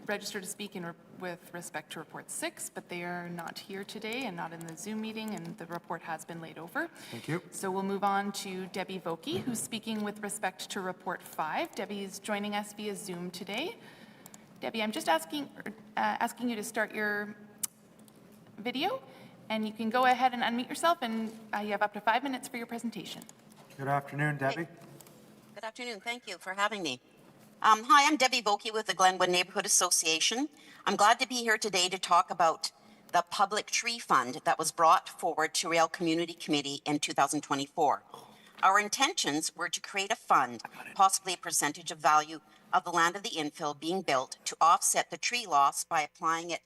register to speak with respect to Report 6, but they are not here today and not in the Zoom meeting, and the report has been laid over. Thank you. So we'll move on to Debbie Vokey, who's speaking with respect to Report 5. Debbie is joining us via Zoom today. Debbie, I'm just asking you to start your video, and you can go ahead and unmute yourself, and you have up to 5 minutes for your presentation. Good afternoon, Debbie. Good afternoon. Thank you for having me. Hi, I'm Debbie Vokey with the Glenwood Neighborhood Association. I'm glad to be here today to talk about the public tree fund that was brought forward to Rail Community Committee in 2024. Our intentions were to create a fund, possibly a percentage of value of the land of the infill being built, to offset the tree loss by applying it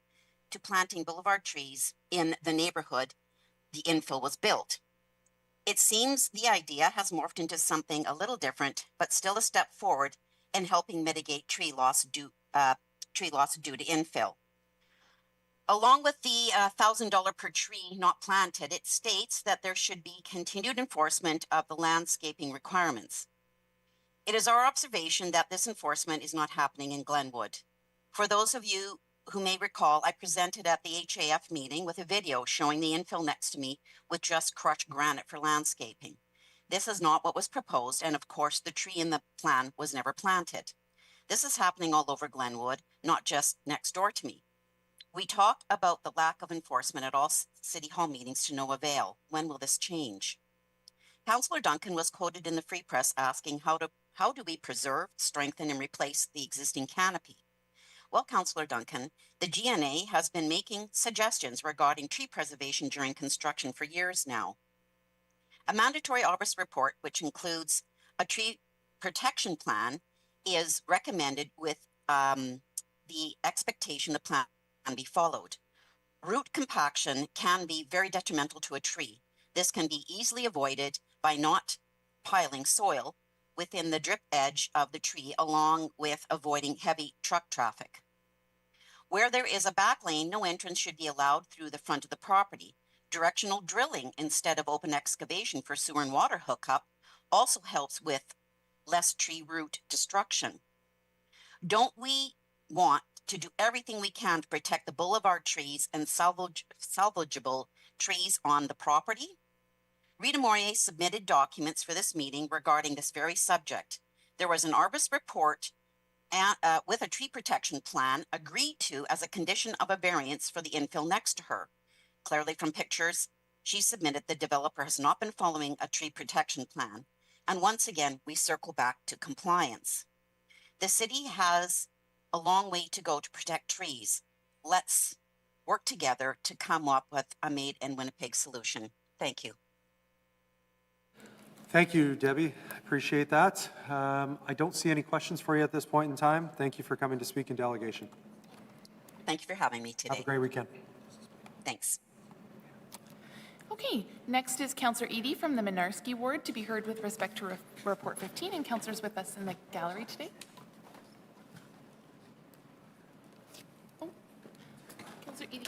to planting boulevard trees in the neighborhood the infill was built. It seems the idea has morphed into something a little different, but still a step forward in helping mitigate tree loss due to infill. Along with the $1,000 per tree not planted, it states that there should be continued enforcement of the landscaping requirements. It is our observation that this enforcement is not happening in Glenwood. For those of you who may recall, I presented at the HAF meeting with a video showing the infill next to me with just crushed granite for landscaping. This is not what was proposed, and of course, the tree in the plan was never planted. This is happening all over Glenwood, not just next door to me. We talk about the lack of enforcement at all City Hall meetings to no avail. When will this change? Councillor Duncan was quoted in the Free Press asking, how do we preserve, strengthen, and replace the existing canopy? Well, Councillor Duncan, the GNA has been making suggestions regarding tree preservation during construction for years now. A mandatory arborist report, which includes a tree protection plan, is recommended with the expectation the plan can be followed. Root compaction can be very detrimental to a tree. This can be easily avoided by not piling soil within the drip edge of the tree, along with avoiding heavy truck traffic. Where there is a back lane, no entrance should be allowed through the front of the property. Directional drilling instead of open excavation for sewer and water hookup also helps with less tree root destruction. Don't we want to do everything we can to protect the boulevard trees and salvageable trees on the property? Rita Morier submitted documents for this meeting regarding this very subject. There was an arborist report with a tree protection plan agreed to as a condition of a variance for the infill next to her. Clearly from pictures she submitted, the developer has not been following a tree protection plan. And once again, we circle back to compliance. The city has a long way to go to protect trees. Let's work together to come up with a Made in Winnipeg solution. Thank you. Thank you, Debbie. I appreciate that. I don't see any questions for you at this point in time. Thank you for coming to speak in delegation. Thank you for having me today. Have a great weekend. Thanks. Okay, next is Councillor Eady from the Minarski ward to be heard with respect to Report 15, and councillors with us in the gallery today. Oh, Councillor Eady.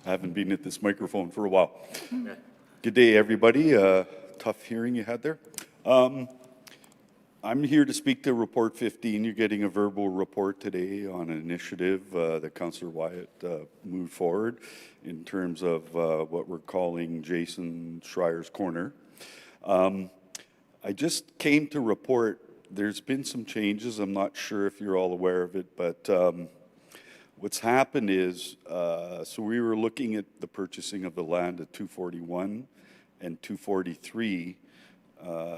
I haven't been at this microphone for a while. Good day, everybody. Tough hearing you had there. I'm here to speak to Report 15. You're getting a verbal report today on an initiative that Councillor Wyatt moved forward in terms of what we're calling Jason Schreier's Corner. I just came to report there's been some changes. I'm not sure if you're all aware of it, but what's happened is, so we were looking at the purchasing of the land at 241 and 243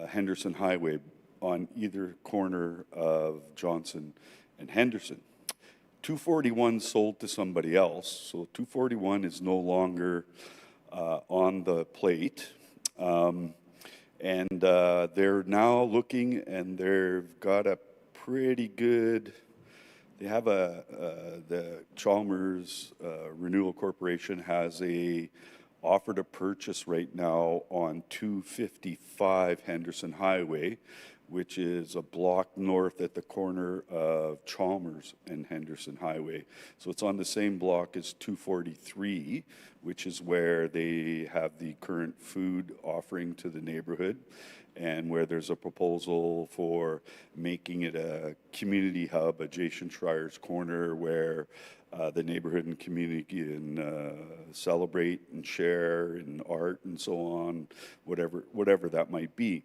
Henderson Highway on either corner of Johnson and Henderson. 241 sold to somebody else, so 241 is no longer on the plate. And they're now looking, and they've got a pretty good, they have the Chalmers Renewal Corporation has a offer to purchase right now on 255 Henderson Highway, which is a block north at the corner of Chalmers and Henderson Highway. So it's on the same block as 243, which is where they have the current food offering to the neighborhood, and where there's a proposal for making it a community hub adjacent Schreier's Corner, where the neighborhood and community can celebrate and share in art and so on, whatever that might be.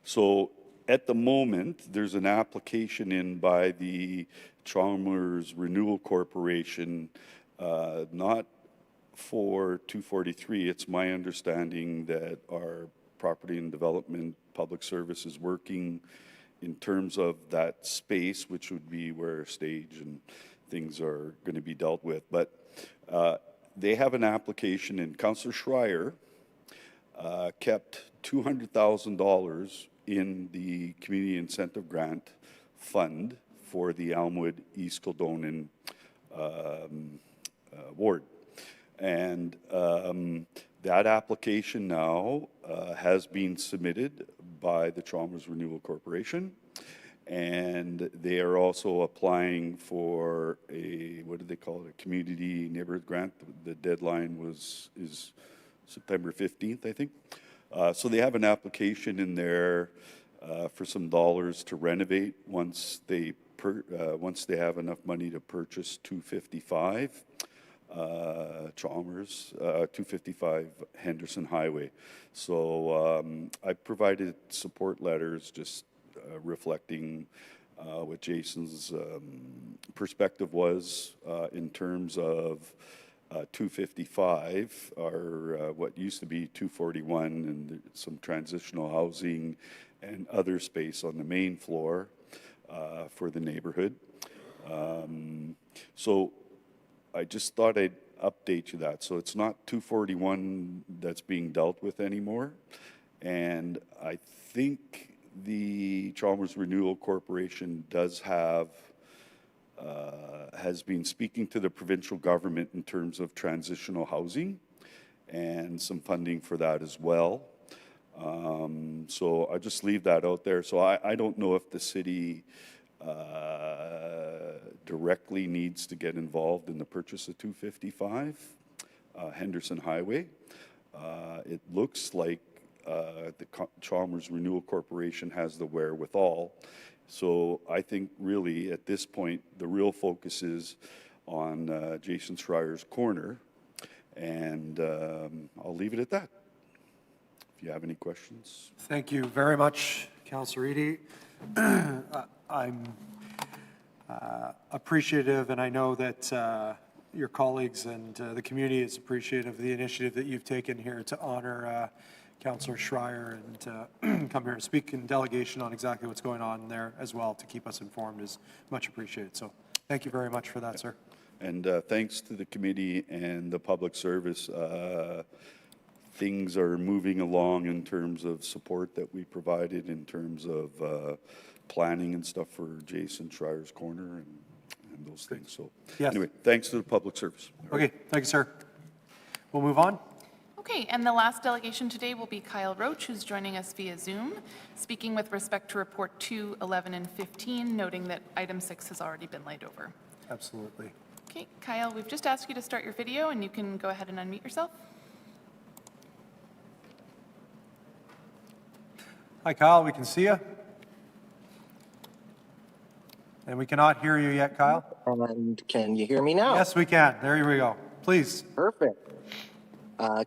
So at the moment, there's an application in by the Chalmers Renewal Corporation, not for 243. It's my understanding that our Property and Development Public Service is working in terms of that space, which would be where stage and things are going to be dealt with. But they have an application, and Councillor Schreier kept $200,000 in the Community Incentive Grant Fund for the Elmwood East Kildonan ward. And that application now has been submitted by the Chalmers Renewal Corporation, and they are also applying for a, what do they call it, a community neighborhood grant. The deadline is September 15th, I think. So they have an application in there for some dollars to renovate once they have enough money to purchase 255 Chalmers, 255 Henderson Highway. So I provided support letters just reflecting what Jason's perspective was in terms of 255, or what used to be 241, and some transitional housing and other space on the main floor for the neighborhood. So I just thought I'd update you that. So it's not 241 that's being dealt with anymore. And I think the Chalmers Renewal Corporation does have has been speaking to the provincial government in terms of transitional housing and some funding for that as well. So I just leave that out there. So I don't know if the city directly needs to get involved in the purchase of 255 Henderson Highway. It looks like the Chalmers Renewal Corporation has the wherewithal. So I think really at this point, the real focus is on Jason Schreier's Corner, and I'll leave it at that. If you have any questions. Thank you very much, Councillor Eady. I'm appreciative, and I know that your colleagues and the community is appreciative of the initiative that you've taken here to honor Councillor Schreier and come here and speak in delegation on exactly what's going on there as well to keep us informed is much appreciated. So thank you very much for that, sir. And thanks to the committee and the public service. Things are moving along in terms of support that we provided in terms of planning and stuff for Jason Schreier's Corner and those things. So Yes. anyway, thanks to the public service. Okay, thank you, sir. We'll move on. Okay, and the last delegation today will be Kyle Roach, who's joining us via Zoom, speaking with respect to Report 2, 11, and 15, noting that Item 6 has already been laid over. Absolutely. Okay, Kyle, we've just asked you to start your video, and you can go ahead and unmute yourself. Hi, Kyle, we can see you. And we cannot hear you yet, Kyle. And can you hear me now? Yes, we can. There we go. Please. Perfect.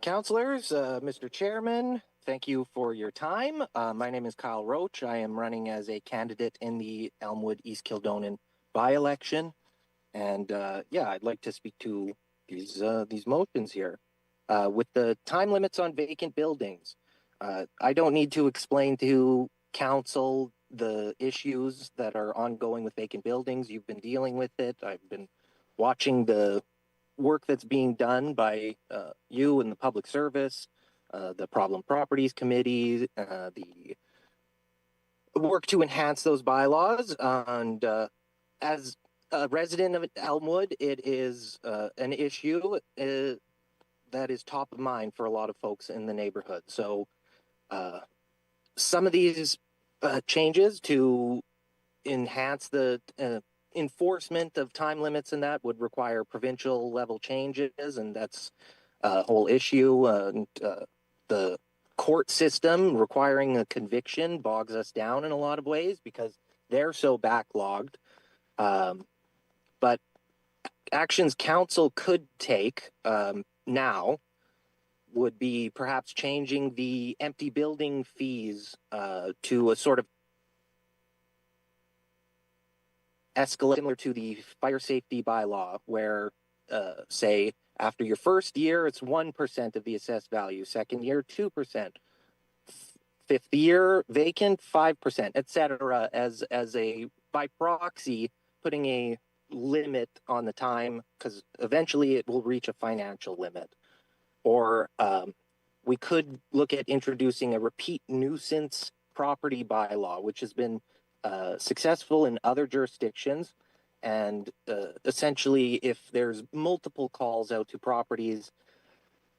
Councilors, Mr. Chairman, thank you for your time. My name is Kyle Roach. I am running as a candidate in the Elmwood East Kildonan by-election. And yeah, I'd like to speak to these motions here. With the time limits on vacant buildings, I don't need to explain to council the issues that are ongoing with vacant buildings. You've been dealing with it. I've been watching the work that's being done by you and the public service, the Problem Properties Committee, the work to enhance those bylaws. And as a resident of Elmwood, it is an issue that is top of mind for a lot of folks in the neighborhood. So some of these changes to enhance the enforcement of time limits, and that would require provincial level changes, and that's a whole issue. The court system requiring a conviction bogs us down in a lot of ways because they're so backlogged. But actions council could take now would be perhaps changing the empty building fees to a sort of escalate similar to the fire safety bylaw, where say after your first year it's 1% of the assessed value, second year 2%, fifth year vacant 5%, etc. As a by proxy putting a limit on the time, because eventually it will reach a financial limit. Or we could look at introducing a repeat nuisance property bylaw, which has been successful in other jurisdictions. And essentially, if there's multiple calls out to properties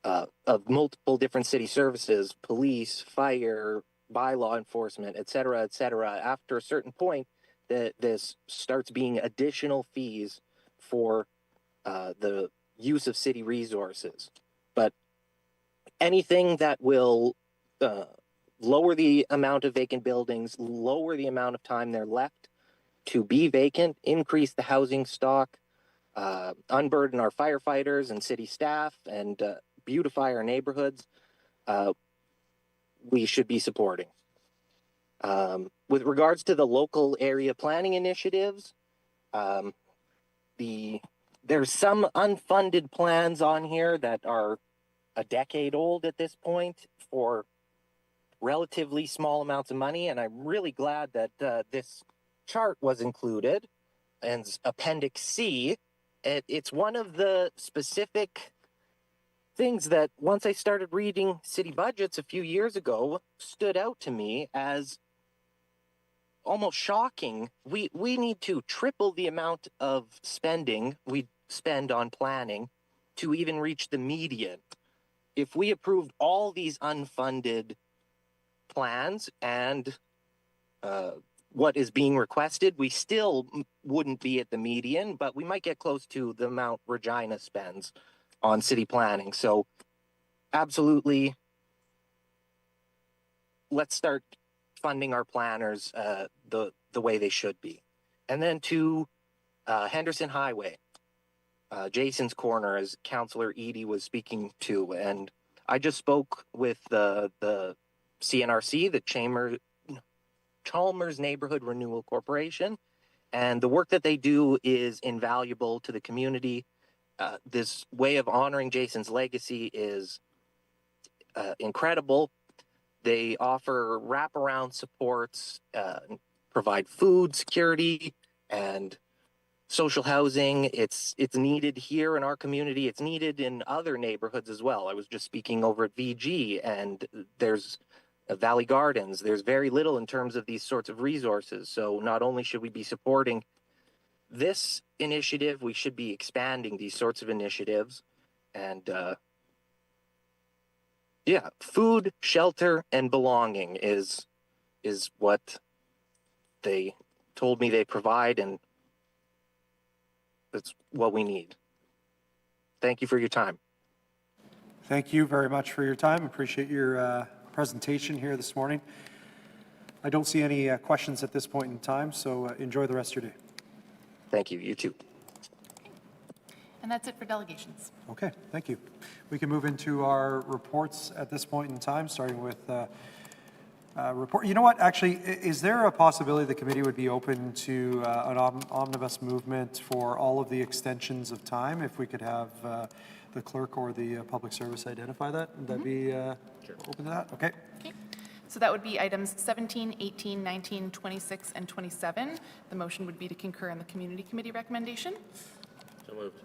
of multiple different city services, police, fire, bylaw enforcement, et cetera, after a certain point, that this starts being additional fees for the use of city resources. But anything that will lower the amount of vacant buildings, lower the amount of time they're left to be vacant, increase the housing stock, unburden our firefighters and city staff, and beautify our neighborhoods, we should be supporting. With regards to the local area planning initiatives, there's some unfunded plans on here that are a decade old at this point for relatively small amounts of money, and I'm really glad that this chart was included and Appendix C. It's one of the specific things that once I started reading city budgets a few years ago stood out to me as almost shocking. We need to triple the amount of spending we spend on planning to even reach the median. If we approved all these unfunded plans and what is being requested, we still wouldn't be at the median, but we might get close to the amount Regina spends on city planning. So absolutely, let's start funding our planners the way they should be. And then to Henderson Highway, Jason's Corner, as Councillor Eady was speaking to, and I just spoke with the CNRC, the Chalmers Neighborhood Renewal Corporation, and the work that they do is invaluable to the community. This way of honoring Jason's legacy is incredible. They offer wraparound supports, provide food security and social housing. It's needed here in our community. It's needed in other neighborhoods as well. I was just speaking over at VG, and there's Valley Gardens. There's very little in terms of these sorts of resources. So not only should we be supporting this initiative, we should be expanding these sorts of initiatives. And yeah, food, shelter, and belonging is what they told me they provide, and that's what we need. Thank you for your time. Thank you very much for your time. Appreciate your presentation here this morning. I don't see any questions at this point in time, so enjoy the rest of your day. Thank you. You too. And that's it for delegations. Okay, thank you. We can move into our reports at this point in time, starting with report. You know what, actually, is there a possibility the committee would be open to an omnibus movement for all of the extensions of time? If we could have the clerk or the public service identify that, would that be open to that? Okay. Okay. So that would be items 17, 18, 19, 26, and 27. The motion would be to concur in the community committee recommendation. So moved.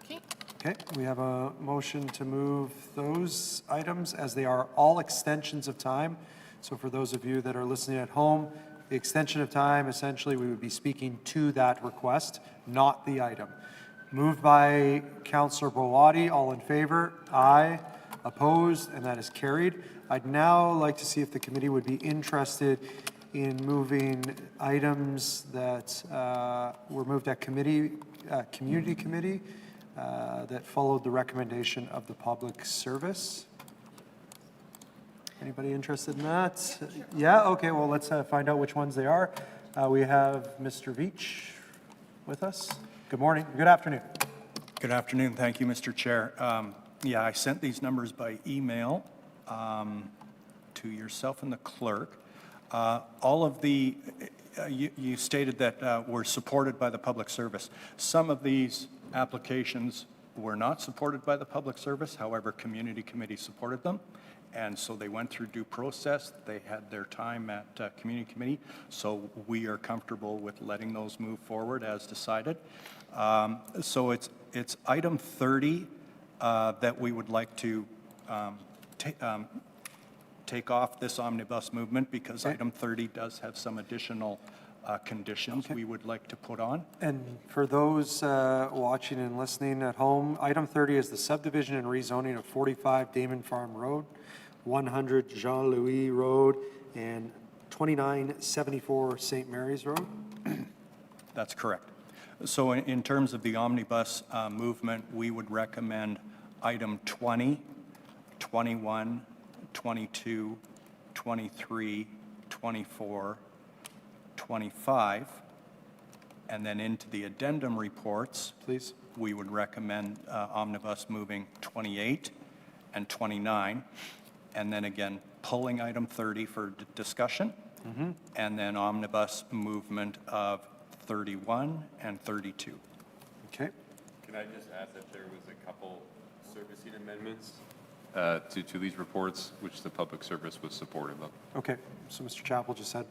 Okay. Okay, we have a motion to move those items as they are all extensions of time. So for those of you that are listening at home, the extension of time, essentially, we would be speaking to that request, not the item. Moved by Councillor Bowati. All in favor? Aye. Opposed? And that is carried. I'd now like to see if the committee would be interested in moving items that were moved at committee, community committee, that followed the recommendation of the public service. Anybody interested in that? Yeah, okay, well, let's find out which ones they are. We have Mr. Veach with us. Good morning, good afternoon. Good afternoon. Thank you, Mr. Chair. Yeah, I sent these numbers by email to yourself and the clerk. All of the, you stated that were supported by the public service. Some of these applications were not supported by the public service. However, community committee supported them. And so they went through due process. They had their time at community committee. So we are comfortable with letting those move forward as decided. So it's item 30 that we would like to take off this omnibus movement because item 30 does have some additional conditions we would like to put on. And for those watching and listening at home, item 30 is the subdivision and rezoning of 45 Damon Farm Road, 100 Jean-Louis Road, and 2974 St. Mary's Road. That's correct. So in terms of the omnibus movement, we would recommend item 20, 21, 22, 23, 24, 25, and then into the addendum reports, please. We would recommend omnibus moving 28 and 29, and then again, pulling item 30 for discussion, and then omnibus movement of 31 and 32. Okay. Can I just add that there was a couple servicing amendments to these reports, which the public service was supportive of? Okay, so Mr. Chappell just had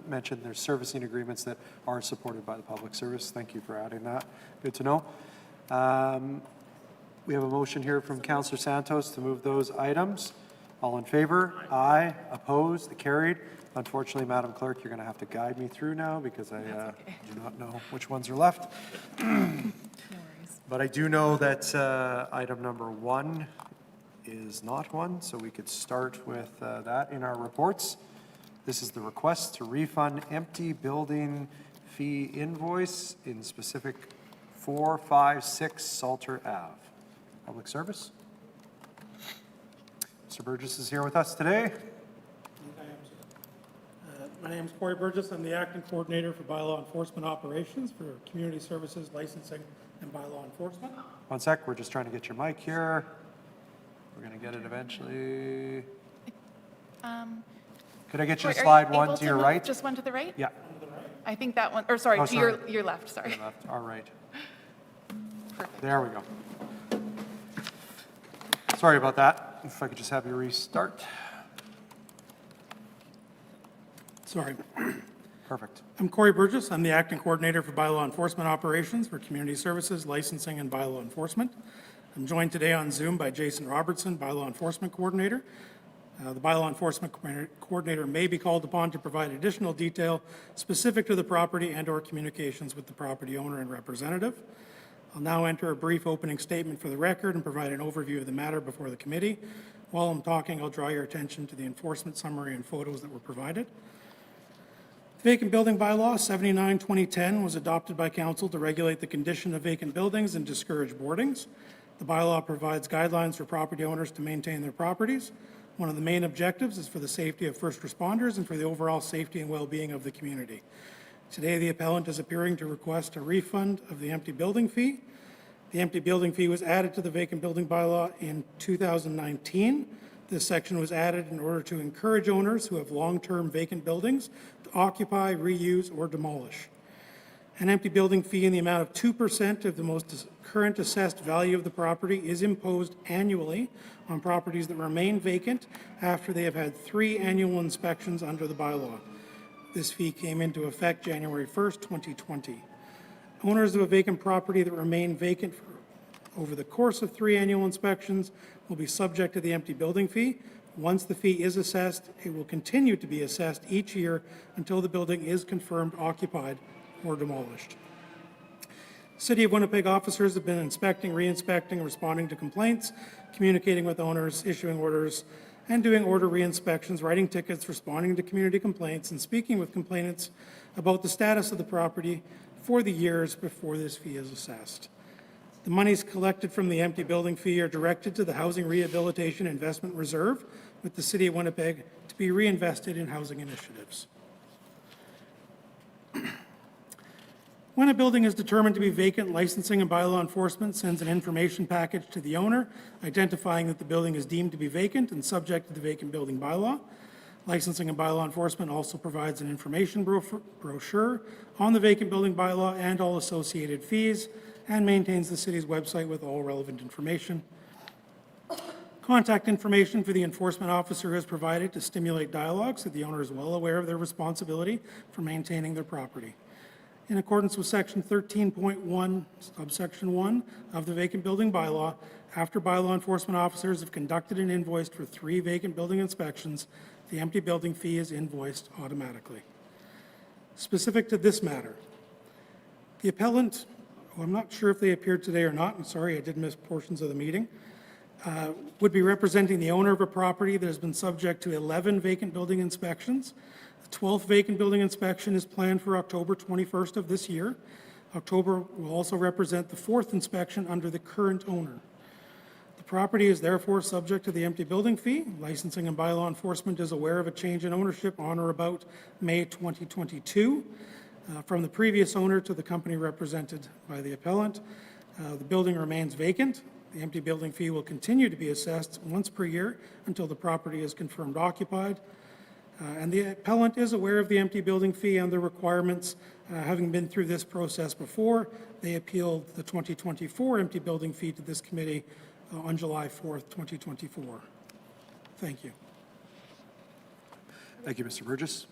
mentioned there's servicing agreements that are supported by the public service. Thank you for adding that. Good to know. We have a motion here from Councillor Santos to move those items. All in favor? Aye. Opposed? Carried. Unfortunately, Madam Clerk, you're going to have to guide me through now because I do not know which ones are left. But I do know that item number 1 is not one, so we could start with that in our reports. This is the request to refund empty building fee invoice in specific 456 Salter Ave. Public service. Mr. Burgess is here with us today. My name is Corey Burgess. I'm the acting coordinator for bylaw enforcement operations for community services, licensing, and bylaw enforcement. One sec, we're just trying to get your mic here. We're going to get it eventually. Could I get you to slide one to your right? Just one to the right? Yeah. I think that one, or sorry, Oh, to sorry. your left, sorry. Your left, all right. There we go. Sorry about that. If I could just have you restart. Sorry. Perfect. I'm Corey Burgess. I'm the acting coordinator for bylaw enforcement operations for community services, licensing, and bylaw enforcement. I'm joined today on Zoom by Jason Robertson, bylaw enforcement coordinator. The bylaw enforcement coordinator may be called upon to provide additional detail specific to the property and/or communications with the property owner and representative. I'll now enter a brief opening statement for the record and provide an overview of the matter before the committee. While I'm talking, I'll draw your attention to the enforcement summary and photos that were provided. The Vacant Building Bylaw 79-2010 was adopted by council to regulate the condition of vacant buildings and discourage boardings. The bylaw provides guidelines for property owners to maintain their properties. One of the main objectives is for the safety of first responders and for the overall safety and well-being of the community. Today, the appellant is appearing to request a refund of the empty building fee. The empty building fee was added to the vacant building bylaw in 2019. This section was added in order to encourage owners who have long-term vacant buildings to occupy, reuse, or demolish. An empty building fee in the amount of 2% of the most current assessed value of the property is imposed annually on properties that remain vacant after they have had 3 annual inspections under the bylaw. This fee came into effect January 1st, 2020. Owners of a vacant property that remain vacant for over the course of 3 annual inspections will be subject to the empty building fee. Once the fee is assessed, it will continue to be assessed each year until the building is confirmed occupied or demolished. City of Winnipeg officers have been inspecting, re-inspecting, responding to complaints, communicating with owners, issuing orders, and doing order re-inspections, writing tickets, responding to community complaints, and speaking with complainants about the status of the property for the years before this fee is assessed. The monies collected from the empty building fee are directed to the Housing Rehabilitation Investment Reserve with the City of Winnipeg to be reinvested in housing initiatives. When a building is determined to be vacant, licensing and bylaw enforcement sends an information package to the owner identifying that the building is deemed to be vacant and subject to the vacant building bylaw. Licensing and bylaw enforcement also provides an information brochure on the vacant building bylaw and all associated fees, and maintains the city's website with all relevant information. Contact information for the enforcement officer is provided to stimulate dialogue so the owner is well aware of their responsibility for maintaining their property. In accordance with Section 13.1, subsection 1 of the vacant building bylaw, after bylaw enforcement officers have conducted and invoiced for 3 vacant building inspections, the empty building fee is invoiced automatically. Specific to this matter, the appellant, who I'm not sure if they appeared today or not, I'm sorry, I did miss portions of the meeting, would be representing the owner of a property that has been subject to 11 vacant building inspections. The 12th vacant building inspection is planned for October 21st of this year. October will also represent the 4th inspection under the current owner. The property is therefore subject to the empty building fee. Licensing and bylaw enforcement is aware of a change in ownership on or about May 2022 from the previous owner to the company represented by the appellant. The building remains vacant. The empty building fee will continue to be assessed once per year until the property is confirmed occupied. And the appellant is aware of the empty building fee and the requirements. Having been through this process before, they appealed the 2024 empty building fee to this committee on July 4th, 2024. Thank you. Thank you, Mr. Burgess.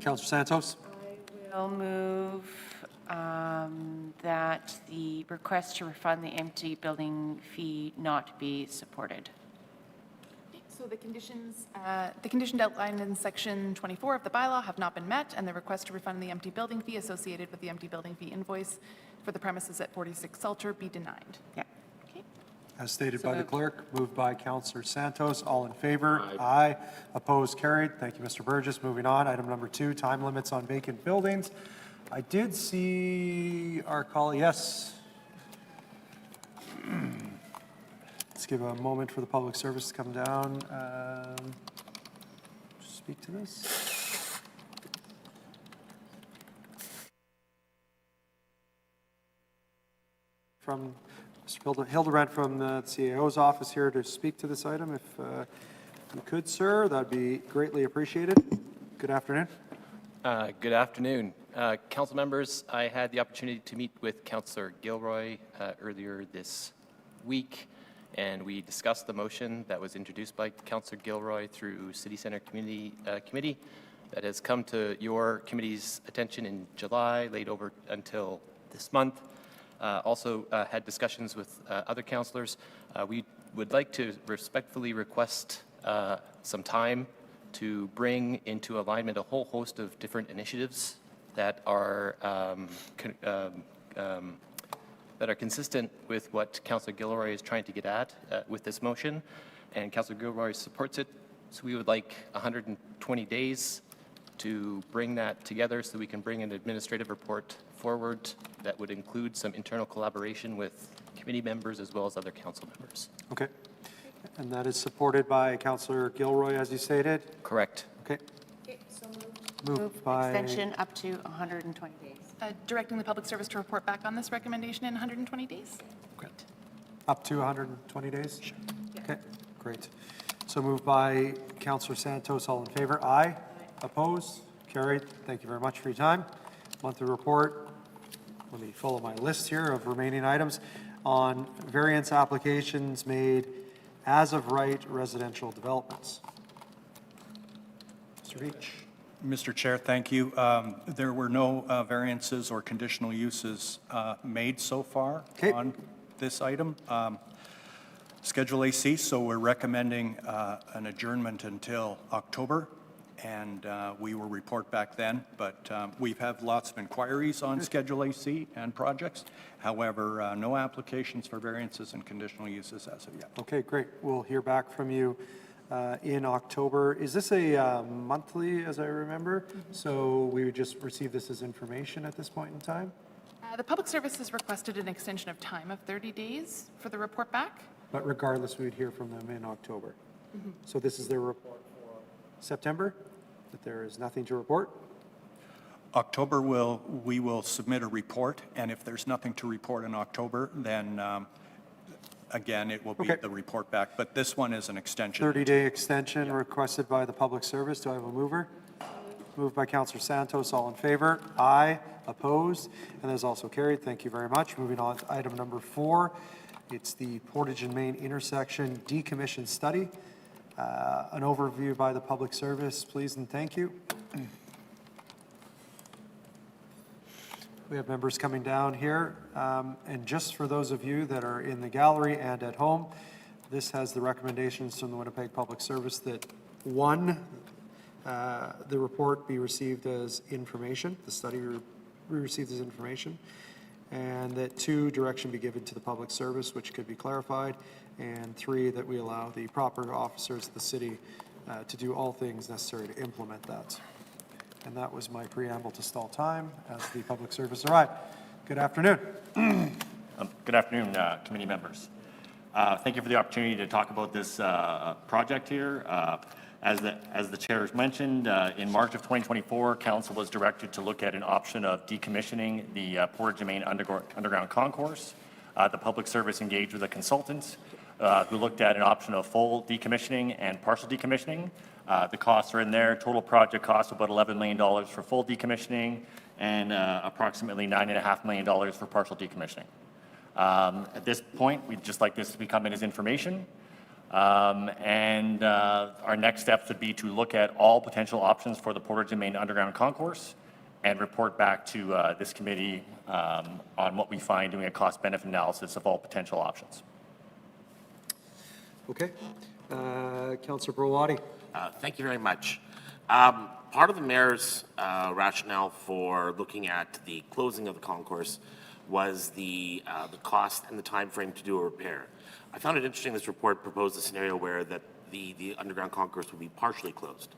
Councillor Santos? I will move that the request to refund the empty building fee not be supported. So the conditions outlined in section 24 of the bylaw have not been met, and the request to refund the empty building fee associated with the empty building fee invoice for the premises at 46 Salter be denied. Yeah. Okay. As stated by the clerk, moved by Councillor Santos. All in favor? Aye. Opposed? Carried. Thank you, Mr. Burgess. Moving on, item number 2, time limits on vacant buildings. I did see our call, yes. Let's give a moment for the public service to come down. Speak to this. From Mr. Hildebrand from the CAO's office here to speak to this item. If you could, sir, that'd be greatly appreciated. Good afternoon. Good afternoon. Council members, I had the opportunity to meet with Councillor Gilroy earlier this week, and we discussed the motion that was introduced by Councillor Gilroy through City Centre Community Committee that has come to your committee's attention in July, laid over until this month. Also had discussions with other councillors. We would like to respectfully request some time to bring into alignment a whole host of different initiatives that are consistent with what Councillor Gilroy is trying to get at with this motion, and Councillor Gilroy supports it. So we would like 120 days to bring that together so we can bring an administrative report forward that would include some internal collaboration with committee members as well as other council members. Okay. And that is supported by Councillor Gilroy, as you stated? Correct. Okay. So Moved by... Extension up to 120 days. directing the public service to report back on this recommendation in 120 days. Okay. Up to 120 days? Sure. Okay, great. So moved by Councillor Santos. All in favor? Aye. Opposed? Carried. Thank you very much for your time. Monthly report. Let me follow my list here of remaining items on variance applications made as of right residential developments. Mr. Beach. Mr. Chair, thank you. There were no variances or conditional uses made so far on this item. Schedule AC, so we're recommending an adjournment until October, and we will report back then. But we've had lots of inquiries on Schedule AC and projects. However, no applications for variances and conditional uses as of yet. Okay, great. We'll hear back from you in October. Is this a monthly, as I remember? So we would just receive this as information at this point in time? The Public Service has requested an extension of time of 30 days for the report back. But regardless, we would hear from them in October. So this is their report for September, that there is nothing to report? October, we will submit a report, and if there's nothing to report in October, then again, it will be the report back. But this one is an extension. 30-day extension requested by the Public Service. Do I have a mover? Moved by Councillor Santos. All in favor? Aye. Opposed? And that is also carried. Thank you very much. Moving on to item number 4. It's the Portage and Main intersection decommission study. An overview by the Public Service, please, and thank you. We have members coming down here. And just for those of you that are in the gallery and at home, this has the recommendations from the Winnipeg Public Service that 1, the report be received as information, the study be received as information, and that 2, direction be given to the Public Service, which could be clarified, and 3, that we allow the proper officers of the city to do all things necessary to implement that. And that was my preamble to stall time as the Public Service arrived. Good afternoon. Good afternoon, committee members. Thank you for the opportunity to talk about this project here. As the chair has mentioned, in March of 2024, council was directed to look at an option of decommissioning the Portage and Main underground concourse. The Public Service engaged with a consultant who looked at an option of full decommissioning and partial decommissioning. The costs are in there. Total project cost about $11 million for full decommissioning and approximately $9.5 million for partial decommissioning. At this point, we'd just like this to become in as information. Our next steps would be to look at all potential options for the Portage and Main underground concourse and report back to this committee on what we find doing a cost-benefit analysis of all potential options. Okay. Councillor Browadi. Thank you very much. Part of the mayor's rationale for looking at the closing of the concourse was the cost and the time frame to do a repair. I found it interesting this report proposed a scenario where that the underground concourse would be partially closed.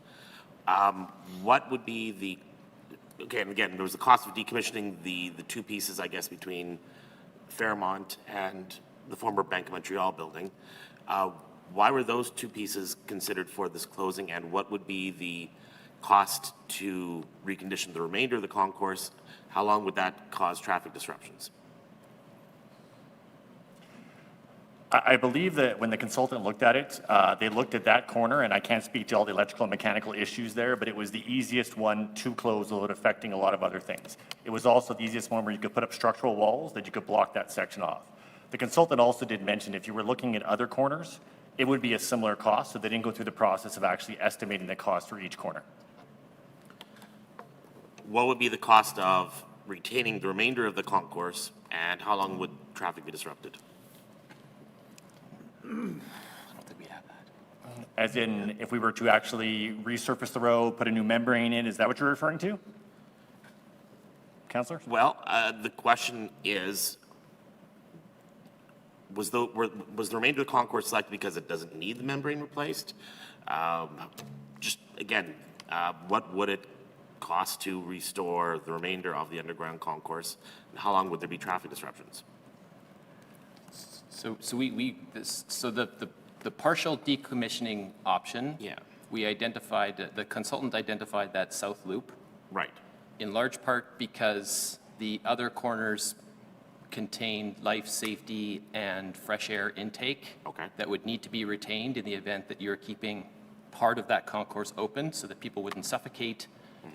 What would be the, okay, and again, there was the cost of decommissioning the 2 pieces, I guess, between Fairmont and the former Bank of Montreal building. Why were those 2 pieces considered for this closing, and what would be the cost to recondition the remainder of the concourse? How long would that cause traffic disruptions? I believe that when the consultant looked at it, they looked at that corner, and I can't speak to all the electrical and mechanical issues there, but it was the easiest one to close without affecting a lot of other things. It was also the easiest one where you could put up structural walls that you could block that section off. The consultant also did mention if you were looking at other corners, it would be a similar cost, so they didn't go through the process of actually estimating the cost for each corner. What would be the cost of retaining the remainder of the concourse, and how long would traffic be disrupted? I don't think we have that. As in, if we were to actually resurface the road, put a new membrane in, is that what you're referring to? Councillor? Well, the question is, was the remainder of the concourse selected because it doesn't need the membrane replaced? Just again, what would it cost to restore the remainder of the underground concourse, and how long would there be traffic disruptions? So the partial decommissioning option. Yeah. We identified, the consultant identified that south loop. Right. In large part because the other corners contain life safety and fresh air intake. Okay. That would need to be retained in the event that you're keeping part of that concourse open so that people wouldn't suffocate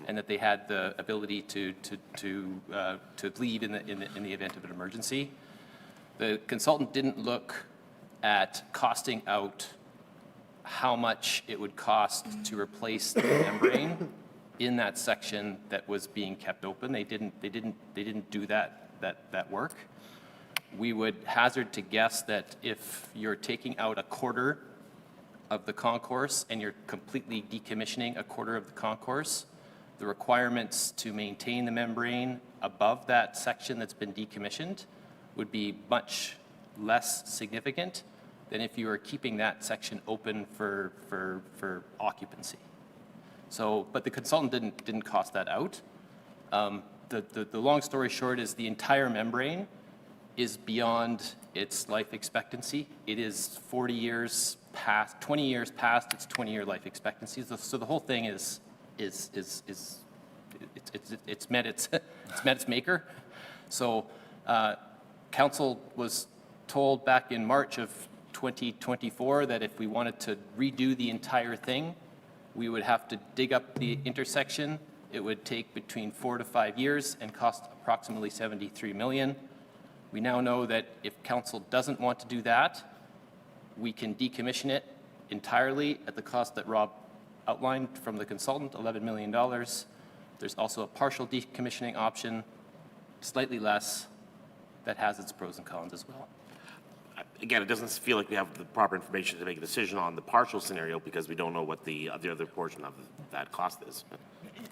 and that they had the ability to leave in the event of an emergency. The consultant didn't look at costing out how much it would cost to replace the membrane in that section that was being kept open. They didn't do that work. We would hazard to guess that if you're taking out a quarter of the concourse and you're completely decommissioning a quarter of the concourse, the requirements to maintain the membrane above that section that's been decommissioned would be much less significant than if you are keeping that section open for occupancy. So, but the consultant didn't cost that out. The long story short is the entire membrane is beyond its life expectancy. It is 40 years past, 20 years past its 20-year life expectancy. So the whole thing it's met its maker. So council was told back in March of 2024 that if we wanted to redo the entire thing, we would have to dig up the intersection. It would take between 4 to 5 years and cost approximately $73 million. We now know that if council doesn't want to do that, we can decommission it entirely at the cost that Rob outlined from the consultant, $11 million. There's also a partial decommissioning option, slightly less, that has its pros and cons as well. Again, it doesn't feel like we have the proper information to make a decision on the partial scenario because we don't know what the other portion of that cost is.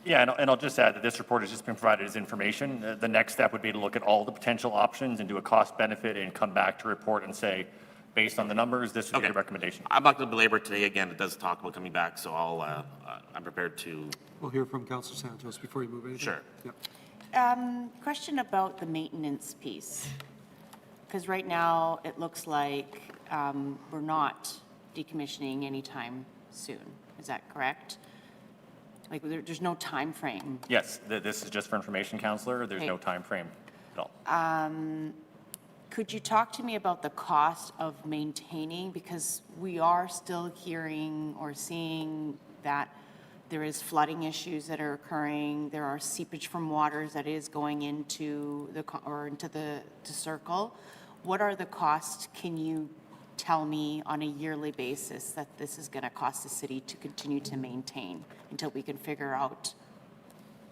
Yeah, and I'll just add that this report has just been provided as information. The next step would be to look at all the potential options and do a cost benefit and come back to report and say, based on the numbers, this would be the recommendation. I'm not going to belabor it today. Again, it does talk about coming back, so I'm prepared to. We'll hear from Councillor Santos before you move anything. Sure. Yep. Question about the maintenance piece. Because right now, it looks like we're not decommissioning anytime soon. Is that correct? Like, there's no time frame. Yes, this is just for information, Councillor. There's Okay. no time frame at all. Could you talk to me about the cost of maintaining? Because we are still hearing or seeing that there is flooding issues that are occurring. There are seepage from waters that is going into the circle. What are the costs? Can you tell me on a yearly basis that this is going to cost the city to continue to maintain until we can figure out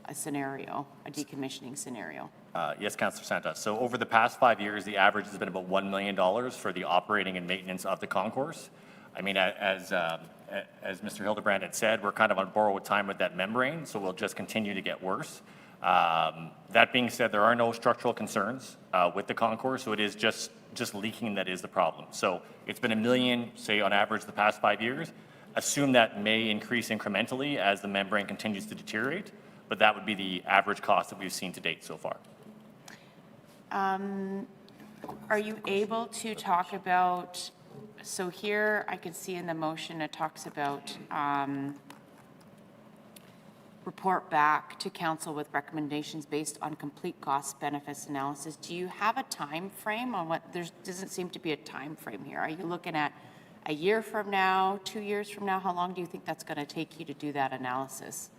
a scenario, a decommissioning scenario? Yes, Councillor Santos. So over the past 5 years, the average has been about $1 million for the operating and maintenance of the concourse. I mean, as Mr. Hildebrand had said, we're kind of on borrowed time with that membrane, so we'll just continue to get worse. That being said, there are no structural concerns with the concourse, so it is just leaking that is the problem. So it's been $1 million, say, on average the past 5 years. Assume that may increase incrementally as the membrane continues to deteriorate, but that would be the average cost that we've seen to date so far. Are you able to talk about, so here I can see in the motion it talks about report back to council with recommendations based on complete cost benefits analysis. Do you have a time frame on what, there doesn't seem to be a time frame here. Are you looking at a year from now, 2 years from now? How long do you think that's going to take you to do that analysis?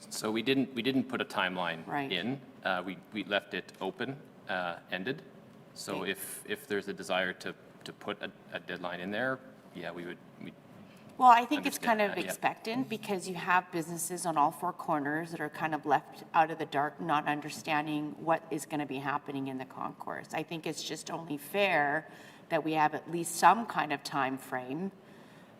So we didn't put a timeline Right. in. We left it open, ended. So Okay. if there's a desire to put a deadline in there, yeah, we'd Well, I think it's kind understand of that, yeah. expectant because you have businesses on all four corners that are kind of left out of the dark, not understanding what is going to be happening in the concourse. I think it's just only fair that we have at least some kind of time frame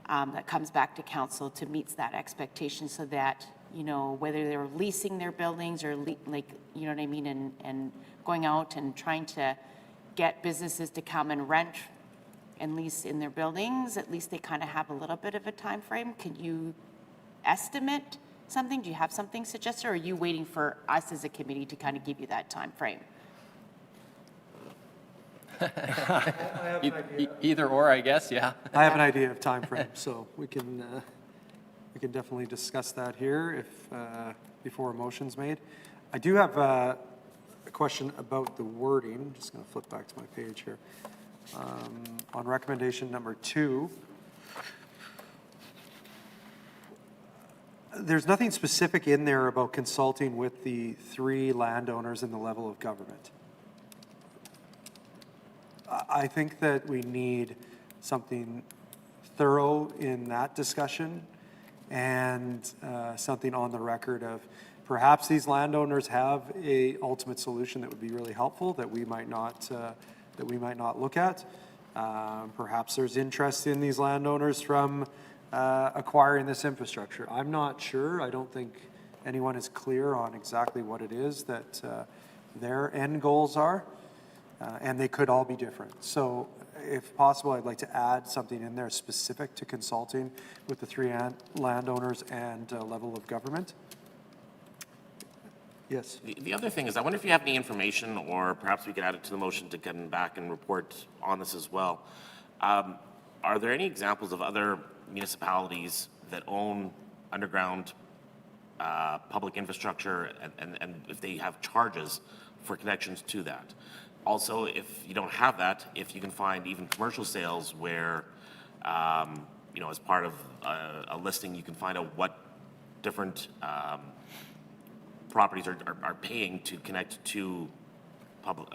that comes back to council to meet that expectation so that, you know, whether they're leasing their buildings or like, you know what I mean, and going out and trying to get businesses to come and rent and lease in their buildings, at least they kind of have a little bit of a time frame. Can you estimate something? Do you have something suggested, or are you waiting for us as a committee to kind of give you that time frame? Either or, I guess, yeah. I have an idea of time frame, so we can definitely discuss that here if, before a motion's made. I do have a question about the wording. I'm just going to flip back to my page here. On recommendation number 2, there's nothing specific in there about consulting with the 3 landowners in the level of government. I think that we need something thorough in that discussion and something on the record of perhaps these landowners have a ultimate solution that would be really helpful that we might not look at. Perhaps there's interest in these landowners from acquiring this infrastructure. I'm not sure. I don't think anyone is clear on exactly what it is that their end goals are, and they could all be different. So if possible, I'd like to add something in there specific to consulting with the three landowners and level of government. Yes. The other thing is, I wonder if you have any information, or perhaps we could add it to the motion to come back and report on this as well. Are there any examples of other municipalities that own underground public infrastructure and if they have charges for connections to that? Also, if you don't have that, if you can find even commercial sales where, you know, as part of a listing, you can find out what different properties are paying to connect to public,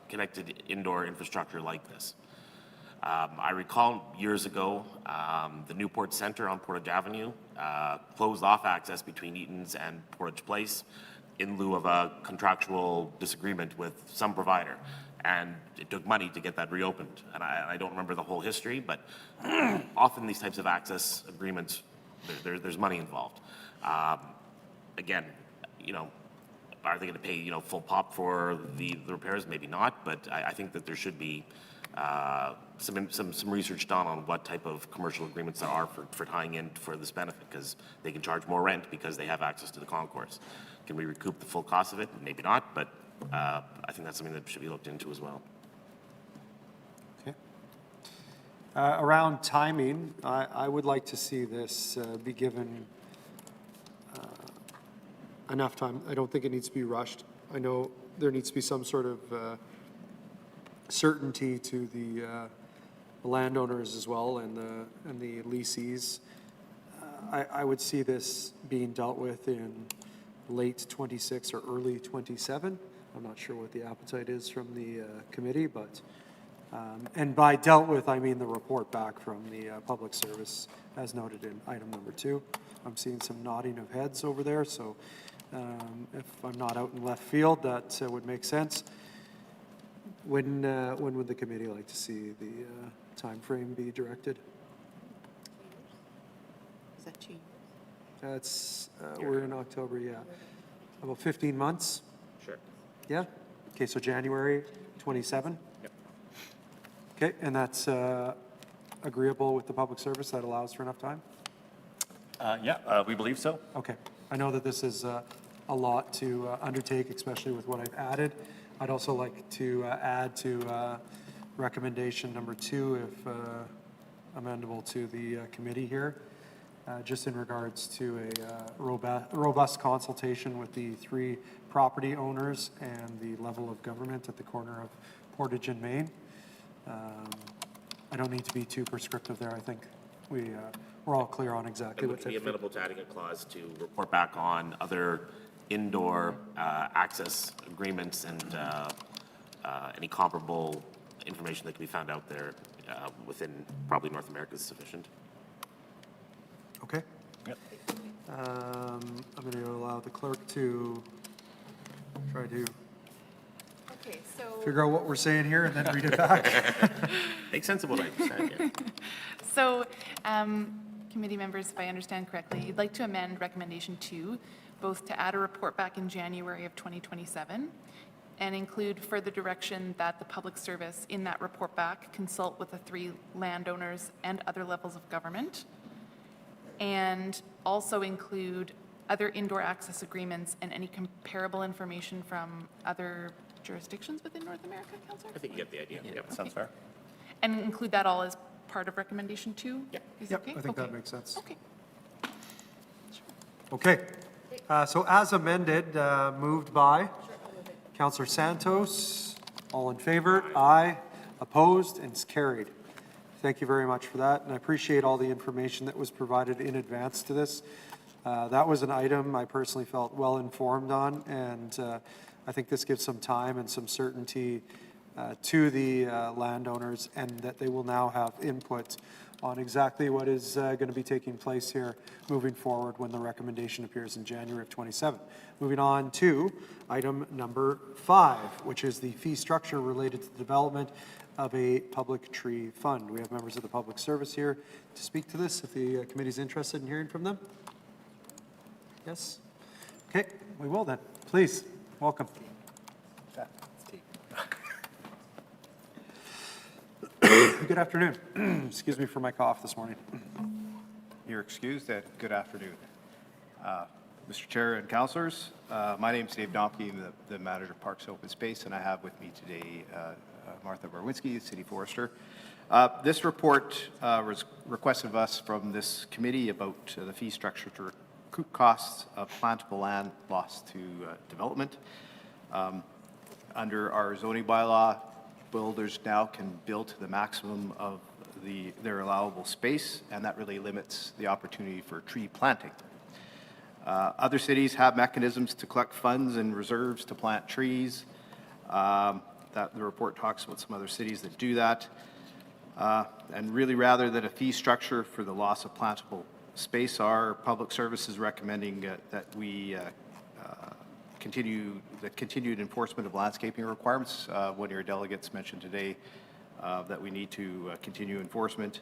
connected indoor infrastructure like this. I recall years ago, the Newport Center on Portage Avenue closed off access between Eaton's and Portage Place in lieu of a contractual disagreement with some provider. And it took money to get that reopened. And I don't remember the whole history, but often these types of access agreements, there's money involved. Again, you know, are they going to pay, you know, full pop for the repairs? Maybe not, but I think that there should be some research done on what type of commercial agreements there are for tying in for this benefit, because they can charge more rent because they have access to the concourse. Can we recoup the full cost of it? Maybe not, but I think that's something that should be looked into as well. Okay. Around timing, I would like to see this be given enough time. I don't think it needs to be rushed. I know there needs to be some sort of certainty to the landowners as well and the leasees. I would see this being dealt with in late 26 or early 27. I'm not sure what the appetite is from the committee, but and by dealt with, I mean the report back from the public service as noted in item number 2. I'm seeing some nodding of heads over there, so if I'm not out in left field, that would make sense. When would the committee like to see the time frame be directed? Is that 2 years? That's, we're in October, yeah. About 15 months? Sure. Yeah? Okay, so January 27? Yep. Okay, and that's agreeable with the public service? That allows for enough time? Yeah, we believe so. Okay. I know that this is a lot to undertake, especially with what I've added. I'd also like to add to recommendation number 2, if amendable to the committee here, just in regards to a robust consultation with the 3 property owners and the level of government at the corner of Portage and Main. I don't need to be too prescriptive there. I think we're all clear on exactly And what would be amenable to adding a clause to report back on other indoor access agreements and any comparable information that can be found out there within probably North America is sufficient. Okay. Yep. I'm going to allow the clerk to try to Okay, so. figure out what we're saying here and then read it back. Makes sense of what I said, yeah. So, committee members, if I understand correctly, you'd like to amend recommendation 2, both to add a report back in January of 2027 and include further direction that the public service in that report back consult with the 3 landowners and other levels of government, and also include other indoor access agreements and any comparable information from other jurisdictions within North America, Councillor? I think you get the idea. Yep. Sounds fair. And include that all as part of recommendation 2? Yeah. Is Yep, okay? I think Okay. that makes sense. Okay. Okay. So as amended, moved by Councillor Santos. All in favor? Aye. Opposed? And it's carried. Thank you very much for that, and I appreciate all the information that was provided in advance to this. That was an item I personally felt well informed on, and I think this gives some time and some certainty to the landowners, and that they will now have input on exactly what is going to be taking place here moving forward when the recommendation appears in January of 27. Moving on to item number 5, which is the fee structure related to the development of a public tree fund. We have members of the public service here to speak to this, if the committee is interested in hearing from them. Yes? Okay, we will then. Please, welcome. good afternoon. Excuse me for my cough this morning. You're excused, and good afternoon. Mr. Chair and councilors, my name is Dave Domke, I'm the Manager of Parks and Open Space, and I have with me today Martha Barwinski, City Forester. This report was requested of us from this committee about the fee structure to recoup costs of plantable land lost to development. Under our zoning bylaw, builders now can build to the maximum of their allowable space, and that really limits the opportunity for tree planting. Other cities have mechanisms to collect funds and reserves to plant trees. That the report talks about some other cities that do that. And really, rather than a fee structure for the loss of plantable space, our public service is recommending that we continue the continued enforcement of landscaping requirements. One of your delegates mentioned today that we need to continue enforcement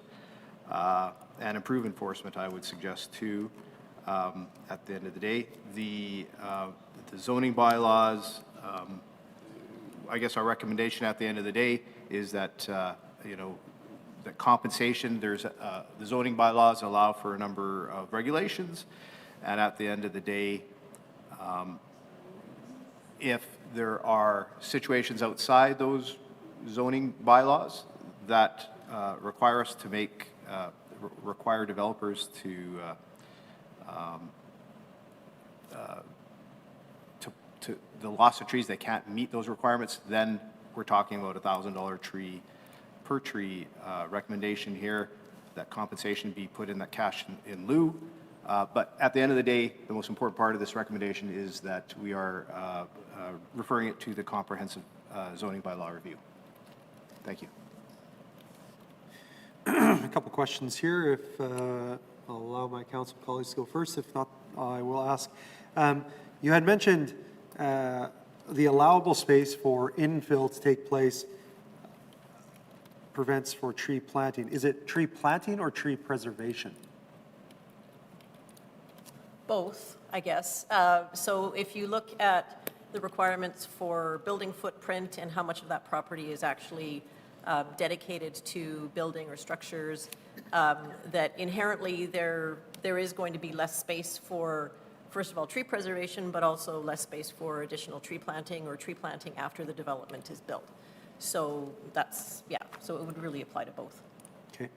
and improve enforcement, I would suggest, too. At the end of the day, the zoning bylaws, I guess our recommendation at the end of the day is that, the compensation, the zoning bylaws allow for a number of regulations, and at the end of the day, if there are situations outside those zoning bylaws that require us to require developers to the loss of trees, they can't meet those requirements, then we're talking about a $1,000 tree per tree recommendation here, that compensation be put in that cash in lieu. But at the end of the day, the most important part of this recommendation is that we are referring it to the comprehensive zoning bylaw review. Thank you. A couple questions here. If I'll allow my council colleagues to go first. If not, I will ask. You had mentioned the allowable space for infill to take place prevents for tree planting. Is it tree planting or tree preservation? Both, I guess. So if you look at the requirements for building footprint and how much of that property is actually dedicated to building or structures, that inherently there is going to be less space for, first of all, tree preservation, but also less space for additional tree planting or tree planting after the development is built. So that's, yeah, so it would really apply to both. Okay.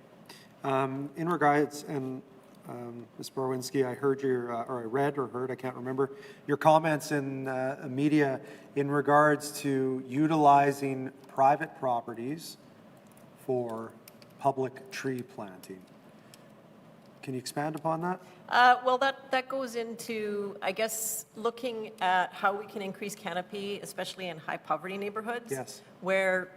In regards, and Ms. Borowinski, I heard your, or I read or heard, I can't remember, your comments in media in regards to utilizing private properties for public tree planting. Can you expand upon that? Well, that goes into, I guess, looking at how we can increase canopy, especially in high poverty neighborhoods. Yes. Where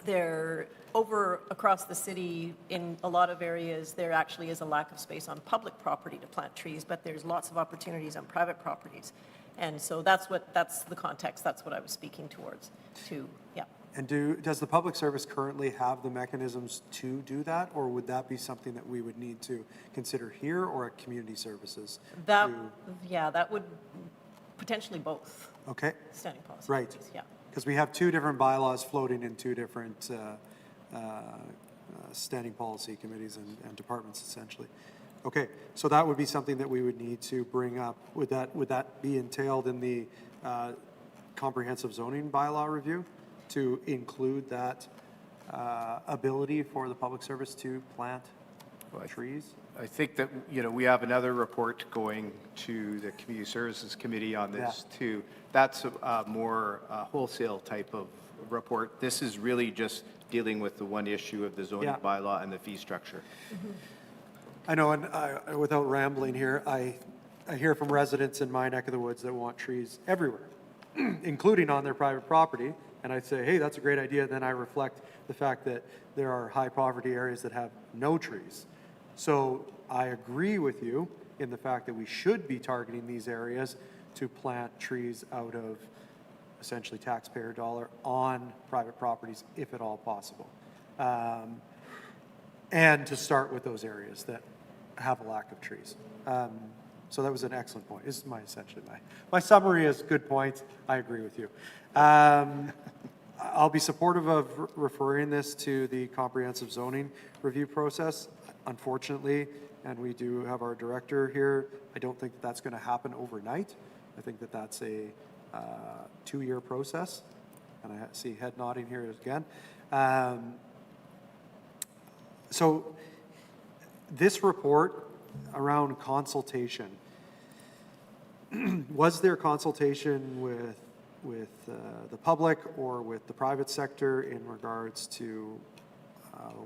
there, over across the city, in a lot of areas, there actually is a lack of space on public property to plant trees, but there's lots of opportunities on private properties. And so that's the context, that's what I was speaking towards, too, yeah. And does the public service currently have the mechanisms to do that, or would that be something that we would need to consider here or at community services? Yeah, that would potentially both. Okay. Standing policy. Right. Yeah. Because we have two different bylaws floating in two different standing policy committees and departments, essentially. Okay, so that would be something that we would need to bring up. Would that be entailed in the comprehensive zoning bylaw review to include that ability for the public service to plant trees? I think that, we have another report going to the Community Services Committee on this too. That's a more wholesale type of report. This is really just dealing with the one issue of the zoning bylaw and the fee structure. Mm-hmm. I know, and without rambling here, I hear from residents in my neck of the woods that want trees everywhere, including on their private property. And I say, hey, that's a great idea. Then I reflect the fact that there are high poverty areas that have no trees. So I agree with you in the fact that we should be targeting these areas to plant trees out of essentially taxpayer dollar on private properties, if at all possible. And to start with those areas that have a lack of trees. So that was an excellent point. This is essentially my summary is good points. I agree with you. I'll be supportive of referring this to the comprehensive zoning review process. Unfortunately, and we do have our director here, I don't think that that's going to happen overnight. I think that that's a 2-year process, and I see head nodding here again. So this report around consultation, was there consultation with the public or with the private sector in regards to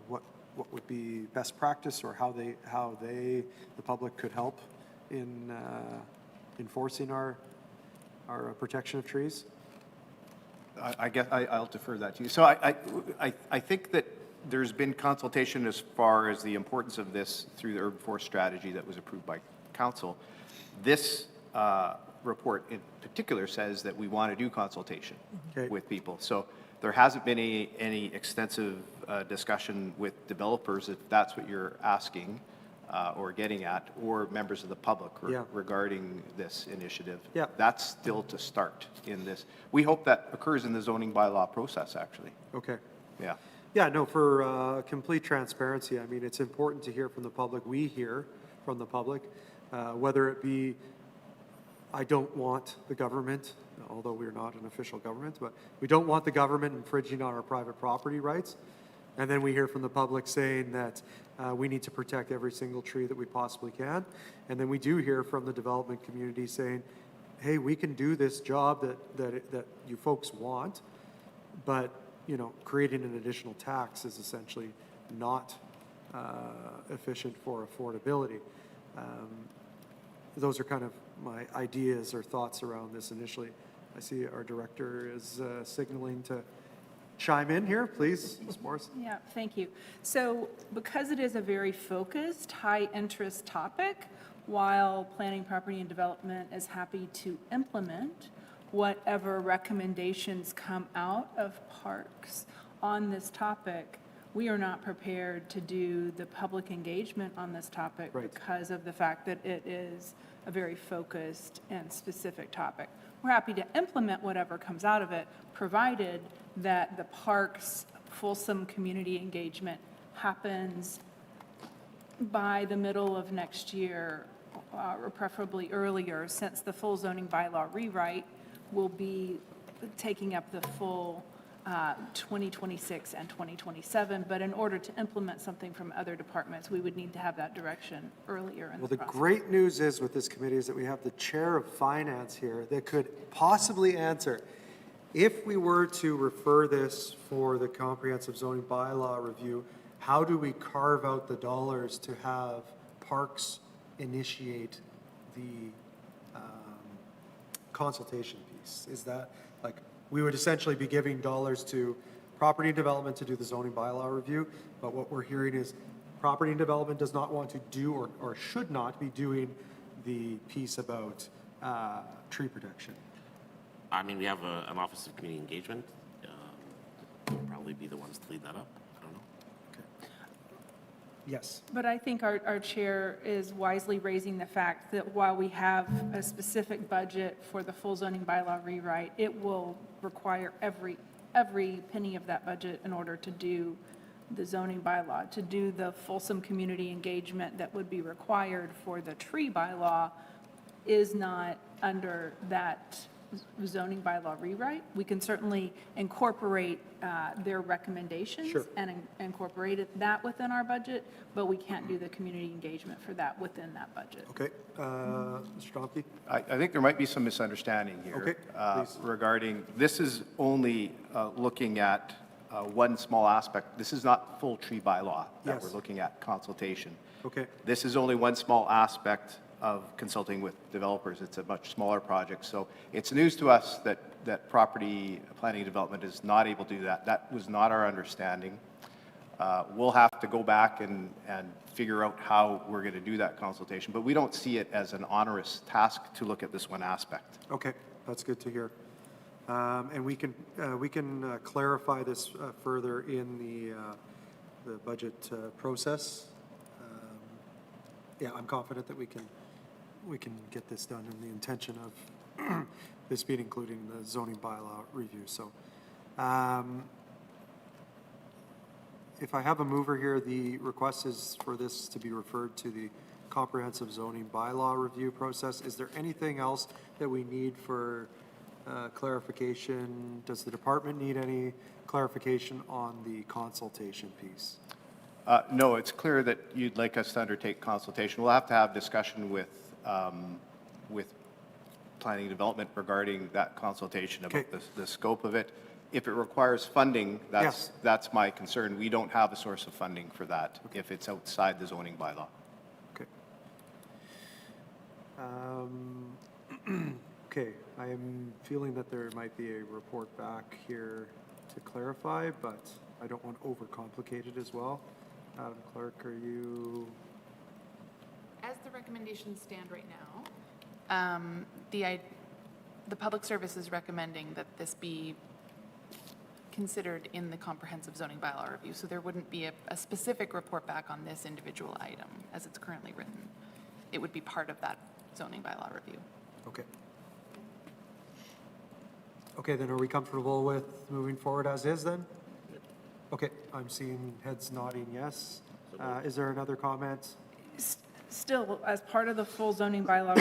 what would be best practice, or how the public could help in enforcing our protection of trees? I guess I'll defer that to you. So I think that there's been consultation as far as the importance of this through the urban forest strategy that was approved by council. This report in particular says that we want to do consultation with people. So there hasn't been any extensive discussion with developers, if that's what you're asking or getting at, or members of the public regarding this initiative. Yeah. That's still to start in this. We hope that occurs in the zoning bylaw process, actually. Okay. Yeah. Yeah, no, for complete transparency, I mean, it's important to hear from the public. We hear from the public, whether it be, I don't want the government, although we're not an official government, but we don't want the government infringing on our private property rights. And then we hear from the public saying that we need to protect every single tree that we possibly can. And then we do hear from the development community saying, hey, we can do this job that you folks want, but you know, creating an additional tax is essentially not efficient for affordability. Those are kind of my ideas or thoughts around this initially. I see our director is signaling to chime in here, please, Ms. Morris. Yeah, thank you. So because it is a very focused, high-interest topic, while Planning, Property, and Development is happy to implement whatever recommendations come out of parks on this topic, we are not prepared to do the public engagement on this topic because of the fact that it is a very focused and specific topic. We're happy to implement whatever comes out of it, provided that the park's fulsome community engagement happens by the middle of next year, or preferably earlier, since the full zoning bylaw rewrite will be taking up the full 2026 and 2027. But in order to implement something from other departments, we would need to have that direction earlier in Well, the the process. great news is with this committee is that we have the chair of finance here that could possibly answer. If we were to refer this for the comprehensive zoning bylaw review, how do we carve out the dollars to have parks initiate the consultation piece? Is that, like, we would essentially be giving dollars to property and development to do the zoning bylaw review, but what we're hearing is property and development does not want to do or should not be doing the piece about tree protection. I mean, we have an Office of Community Engagement. They'll probably be the ones to lead that up. I don't know. Yes. But I think our chair is wisely raising the fact that while we have a specific budget for the full zoning bylaw rewrite, it will require every penny of that budget in order to do the zoning bylaw, to do the fulsome community engagement that would be required for the tree bylaw is not under that zoning bylaw rewrite. We can certainly incorporate their recommendations and incorporate that within our budget, but we can't do the community engagement for that within that budget. Okay, Mr. Domke? I think there might be some misunderstanding here regarding, this is only looking at one small aspect. This is not full tree bylaw that we're looking at consultation. Okay. This is only one small aspect of consulting with developers. It's a much smaller project. So it's news to us that property planning and development is not able to do that. That was not our understanding. We'll have to go back and figure out how we're going to do that consultation, but we don't see it as an onerous task to look at this one aspect. Okay, that's good to hear. And we can clarify this further in the budget process. Yeah, I'm confident that we can get this done in the intention of this being included in the zoning bylaw review. So If I have a mover here, the request is for this to be referred to the comprehensive zoning bylaw review process. Is there anything else that we need for clarification? Does the department need any clarification on the consultation piece? No, it's clear that you'd like us to undertake consultation. We'll have to have discussion with planning and development regarding that consultation about the scope of it. If it requires funding, that's my concern. We don't have a source of funding for that if it's outside the zoning bylaw. Okay. Okay, I am feeling that there might be a report back here to clarify, but I don't want to overcomplicate it as well. Madam Clerk, are you? As the recommendations stand right now, the Public Service is recommending that this be considered in the comprehensive zoning bylaw review, so there wouldn't be a specific report back on this individual item as it's currently written. It would be part of that zoning bylaw review. Okay. Okay, then are we comfortable with moving forward as is then? Okay, I'm seeing heads nodding yes. Is there another comment? Still, as part of the full zoning bylaw,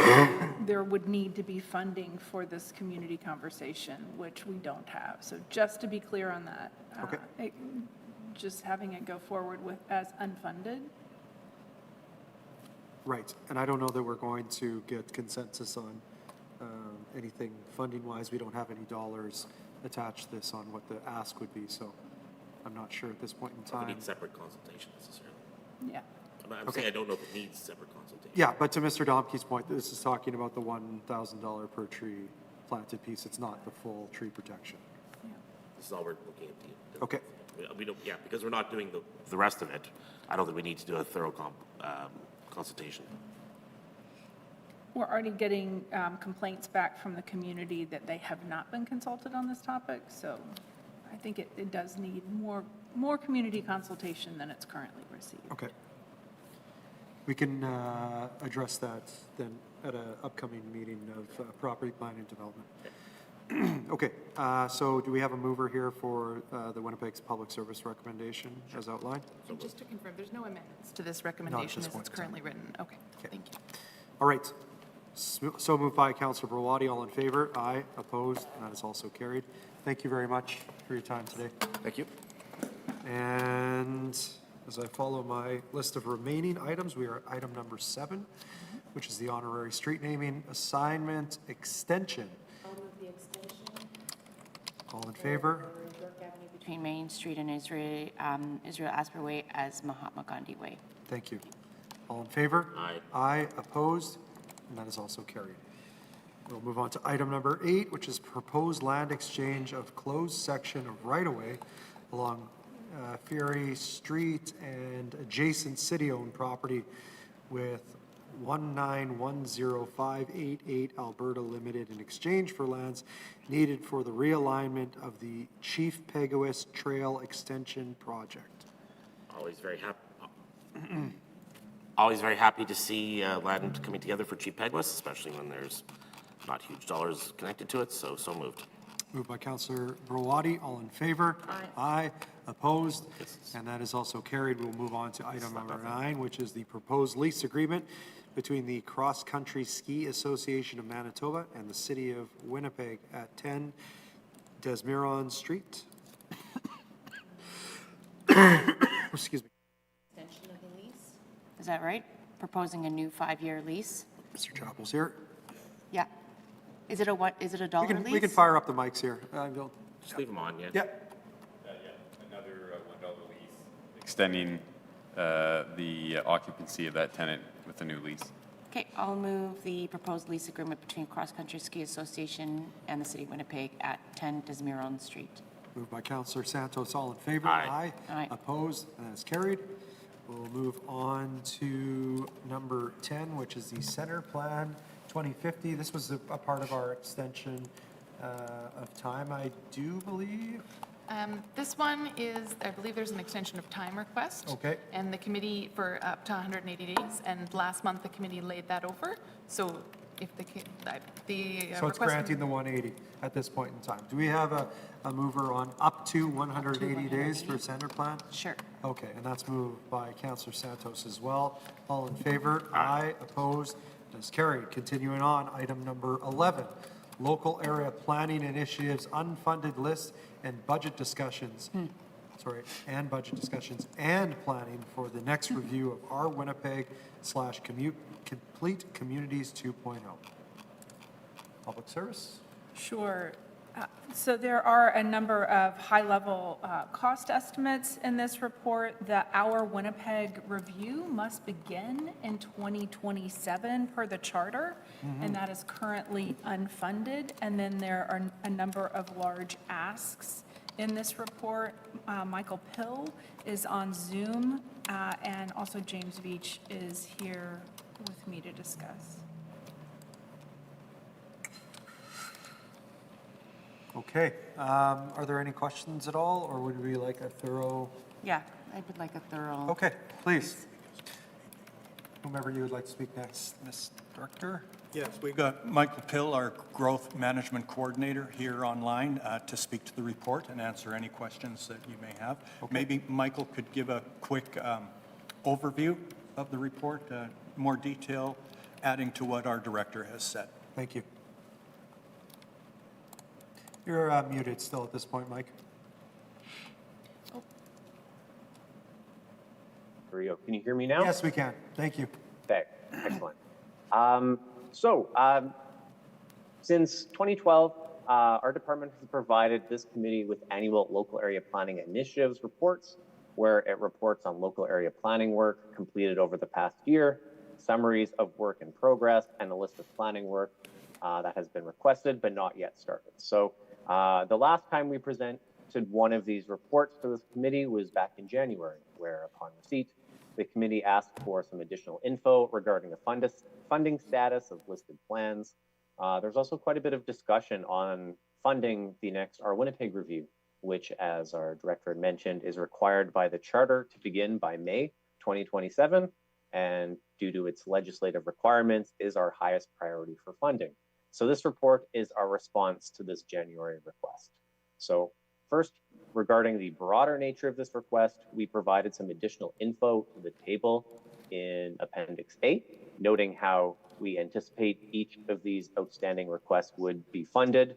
there would need to be funding for this community conversation, which we don't have. So just to be clear on that. Okay. Just having it go forward with as unfunded. Right, and I don't know that we're going to get consensus on anything funding-wise. We don't have any dollars attached to this on what the ask would be, so I'm not sure at this point in We time. need separate consultation necessarily. Yeah. I'm saying I don't know if it needs separate consultation. Yeah, but to Mr. Domke's point, this is talking about the $1,000 per tree planted piece. It's not the full tree protection. This is all we're looking at. Okay. We don't, because we're not doing the rest of it, I don't think we need to do a thorough consultation. We're already getting complaints back from the community that they have not been consulted on this topic, so I think it does need more community consultation than it's currently received. Okay. We can address that then at an upcoming meeting of property planning and development. Okay, so do we have a mover here for the Winnipeg's public service recommendation as outlined? And just to confirm, there's no amendments to this recommendation as it's currently written. Okay, thank you. All right. So moved by Councillor Browadi. All in favor? Aye. Opposed? And that is also carried. Thank you very much for your time today. Thank you. And as I follow my list of remaining items, we are at item number 7, which is the honorary street naming assignment extension. All in favor? Between Main Street and Israel Asper Way as Mahatma Gandhi Way. Thank you. All in favor? Aye. Aye. Opposed? And that is also carried. We'll move on to item number 8, which is proposed land exchange of closed section of right-of-way along Ferry Street and adjacent city-owned property with 1910588 Alberta Limited in exchange for lands needed for the realignment of the Chief Peguis Trail Extension Project. Always very happy to see land coming together for Chief Peguis, especially when there's not huge dollars connected to it, so moved. Moved by Councillor Browadi. All in favor? Aye. Aye. Opposed? And that is also carried. We'll move on to item number 9, which is the proposed lease agreement between the Cross Country Ski Association of Manitoba and the City of Winnipeg at 10 Desmiron Street. Excuse me. Extension of the lease? Is that right? Proposing a new 5-year lease? Mr. Chappell's here. Yeah. Is it a dollar lease? We can fire up the mics here. Just leave them on, yeah. Yeah. Another $1 lease, extending the occupancy of that tenant with a new lease. Okay, I'll move the proposed lease agreement between Cross Country Ski Association and the City of Winnipeg at 10 Desmiron Street. Moved by Councillor Santos. All in favor? Aye. Aye. Opposed? And that is carried. We'll move on to number 10, which is the Center Plan 2050. This was a part of our extension of time, I do believe. This one is, I believe there's an extension of time request. Okay. And the committee for up to 180 days. And last month, the committee laid that over. So if the So it's request- granting the 180 at this point in time. Do we have a mover on up to 180 days for center plan? Sure. Okay, and that's moved by Councillor Santos as well. All in favor? Aye. Opposed? That is carried. Continuing on, item number 11, local area planning initiatives, unfunded list and budget discussions. And budget discussions and planning for the next review of our Winnipeg / Complete Communities 2.0. Public service? Sure. So there are a number of high-level cost estimates in this report. The Our Winnipeg review must begin in 2027 per the charter, and that is currently unfunded. And then there are a number of large asks in this report. Michael Pill is on Zoom, and also James Veach is here with me to discuss. Okay, are there any questions at all, or would we like a thorough? Yeah, I would like a thorough. Okay, please. Whomever you would like to speak next, Ms. Director? Yes, we've got Michael Pill, our Growth Management Coordinator, here online to speak to the report and answer any questions that you may have. Maybe Michael could give a quick overview of the report, more detail, adding to what our director has said. Thank you. You're muted still at this point, Mike. There we go. Can you hear me now? Yes, we can. Thank you. Okay, excellent. Since 2012, our department has provided this committee with annual local area planning initiatives reports, where it reports on local area planning work completed over the past year, summaries of work in progress, and a list of planning work that has been requested but not yet started. So the last time we presented one of these reports to this committee was back in January, where upon receipt, the committee asked for some additional info regarding the funding status of listed plans. There's also quite a bit of discussion on funding the next Our Winnipeg review, which, as our director had mentioned, is required by the charter to begin by May 2027, and due to its legislative requirements, is our highest priority for funding. So this report is our response to this January request. So first, regarding the broader nature of this request, we provided some additional info to the table in Appendix A, noting how we anticipate each of these outstanding requests would be funded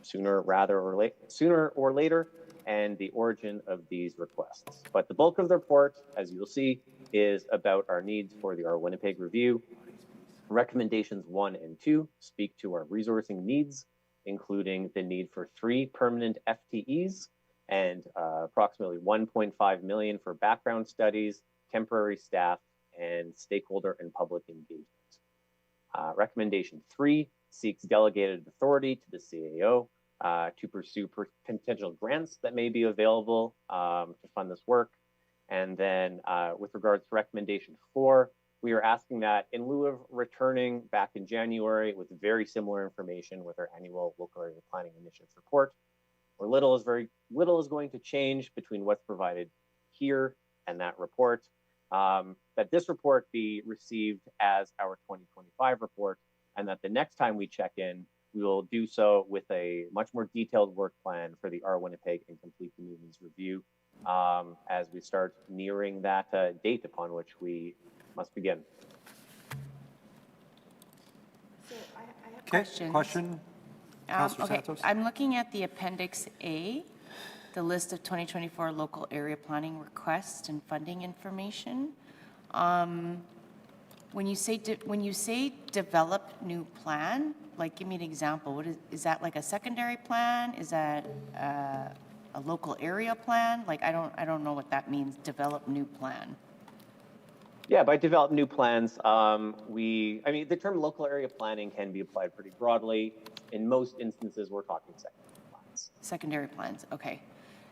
sooner or later, and the origin of these requests. But the bulk of the report, as you'll see, is about our needs for the Our Winnipeg review. Recommendations 1 and 2 speak to our resourcing needs, including the need for 3 permanent FTEs and approximately $1.5 million for background studies, temporary staff, and stakeholder and public engagement. Recommendation 3 seeks delegated authority to the CAO to pursue potential grants that may be available to fund this work. And then with regards to recommendation 4, we are asking that in lieu of returning back in January with very similar information with our annual local area planning initiatives report, where little is going to change between what's provided here and that report, that this report be received as our 2025 report, and that the next time we check in, we will do so with a much more detailed work plan for the Our Winnipeg and Complete Communities review as we start nearing that date upon which we must begin. So I have Okay, question? Councillor Okay, Santos? I'm looking at the Appendix A, the list of 2024 local area planning requests and funding information. When you say develop new plan, like give me an example. What is that, like a secondary plan? Is that a local area plan? Like I don't know what that means. Develop new plan. Yeah, by develop new plans, the term local area planning can be applied pretty broadly. In most instances, we're talking secondary plans. Secondary plans, okay.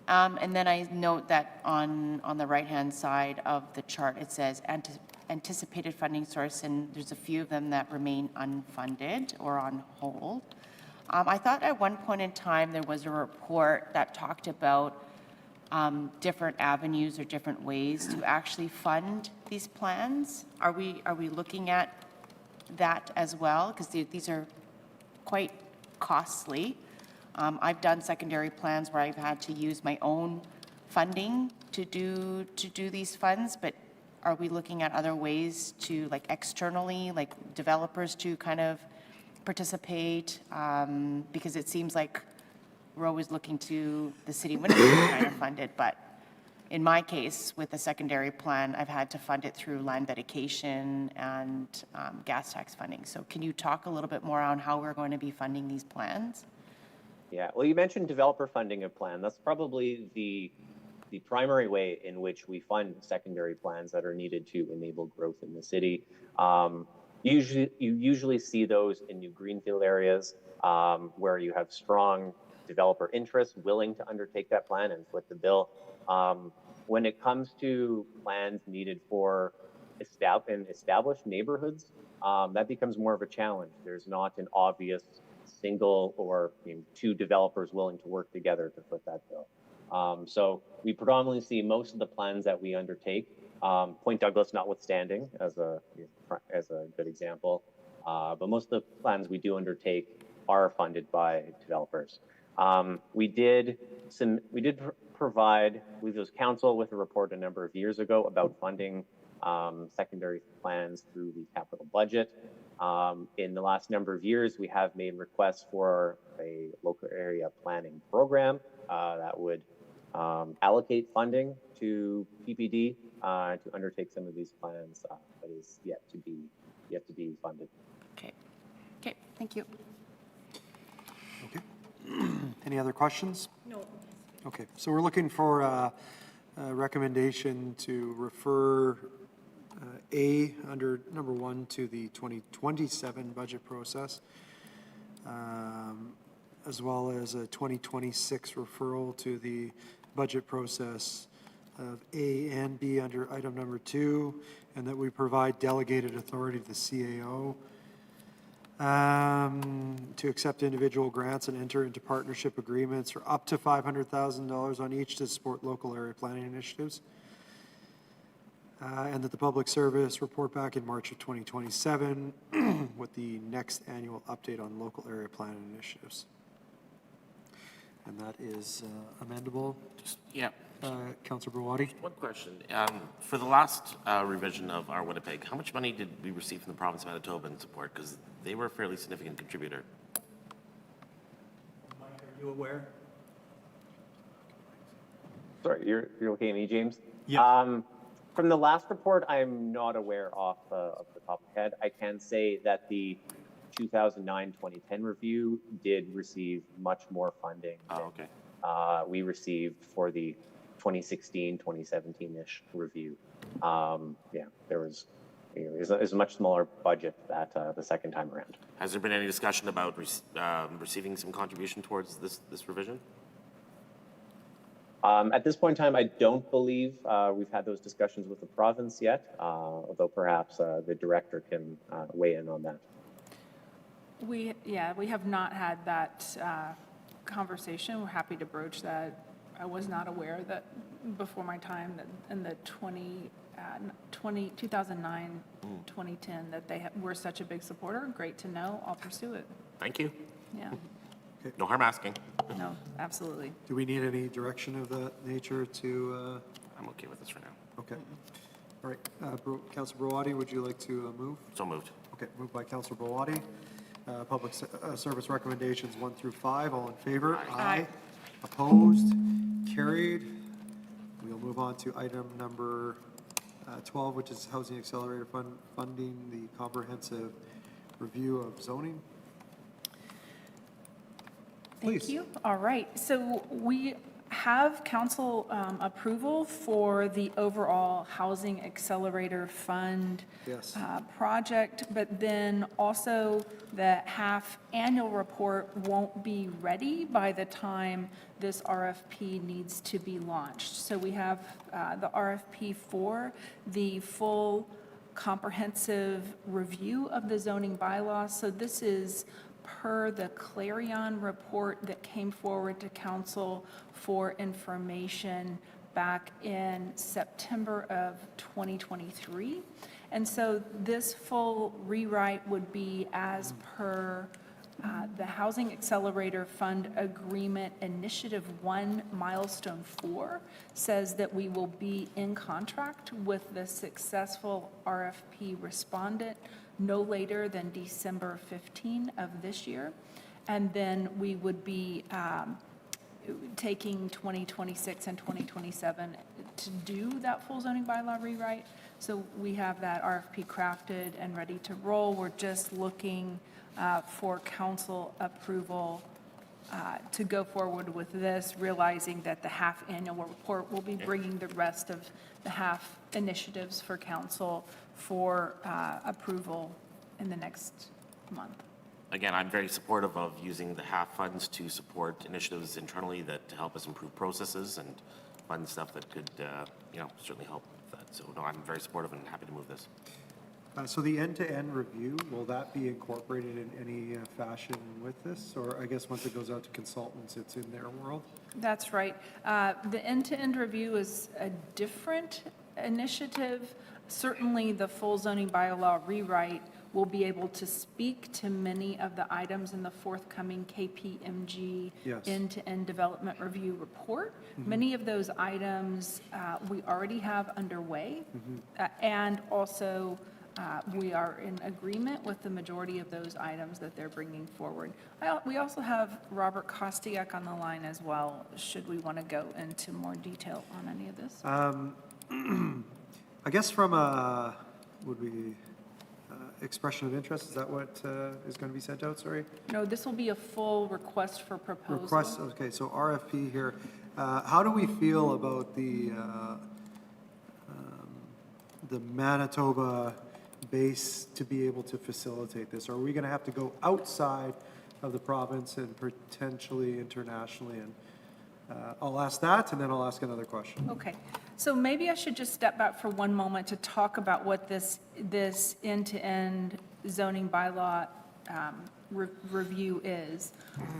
And then I note that on the right-hand side of the chart, it says anticipated funding source, and there's a few of them that remain unfunded or on hold. I thought at one point in time there was a report that talked about different avenues or different ways to actually fund these plans. Are we looking at that as well, because these are quite costly. I've done secondary plans where I've had to use my own funding to do these funds, but are we looking at other ways to, like, externally, like developers to kind of participate? Because it seems like we're always looking to the city of Winnipeg to kind of fund it, but in my case, with the secondary plan, I've had to fund it through land dedication and gas tax funding. So can you talk a little bit more on how we're going to be funding these plans? Yeah, well, you mentioned developer funding of plan. That's probably the primary way in which we fund secondary plans that are needed to enable growth in the city. You usually see those in new greenfield areas where you have strong developer interest willing to undertake that plan and foot the bill. When it comes to plans needed for established neighborhoods, that becomes more of a challenge. There's not an obvious single or two developers willing to work together to foot that bill. So we predominantly see most of the plans that we undertake, Point Douglas notwithstanding as a good example, but most of the plans we do undertake are funded by developers. We did provide, I believe it was council, with a report a number of years ago about funding secondary plans through the capital budget. In the last number of years, we have made requests for a local area planning program that would allocate funding to PPD to undertake some of these plans, but is yet to be funded. Okay. Okay, thank you. Okay. Any other questions? No. Okay, so we're looking for a recommendation to refer A under number 1 to the 2027 budget process, as well as a 2026 referral to the budget process of A and B under item number 2, and that we provide delegated authority to the CAO to accept individual grants and enter into partnership agreements for up to $500,000 on each to support local area planning initiatives. And that the public service report back in March of 2027 with the next annual update on local area planning initiatives. And that is amendable. Yeah. Councilor Browadi? One question. For the last revision of our Winnipeg, how much money did we receive from the province of Manitoba in support? Because they were a fairly significant contributor. Mike, are you aware? Sorry, you're looking at me, James? Yeah. From the last report, I'm not aware off the top of my head. I can say that the 2009-2010 review did receive much more funding than we received for the 2016-2017-ish review. Yeah, there was it was a much smaller budget that the second time around. Has there been any discussion about receiving some contribution towards this revision? At this point in time, I don't believe we've had those discussions with the province yet, although perhaps the director can weigh in on that. We have not had that conversation. We're happy to broach that. I was not aware that before my time that in the 2009, 2010, that they were such a big supporter. Great to know. I'll pursue it. Thank you. Yeah. Okay. No harm asking. No, absolutely. Do we need any direction of that nature to? I'm okay with this for now. Okay. All right. Councilor Browadi, would you like to move? So moved. Okay, moved by Councilor Browadi. Public service recommendations 1 through 5. All in favor? Aye. Opposed? Carried. We'll move on to item number 12, which is Housing Accelerator Fund funding the comprehensive review of zoning. Please. Thank you. All right. So we have council approval for the overall Housing Accelerator Fund Yes. project, but then also the half annual report won't be ready by the time this RFP needs to be launched. So we have the RFP for the full comprehensive review of the zoning bylaws. So this is per the Clarion report that came forward to council for information back in September of 2023. And so this full rewrite would be as per the Housing Accelerator Fund Agreement Initiative 1, Milestone 4, says that we will be in contract with the successful RFP respondent no later than December 15 of this year. And then we would be taking 2026 and 2027 to do that full zoning bylaw rewrite. So we have that RFP crafted and ready to roll. We're just looking for council approval to go forward with this, realizing that the half annual report will be bringing the rest of the half initiatives for council for approval in the next month. Again, I'm very supportive of using the HAF funds to support initiatives internally that to help us improve processes and fund stuff that could, certainly help with that. So no, I'm very supportive and happy to move this. So the end-to-end review, will that be incorporated in any fashion with this? Or I guess once it goes out to consultants, it's in their world? That's right. The end-to-end review is a different initiative. Certainly, the full zoning bylaw rewrite will be able to speak to many of the items in the forthcoming KPMG Yes. end-to-end development review report. Many of those items we already have underway, and also we are in agreement with the majority of those items that they're bringing forward. We also have Robert Kostiak on the line as well, should we want to go into more detail on any of this. I guess from a, expression of interest, is that what is going to be sent out, sorry? No, this will be a full request for proposal. Request, okay, so RFP here. How do we feel about the Manitoba base to be able to facilitate this? Are we going to have to go outside of the province and potentially internationally? And I'll ask that, and then I'll ask another question. Okay, so maybe I should just step back for one moment to talk about what this end-to-end zoning bylaw review is.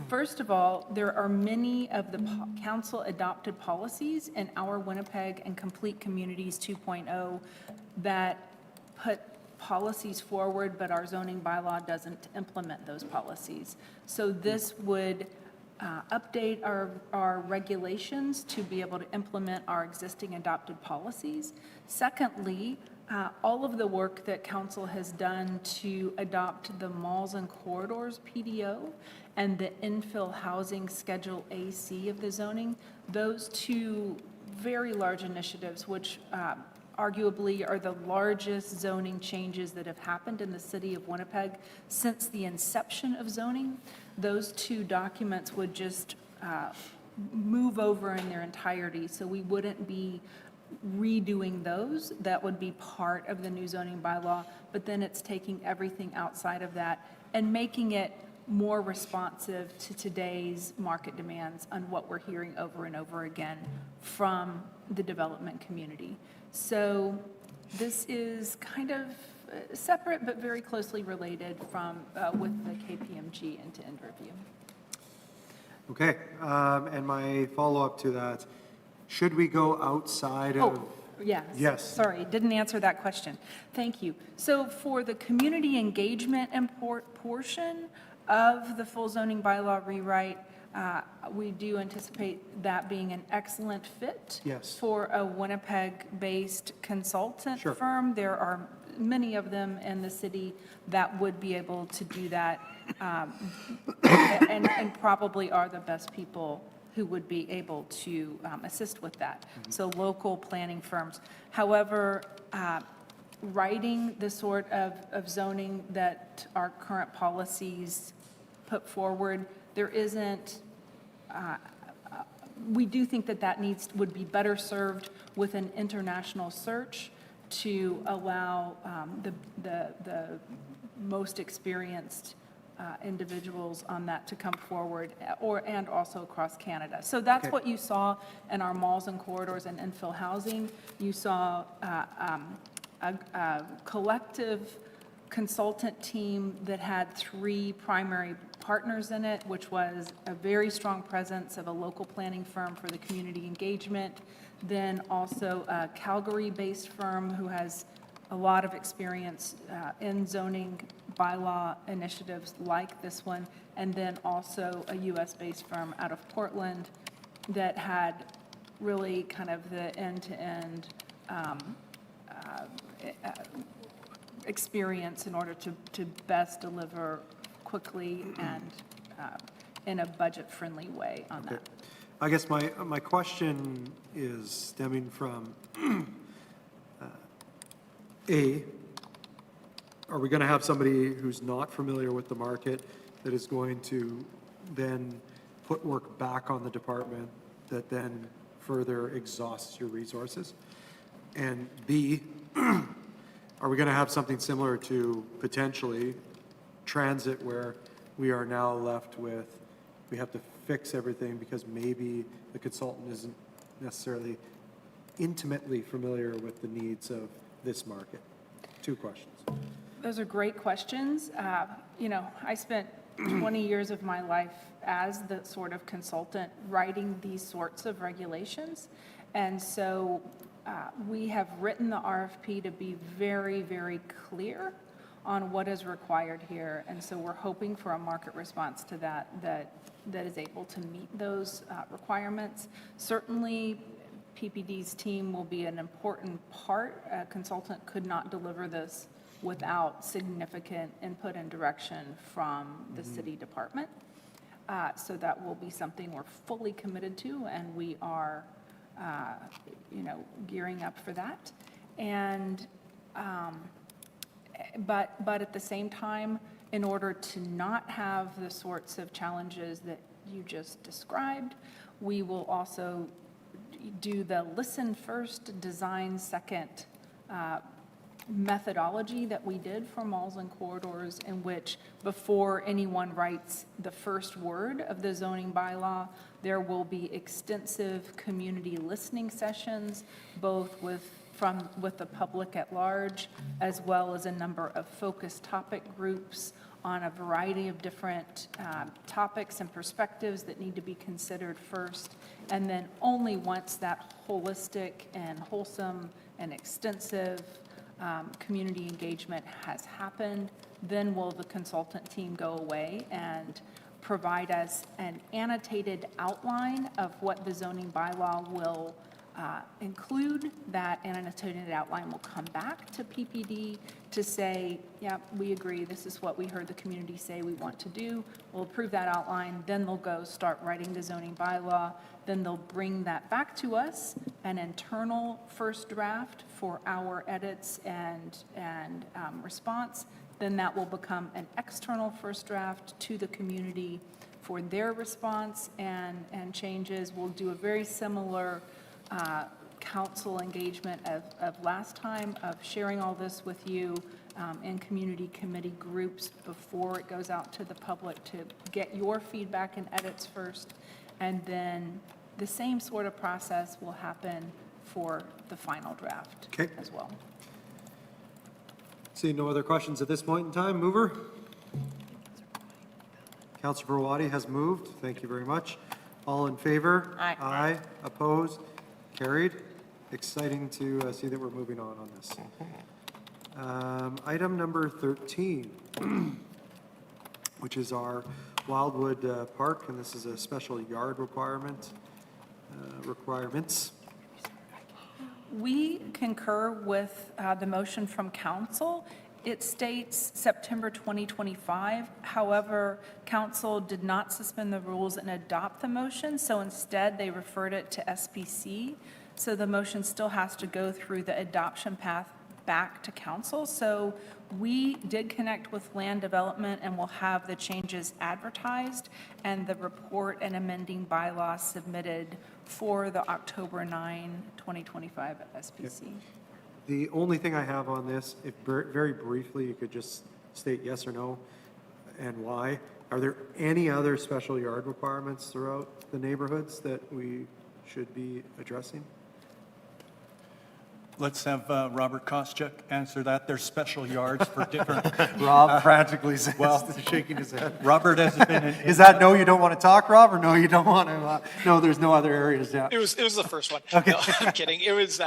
First of all, there are many of the council-adopted policies in our Winnipeg and Complete Communities 2.0 that put policies forward, but our zoning bylaw doesn't implement those policies. So this would update our regulations to be able to implement our existing adopted policies. Secondly, all of the work that council has done to adopt the malls and corridors PDO and the infill housing Schedule AC of the zoning, those two very large initiatives, which arguably are the largest zoning changes that have happened in the city of Winnipeg since the inception of zoning. Those two documents would just move over in their entirety, so we wouldn't be redoing those. That would be part of the new zoning bylaw, but then it's taking everything outside of that and making it more responsive to today's market demands on what we're hearing over and over again from the development community. So this is kind of separate but very closely related from with the KPMG end-to-end review. Okay, and my follow-up to that, should we go outside of? Oh, yes. Yes. Sorry, didn't answer that question. Thank you. So for the community engagement portion of the full zoning bylaw rewrite, we do anticipate that being an excellent fit Yes. for a Winnipeg-based consultant Sure. firm. There are many of them in the city that would be able to do that, and probably are the best people who would be able to assist with that. So local planning firms. However, writing the sort of zoning that our current policies put forward, there isn't, we do think that would be better served with an international search to allow the most experienced individuals on that to come forward, and also across Canada. So that's Okay. what you saw in our malls and corridors and infill housing. You saw a collective consultant team that had 3 primary partners in it, which was a very strong presence of a local planning firm for the community engagement, then also a Calgary-based firm who has a lot of experience in zoning bylaw initiatives like this one, and then also a US-based firm out of Portland that had really kind of the end-to-end experience in order to best deliver quickly and in a budget-friendly way on that. I guess my question is stemming from, are we going to have somebody who's not familiar with the market that is going to then put work back on the department that then further exhausts your resources? And B, are we going to have something similar to potentially transit where we are now left with, we have to fix everything because maybe the consultant isn't necessarily intimately familiar with the needs of this market? Two questions. Those are great questions. You know, I spent 20 years of my life as the sort of consultant writing these sorts of regulations. And so we have written the RFP to be very, very clear on what is required here. And so we're hoping for a market response to that is able to meet those requirements. Certainly, PPD's team will be an important part. A consultant could not deliver this without significant input and direction from the city department. So that will be something we're fully committed to, and we are, you know, gearing up for that. And, but at the same time, in order to not have the sorts of challenges that you just described, we will also do the listen first, design second methodology that we did for malls and corridors, in which before anyone writes the first word of the zoning bylaw, there will be extensive community listening sessions, both with the public at large, as well as a number of focused topic groups on a variety of different topics and perspectives that need to be considered first. And then only once that holistic and wholesome and extensive community engagement has happened, then will the consultant team go away and provide us an annotated outline of what the zoning bylaw will include. That annotated outline will come back to PPD to say, yeah, we agree, this is what we heard the community say we want to do. We'll approve that outline, then they'll go start writing the zoning bylaw. Then they'll bring that back to us, an internal first draft for our edits and response. Then that will become an external first draft to the community for their response and changes. We'll do a very similar council engagement of last time, of sharing all this with you in community committee groups before it goes out to the public to get your feedback and edits first. And then the same sort of process will happen for the final draft as well. Seeing no other questions at this point in time, mover? Councilor Verwadi has moved. Thank you very much. All in favor? Aye. Aye. Opposed? Carried. Exciting to see that we're moving on this. Item number 13, which is our Wildwood Park, and this is a special yard requirements. We concur with the motion from council. It states September 2025. However, council did not suspend the rules and adopt the motion, so instead they referred it to SPC. So the motion still has to go through the adoption path back to council. So we did connect with land development and will have the changes advertised and the report and amending bylaw submitted for the October 9, 2025 SPC. The only thing I have on this, if very briefly you could just state yes or no and why. Are there any other special yard requirements throughout the neighborhoods that we should be addressing? Let's have Robert Koscheck answer that. There's special yards for different. Rob frantically says, shaking his head. Robert has been in. Is that no, you don't want to talk, Rob, or no, you don't want to? No, there's no other areas. Yeah. It was the first one. Okay. No, I'm kidding. It was,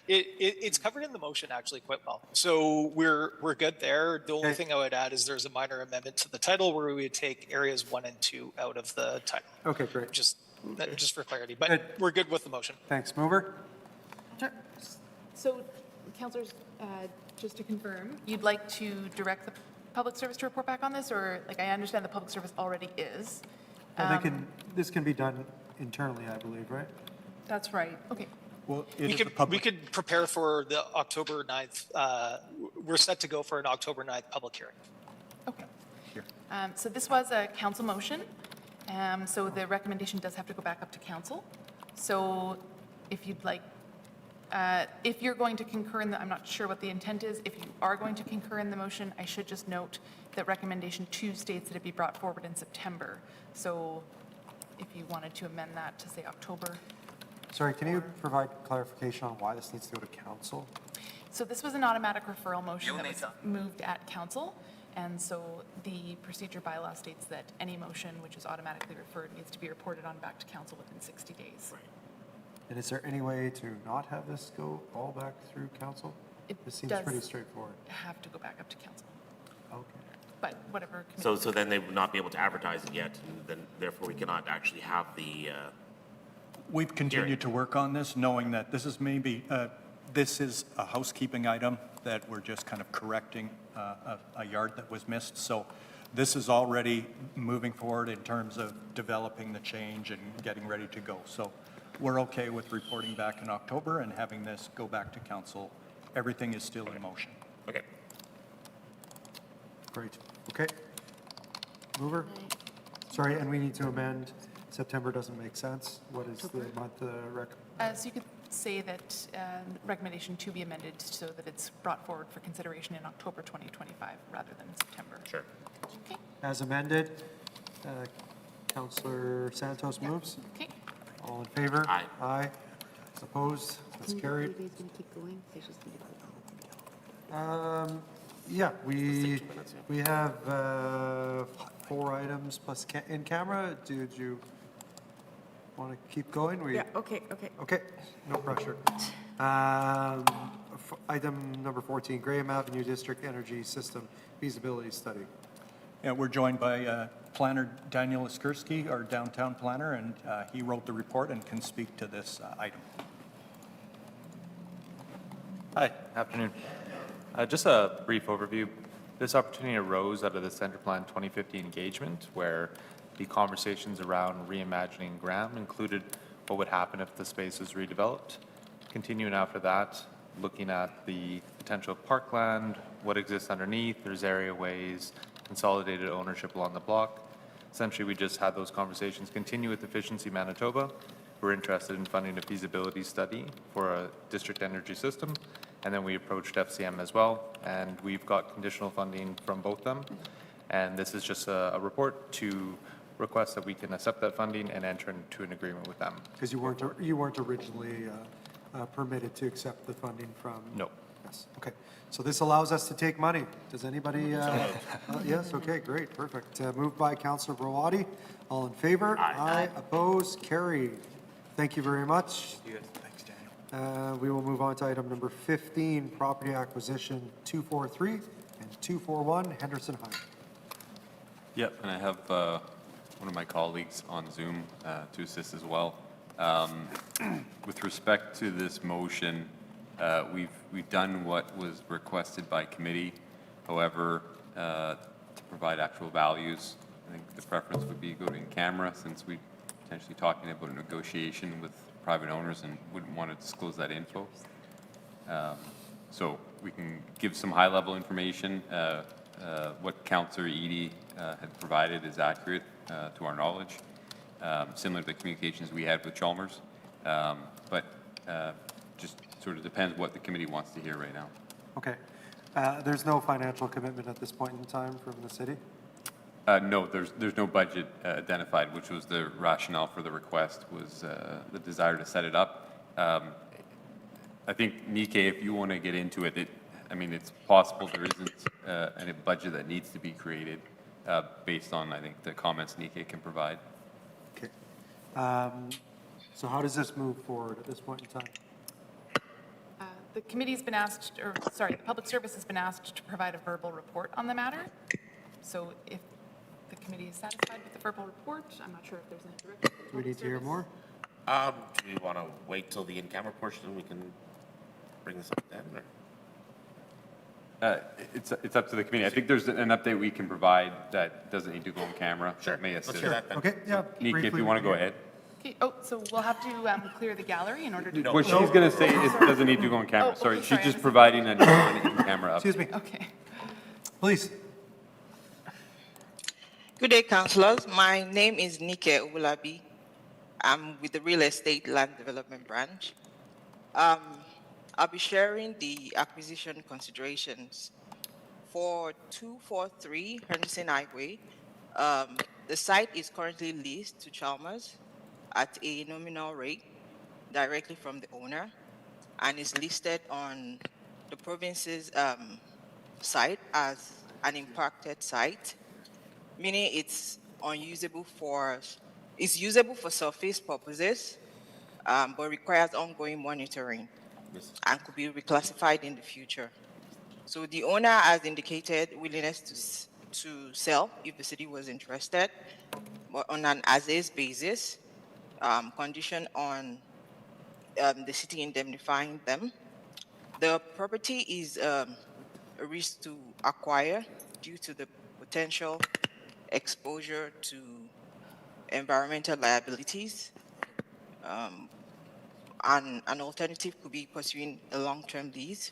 It's covered in the motion actually quite well. So we're good there. The only thing I would add is there's a minor amendment to the title where we would take areas 1 and 2 out of the title. Okay, great. Just for clarity, but we're good with the motion. Thanks. Mover? Sure. So, councillors, just to confirm, you'd like to direct the public service to report back on this, or like I understand the public service already is. Well, this can be done internally, I believe, right? That's right. Okay. Well, We could prepare for the October 9th. We're set to go for an October 9th public hearing. Okay. So this was a council motion. So the recommendation does have to go back up to council. So if you'd like, if you're going to concur in the, I'm not sure what the intent is. If you are going to concur in the motion, I should just note that recommendation 2 states that it be brought forward in September. So if you wanted to amend that to say October. Sorry, can you provide clarification on why this needs to go to council? So this was an automatic referral motion that was moved at council. And so the procedure bylaw states that any motion which is automatically referred needs to be reported on back to council within 60 days. And is there any way to not have this go all back through council? This seems pretty straightforward. Have to go back up to council. Okay. But whatever. So then they would not be able to advertise it yet, and then therefore we cannot actually have the, We've continued to work on this, knowing that this is maybe, this is a housekeeping item that we're just kind of correcting a yard that was missed. So this is already moving forward in terms of developing the change and getting ready to go. So we're okay with reporting back in October and having this go back to council. Everything is still in motion. okay. Great. Okay. Mover? Sorry, and we need to amend. September doesn't make sense. What is the month So you could say that recommendation 2 be amended so that it's brought forward for consideration in October 2025 rather than September. Sure. Okay. As amended? Councillor Santos moves. Okay. All in favor? Aye. Aye. Opposed? That's carried. Yeah, we have 4 items plus in camera. Did you want to keep going? Yeah, okay. Okay, no pressure. Item number 14, Graham Avenue District Energy System Feasibility Study. Yeah, we're joined by planner Daniel Iskursky, our downtown planner, and he wrote the report and can speak to this item. Hi, afternoon. Just a brief overview. This opportunity arose out of the Center Plan 2050 engagement, where the conversations around reimagining Graham included what would happen if the space was redeveloped. Continuing after that, looking at the potential parkland, what exists underneath, there's areaways, consolidated ownership along the block. Essentially, we just had those conversations continue with Efficiency Manitoba. We're interested in funding a feasibility study for a district energy system. And then we approached FCM as well, and we've got conditional funding from both them. And this is just a report to request that we can accept that funding and enter into an agreement with them. Because you weren't originally permitted to accept the funding from? No. Yes, okay. So this allows us to take money. Does anybody? Yes, okay, great, perfect. Moved by Councillor Brawadi. All in favor? Aye. Opposed? Carried. Thank you very much. Thanks, Daniel. We will move on to item number 15, property acquisition 243 and 241, Henderson High. Yep, and I have one of my colleagues on Zoom to assist as well. With respect to this motion, we've done what was requested by committee. However, to provide actual values, I think the preference would be go to in camera, since we're potentially talking about a negotiation with private owners and wouldn't want to disclose that info. So we can give some high-level information. What Councillor Eadie had provided is accurate to our knowledge, similar to the communications we had with Chalmers. But just sort of depends what the committee wants to hear right now. Okay. There's no financial commitment at this point in time from the city? No, there's no budget identified, which was the rationale for the request, was the desire to set it up. I think, Nikkei, if you want to get into it, I mean, it's possible there isn't a budget that needs to be created based on, I think, the comments Nikkei can provide. Okay. So how does this move forward at this point in time? The committee's been asked, or sorry, the Public Service has been asked to provide a verbal report on the matter. So if the committee is satisfied with the verbal report, I'm not sure if there's any direction. Do we need to hear more? Do we want to wait till the in-camera portion and we can bring this up then? Or? It's up to the committee. I think there's an update we can provide that doesn't need to go on camera. Sure. May Let's assist. hear that then. Okay, yeah. Nick, if briefly you want to go review. ahead. Okay, oh, so we'll have to clear the gallery in order to. What she's going to say is it doesn't need to go on camera. Oh, Sorry, okay, she's sorry, I just missed providing a non-in-camera update. Excuse me, Okay. please. Good day, councillors. My name is Nike Owulabi. I'm with the Real Estate Land Development Branch. I'll be sharing the acquisition considerations for 243 Henderson Highway. The site is currently leased to Chalmers at a nominal rate directly from the owner and is listed on the province's site as an impacted site, meaning it's usable for surface purposes, but requires ongoing monitoring and could be reclassified in the future. So the owner has indicated willingness to sell if the city was interested, but on an as-is basis, condition on the city indemnifying them. The property is a risk to acquire due to the potential exposure to environmental liabilities. And an alternative could be pursuing a long-term lease.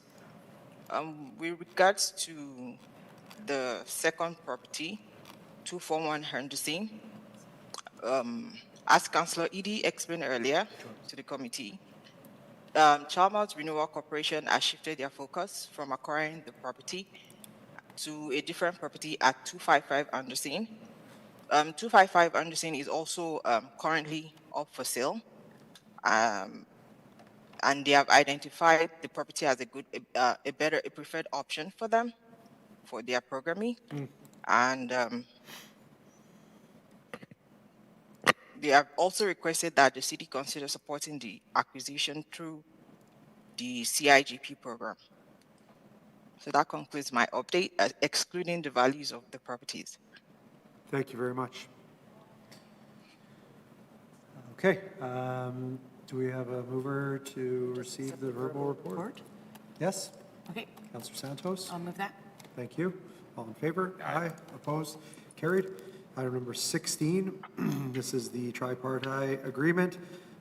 With regards to the second property, 241 Henderson, as Councillor Edie explained earlier to the committee, Chalmers Renewal Corporation has shifted their focus from acquiring the property to a different property at 255 Anderson. 255 Anderson is also currently up for sale. And they have identified the property as a preferred option for them, for their programming. And they have also requested that the city consider supporting the acquisition through the CIGP program. So that concludes my update, excluding the values of the properties. Thank you very much. Okay, do we have a mover to receive the verbal report? Yes? Okay, Councillor Santos? I'll move that. Thank you. All in favor? Aye. Opposed? Carried. Item number 16, this is the tripartite agreement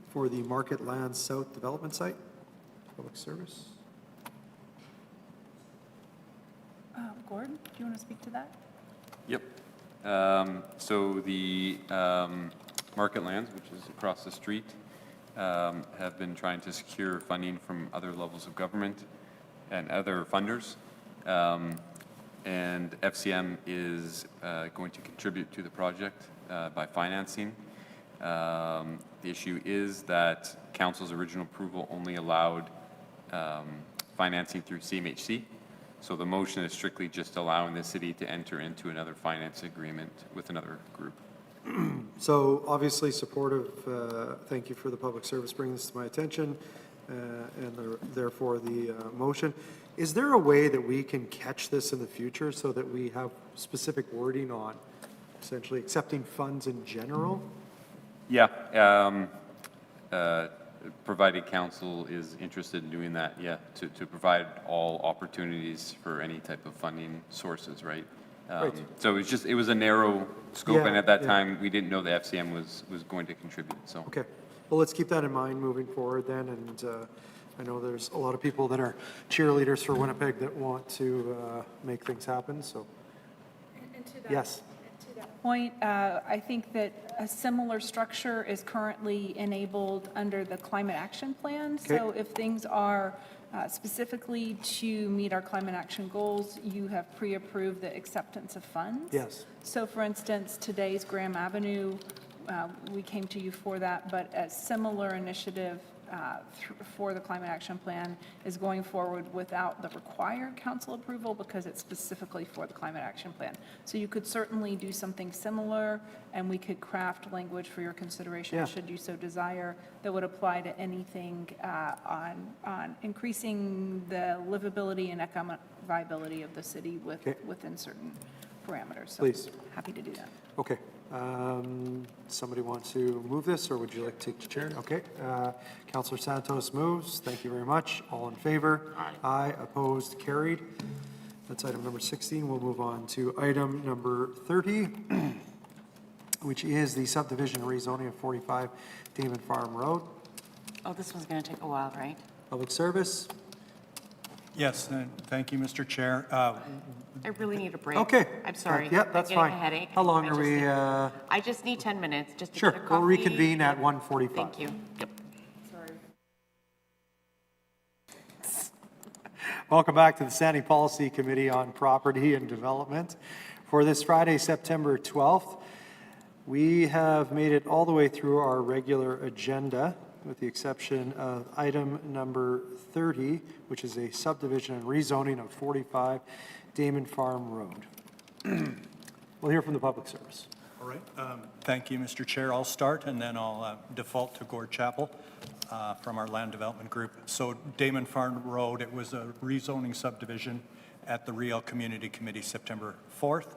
for the Market Land South Development Site. Public Service. Gordon, do you want to speak to that? Yep. So the Market Lands, which is across the street, have been trying to secure funding from other levels of government and other funders. And FCM is going to contribute to the project by financing. The issue is that council's original approval only allowed financing through CMHC. So the motion is strictly just allowing the city to enter into another finance agreement with another group. So obviously supportive, thank you for the Public Service bringing this to my attention, and therefore the motion. Is there a way that we can catch this in the future so that we have specific wording on essentially accepting funds in general? Yeah, provided council is interested in doing that, yeah, to provide all opportunities for any type of funding sources, right? Right. So it was a narrow scope, and Yeah, at that yeah. time, we didn't know the FCM was going to contribute, so. Okay, well, let's keep that in mind moving forward then, and I know there's a lot of people that are cheerleaders for Winnipeg that want to make things happen, so. Yes. To that point, I think that a similar structure is currently enabled under the Climate Action Plan. So if things are specifically to meet our climate action goals, you have pre-approved the acceptance of funds. Yes. So for instance, today's Graham Avenue, we came to you for that, but a similar initiative for the climate action plan is going forward without the required council approval because it's specifically for the climate action plan. So you could certainly do something similar, and we could craft language for your consideration, Yeah. should you so desire, that would apply to anything on increasing the livability and economic viability of the city within certain parameters. So Please. happy to do that. Okay. Somebody want to move this, or would you like to take the chair? Okay. Councillor Santos moves. Thank you very much. All in favor? Aye. Opposed? Carried. That's item number 16. We'll move on to item number 30, which is the subdivision rezoning of 45 Damon Farm Road. Oh, this one's going to take a while, right? Public service. Yes, thank you, Mr. Chair. I really need a break. Okay. I'm sorry. Yeah, that's I'm fine. getting a headache. How long I are just we? need- I just need 10 minutes just to Sure. get a We'll coffee. reconvene at 1:45. Thank you. Yep. Sorry. Welcome back to the Standing Policy Committee on Property and Development. For this Friday, September 12th, we have made it all the way through our regular agenda, with the exception of item number 30, which is a subdivision and rezoning of 45 Damon Farm Road. We'll hear from the public service. All right. Thank you, Mr. Chair. I'll start, and then I'll default to Gord Chapel from our land development group. So Damon Farm Road, it was a rezoning subdivision at the Riel Community Committee September 4th.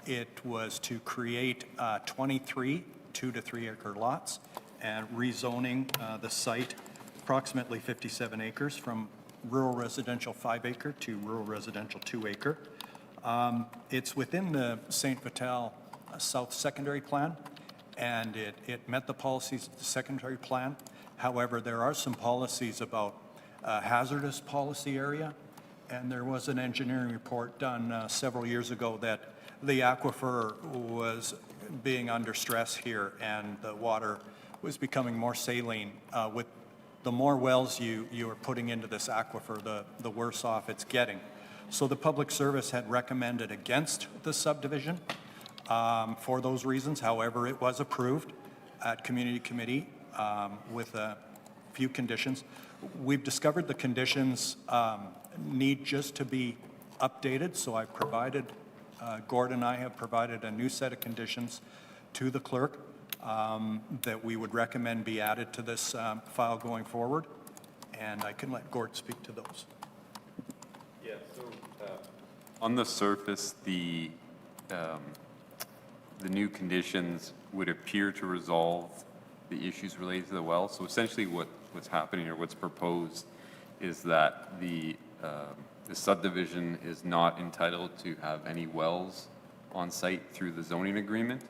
It was to create 23 2 to 3 acre lots and rezoning the site approximately 57 acres from rural residential 5 acre to rural residential 2 acre. It's within the St. Vital South Secondary Plan, and it met the policies of the secondary plan. However, there are some policies about hazardous policy area, and there was an engineering report done several years ago that the aquifer was being under stress here, and the water was becoming more saline. With the more wells you are putting into this aquifer, the worse off it's getting. So the Public Service had recommended against the subdivision for those reasons. However, it was approved at Community Committee with a few conditions. We've discovered the conditions need just to be updated, so I provided, Gord and I have provided a new set of conditions to the clerk that we would recommend be added to this file going forward, and I can let Gord speak to those. Yeah, so on the surface, the new conditions would appear to resolve the issues related to the well. So essentially what's happening or what's proposed is that the subdivision is not entitled to have any wells on site through the zoning agreement.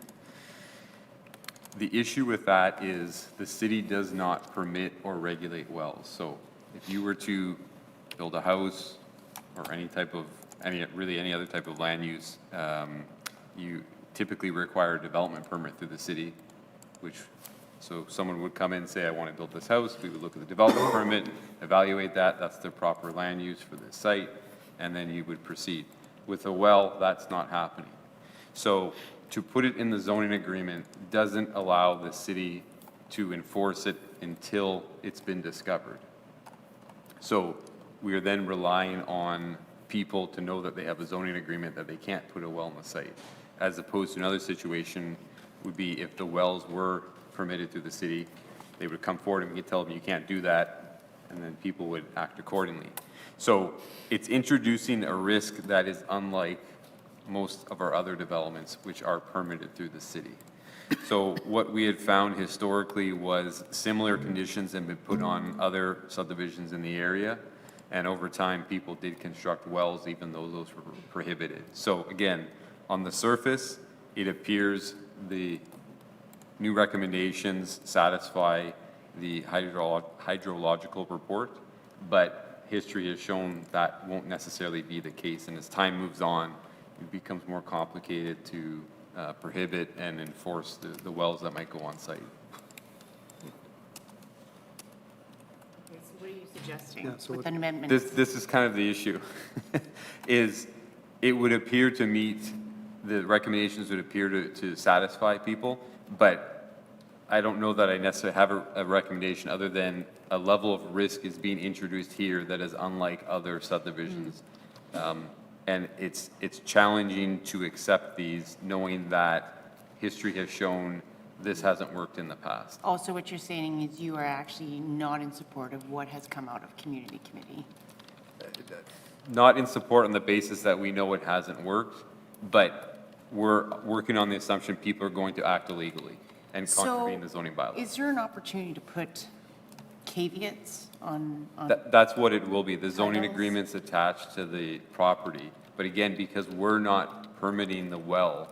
The issue with that is the city does not permit or regulate wells. So if you were to build a house or any other type of land use, you typically require a development permit through the city, so someone would come in and say, I want to build this house. We would look at the development permit, evaluate that. That's the proper land use for this site, and then you would proceed. With a well, that's not happening. So to put it in the zoning agreement doesn't allow the city to enforce it until it's been discovered. So we are then relying on people to know that they have a zoning agreement that they can't put a well on the site, as opposed to another situation would be if the wells were permitted through the city, they would come forward and we could tell them you can't do that, and then people would act accordingly. So it's introducing a risk that is unlike most of our other developments, which are permitted through the city. So what we had found historically was similar conditions had been put on other subdivisions in the area, and over time people did construct wells even though those were prohibited. So again, on the surface, it appears the new recommendations satisfy the hydrological report, but history has shown that won't necessarily be the case, and as time moves on, it becomes more complicated to prohibit and enforce the wells that might go on site. Okay, so what are you suggesting Yeah, so with what- an amendment? This is kind of the issue, is it would appear to meet, the recommendations would appear to satisfy people, but I don't know that I necessarily have a recommendation other than a level of risk is being introduced here that is unlike other subdivisions. And it's challenging to accept these, knowing that history has shown this hasn't worked in the past. Also, what you're saying is you are actually not in support of what has come out of community committee. Not in support on the basis that we know it hasn't worked, but we're working on the assumption people are going to act illegally and contravene the zoning bylaw. Is there an opportunity to put caveats on? That's what it will be. The zoning Titles? agreement's attached to the property. But again, because we're not permitting the well,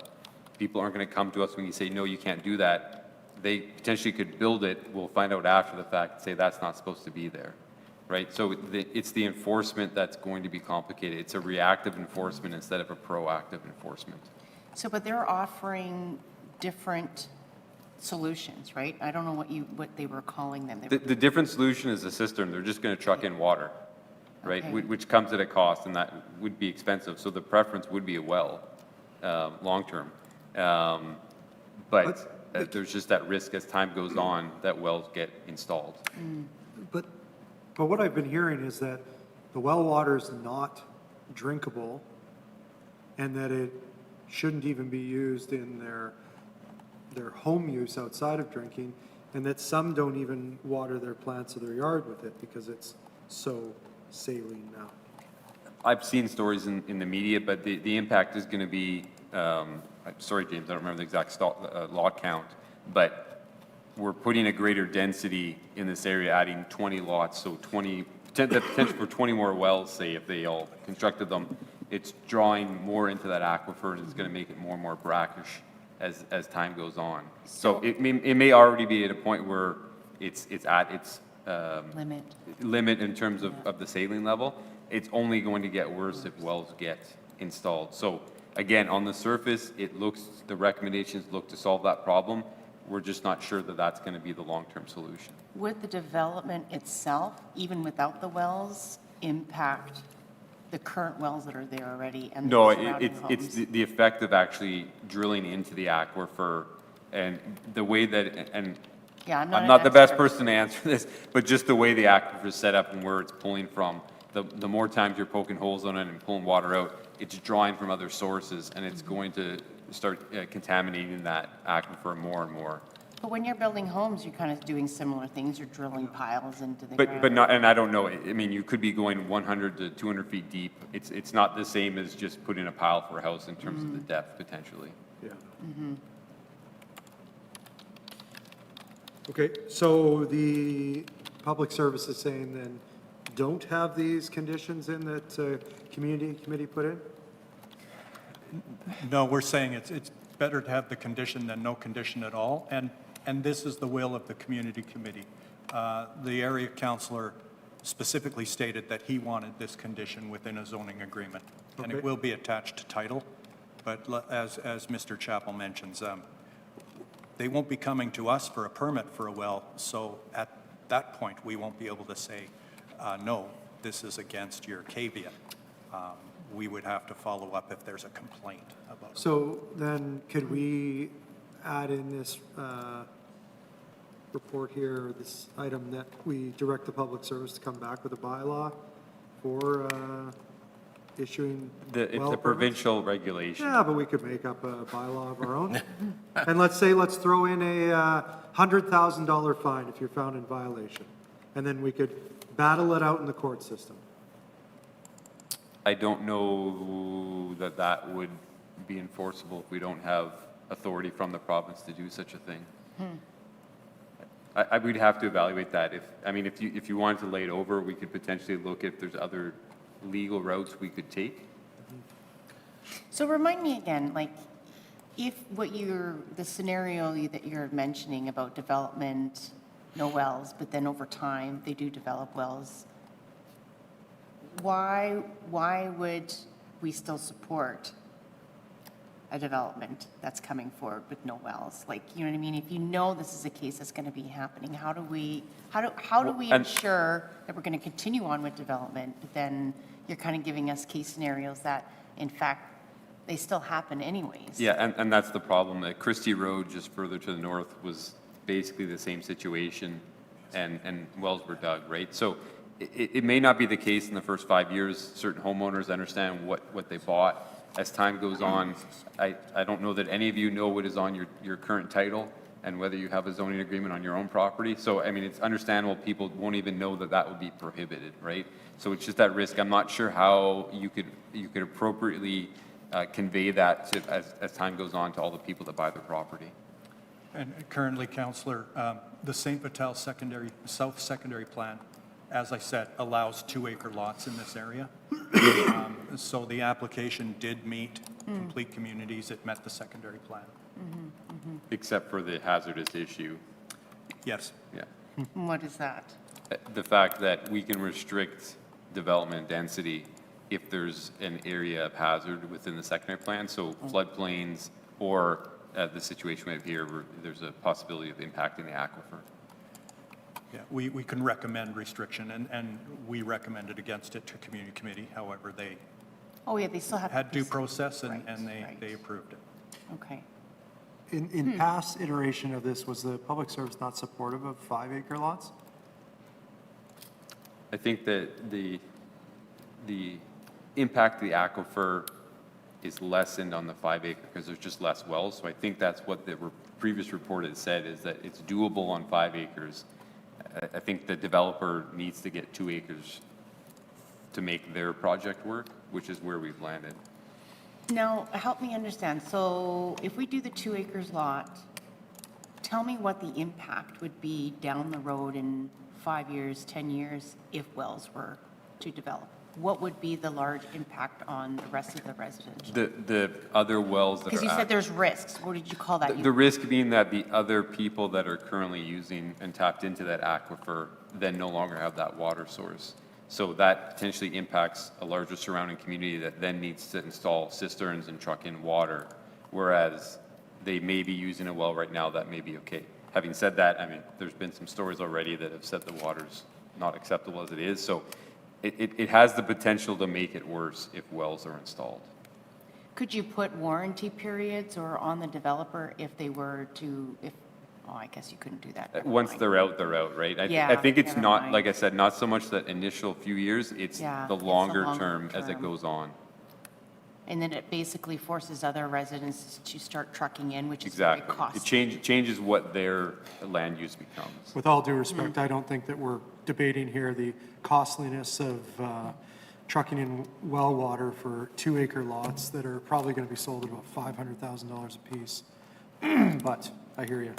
people aren't going to come to us when you say, no, you can't do that. They potentially could build it. We'll find out after the fact, say that's not supposed to be there, right? So it's the enforcement that's going to be complicated. It's a reactive enforcement instead of a proactive enforcement. So, but they're offering different solutions, right? I don't know what they were calling them. The different solution is a cistern. They're just going to truck in water, right? Okay. Which comes at a cost, and that would be expensive. So the preference would be a well, long-term. But there's just that risk as time goes on that wells get installed. But what I've been hearing is that the well water is not drinkable and that it shouldn't even be used in their home use outside of drinking, and that some don't even water their plants or their yard with it because it's so saline now. I've seen stories in the media, but the impact is going to be, sorry, James, I don't remember the exact lot count, but we're putting a greater density in this area, adding 20 lots, so the potential for 20 more wells, say, if they all constructed them. It's drawing more into that aquifer, and it's going to make it more and more brackish as time goes on. So it may already be at a point where it's at its limit in terms of the saline level. It's only going to get worse if wells get installed. So again, on the surface, the recommendations look to solve that problem. We're just not sure that that's going to be the long-term solution. Would the development itself, even without the wells, impact the current wells that are there already and the surrounding homes? It's the effect of actually drilling into the aquifer and the way that, and Yeah, I'm an not the best expert. person to answer this, but just the way the aquifer is set up and where it's pulling from, the more times you're poking holes on it and pulling water out, it's drawing from other sources, and it's going to start contaminating that aquifer more and more. But when you're building homes, you're kind of doing similar things. You're drilling piles into the ground. But not, and I don't know, I mean, you could be going 100 to 200 feet deep. It's not the same as just putting a pile for a house in terms of the depth, potentially. Yeah. Okay, so the public service is saying then, don't have these conditions in that community committee put in? No, we're saying it's better to have the condition than no condition at all, and this is the will of the community committee. The area councillor specifically stated that he wanted this condition within a zoning agreement, and it Okay. will be attached to title, but as Mr. Chappell mentions, they won't be coming to us for a permit for a well, so at that point, we won't be able to say, no, this is against your caveat. We would have to follow up if there's a complaint about it. So then could we add in this report here, this item that we direct the public service to come back with a bylaw for issuing It's well a permits? provincial regulation. Yeah, but we could make up a bylaw of our own. And let's throw in a $100,000 fine if you're found in violation. And then we could battle it out in the court system. I don't know that that would be enforceable if we don't have authority from the province to do such a thing. I would have to evaluate that. If you wanted to lay it over, we could potentially look if there's other legal routes we could take. So remind me again, like, if the scenario that you're mentioning about development, no wells, but then over time, they do develop wells, why would we still support a development that's coming forward with no wells? Like, you know what I mean? If you know this is a case that's going to be happening, how do we ensure that we're going to continue on with development, but then you're kind of giving us case scenarios that, in fact, they still happen anyways? Yeah, and that's the problem. Christie Road, just further to the north, was basically the same situation and wells were dug, right? So it may not be the case in the first 5 years. Certain homeowners understand what they bought. As time goes on, I don't know that any of you know what is on your current title and whether you have a zoning agreement on your own property. So, I mean, it's understandable people won't even know that that would be prohibited, right? So it's just that risk. I'm not sure how you could appropriately convey that to, as time goes on, to all the people that buy the property. And currently, Councillor, the St. Vital South Secondary Plan, as I said, allows 2-acre lots in this area. So the application did meet complete communities. It met the secondary plan. Except for the hazardous issue. Yes. Yeah. What is that? The fact that we can restrict development density if there's an area of hazard within the secondary plan, so floodplains or the situation we have here where there's a possibility of impacting the aquifer. Yeah, we can recommend restriction, and we recommended against it to community committee. However, they Oh, yeah, they still have. had due process, and they approved it. Okay. In past iteration of this, was the public service not supportive of 5-acre lots? I think that the impact of the aquifer is lessened on the 5-acre because there's just less wells. So I think that's what the previous report had said, is that it's doable on 5 acres. I think the developer needs to get 2 acres to make their project work, which is where we've landed. Now, help me understand. So if we do the 2 acres lot, tell me what the impact would be down the road in 5 years, 10 years, if wells were to develop. What would be the large impact on the rest of the residential? The other wells that are. Because you said there's risks. What did you call that? The risk being that the other people that are currently using and tapped into that aquifer then no longer have that water source. So that potentially impacts a larger surrounding community that then needs to install cisterns and truck in water, whereas they may be using a well right now that may be okay. Having said that, I mean, there's been some stories already that have said the water's not acceptable as it is. So it has the potential to make it worse if wells are installed. Could you put warranty periods or on the developer if they were to, oh, I guess you couldn't do that. Never Once mind. they're out, right? Yeah, I think it's never not, mind. like I said, not so much that initial few years, it's Yeah, the it's the longer longer term as it term. goes on. And then it basically forces other residents to start trucking in, which is very Exactly. costly. It changes what their land use becomes. With all due respect, I don't think that we're debating here the costliness of trucking in well water for 2-acre lots that are probably going to be sold at about $500,000 a piece. But I hear you.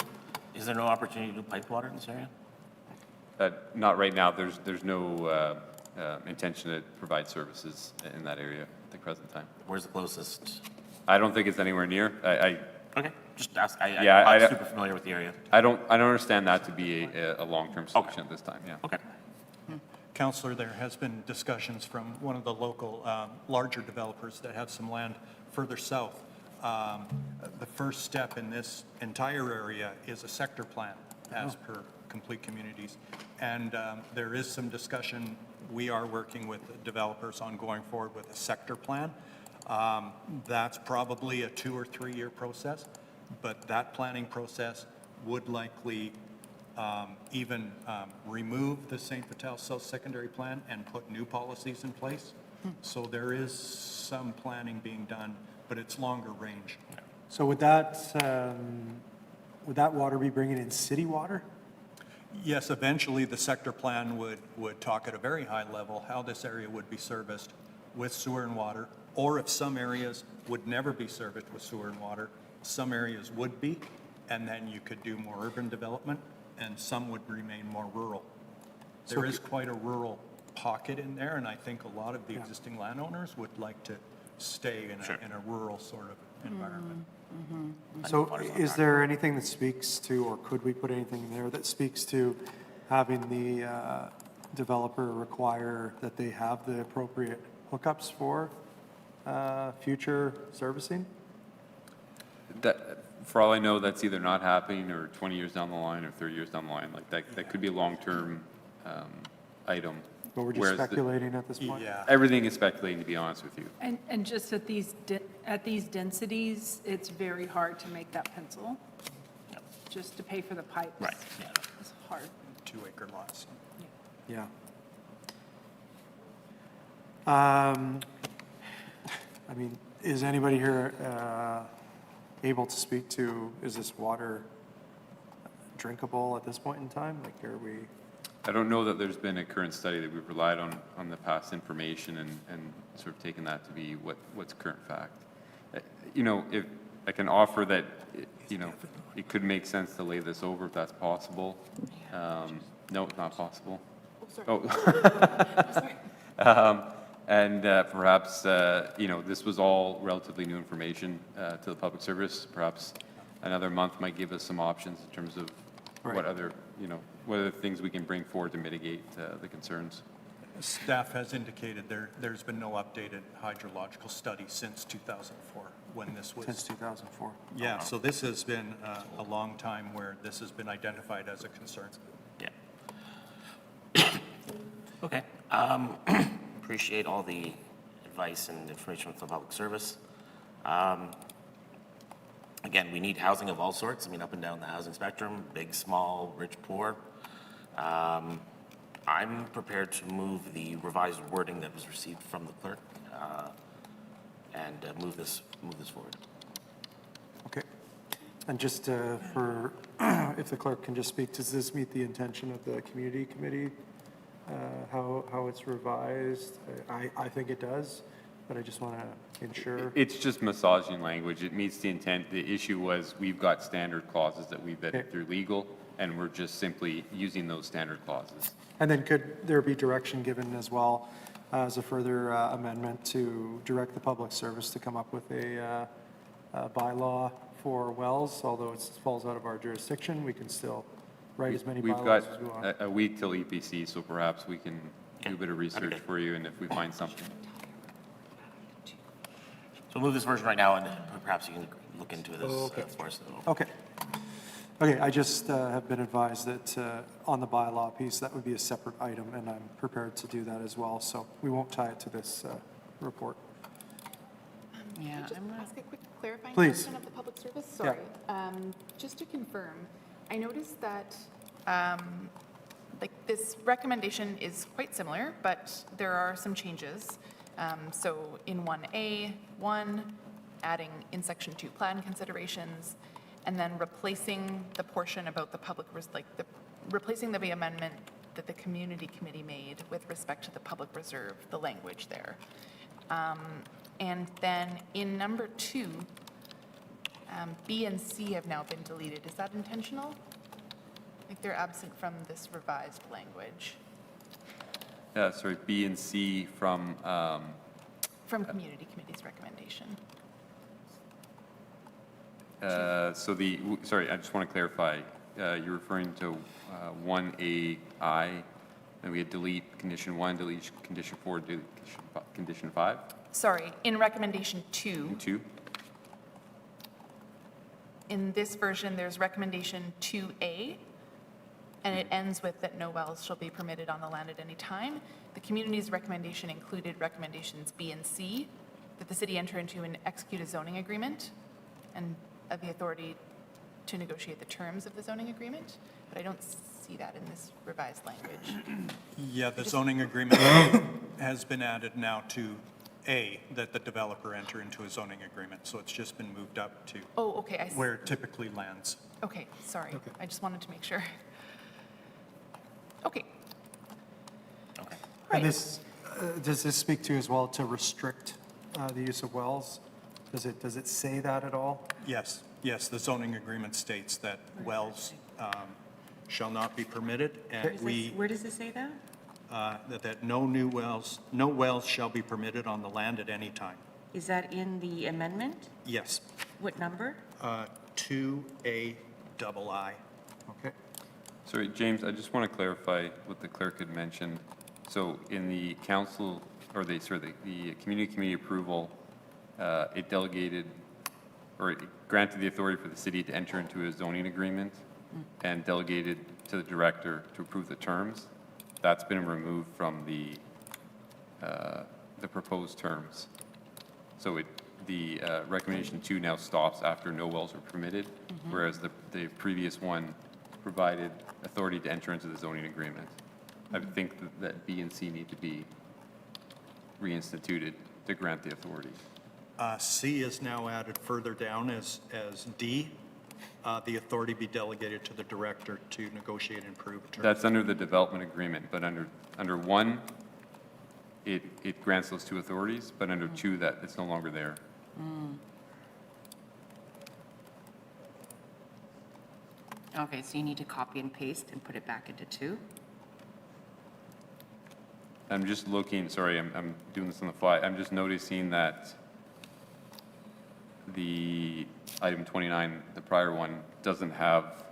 Is there no opportunity to do pipe water in this area? Not right now. There's no intention to provide services in that area at the present time. Where's the closest? I don't think it's anywhere near. Okay, just ask. I'm I- super familiar with the area. I don't understand that to be a long-term solution at this time, yeah. Okay. Councillor, there has been discussions from one of the local larger developers that have some land further south. The first step in this entire area is a sector plan as per complete communities. And there is some discussion. We are working with the developers on going forward with a sector plan. That's probably a 2 or 3 year process, but that planning process would likely even remove the St. Vital South Secondary Plan and put new policies in place. So there is some planning being done, but it's longer range. So would that water be bringing in city water? Yes, eventually the sector plan would talk at a very high level how this area would be serviced with sewer and water, or if some areas would never be serviced with sewer and water, some areas would be, and then you could do more urban development, and some would remain more rural. There is quite a rural pocket in there, and I think a lot of the existing landowners would like to stay in a rural sort of environment. So is there anything that speaks to, or could we put anything in there that speaks to having the developer require that they have the appropriate hookups for future servicing? That, for all I know, that's either not happening or 20 years down the line or 30 years down the line. Like that could be a long-term item. But we're just Whereas speculating at this point? Yeah. Everything is speculating, to be honest with you. And just at these densities, it's very hard to make that pencil. just to pay for the pipes. Right, yeah. It's hard. 2-acre lots. Yeah. I mean, is anybody here able to speak to, is this water drinkable at this point in time? Like, are we? I don't know that there's been a current study that we've relied on the past information and sort of taken that to be what's current fact. You know, if I can offer that, you know, it could make sense to lay this over if that's possible. No, it's not possible. And perhaps, you know, this was all relatively new information to the public service. Perhaps another month might give us some options in terms of what other, you know, what other things we can bring forward to mitigate the concerns. Staff has indicated there's been no updated hydrological study since 2004, when this was. Since 2004. Yeah, so this has been a long time where this has been identified as a concern. Yeah. Okay. Appreciate all the advice and information from the public service. Again, we need housing of all sorts. I mean, up and down the housing spectrum, big, small, rich, poor. I'm prepared to move the revised wording that was received from the clerk and move this forward. Okay. And just for, if the clerk can just speak, does this meet the intention of the community committee? How it's revised? I think it does, but I just want to ensure. It's just massaging language. It meets the intent. The issue was we've got standard clauses that we've vetted through legal, and we're just simply using those standard clauses. And then could there be direction given as well as a further amendment to direct the public service to come up with a bylaw for wells? Although it falls out of our jurisdiction, we can still write as many We've bylaws got as we want. a week till EPC, so perhaps we can do a bit of research for you, and if we find something. So we'll move this version right now, and perhaps you can look into this for us. Okay. Okay, I just have been advised that on the bylaw piece, that would be a separate item, and I'm prepared to do that as well, so we won't tie it to this report. Can I just ask a quick clarifying Please. question of the public service? Yeah. Sorry. Just to confirm, I noticed that like this recommendation is quite similar, but there are some changes. So in 1A1, adding in section 2 plan considerations, and then replacing the portion about the public, replacing the amendment that the community committee made with respect to the public reserve, the language there. And then in number 2, B and C have now been deleted. Is that intentional? Like they're absent from this revised language. Sorry, B and C from Community committee's recommendation. Sorry, I just want to clarify. You're referring to 1AI, and we had delete condition 1, delete condition 4, delete condition 5? Sorry, in recommendation 2. 2? In this version, there's recommendation 2A, and it ends with that no wells shall be permitted on the land at any time. The community's recommendation included recommendations B and C, that the city enter into and execute a zoning agreement and have the authority to negotiate the terms of the zoning agreement, but I don't see that in this revised language. Yeah, the zoning agreement has been added now to A, that the developer enter into a zoning agreement, so it's just been moved up to Oh, okay, I see. where it typically lands. Okay, sorry. I just wanted to make sure. Okay. And this, does this speak to as well to restrict the use of wells? Does it say that at all? Yes, yes, the zoning agreement states that wells shall not be permitted, and Where does it say that? that no wells shall be permitted on the land at any time. Is that in the amendment? Yes. What number? 2AII. Okay. Sorry, James, I just want to clarify what the clerk had mentioned. So in the council, or the community committee approval, it delegated, or it granted the authority for the city to enter into a zoning agreement and delegated to the director to approve the terms. That's been removed from the proposed terms. So the recommendation 2 now stops after no wells are permitted, whereas the previous one provided authority to enter into the zoning agreement. I would think that B and C need to be reinstituted to grant the authority. C is now added further down as D. The authority be delegated to the director to negotiate and improve terms. That's under the development agreement, but under 1, it grants those 2 authorities, but under 2, that it's no longer there. Okay, so you need to copy and paste and put it back into 2? I'm just looking, sorry, I'm doing this on the fly. I'm just noticing that the item 29, the prior one, doesn't have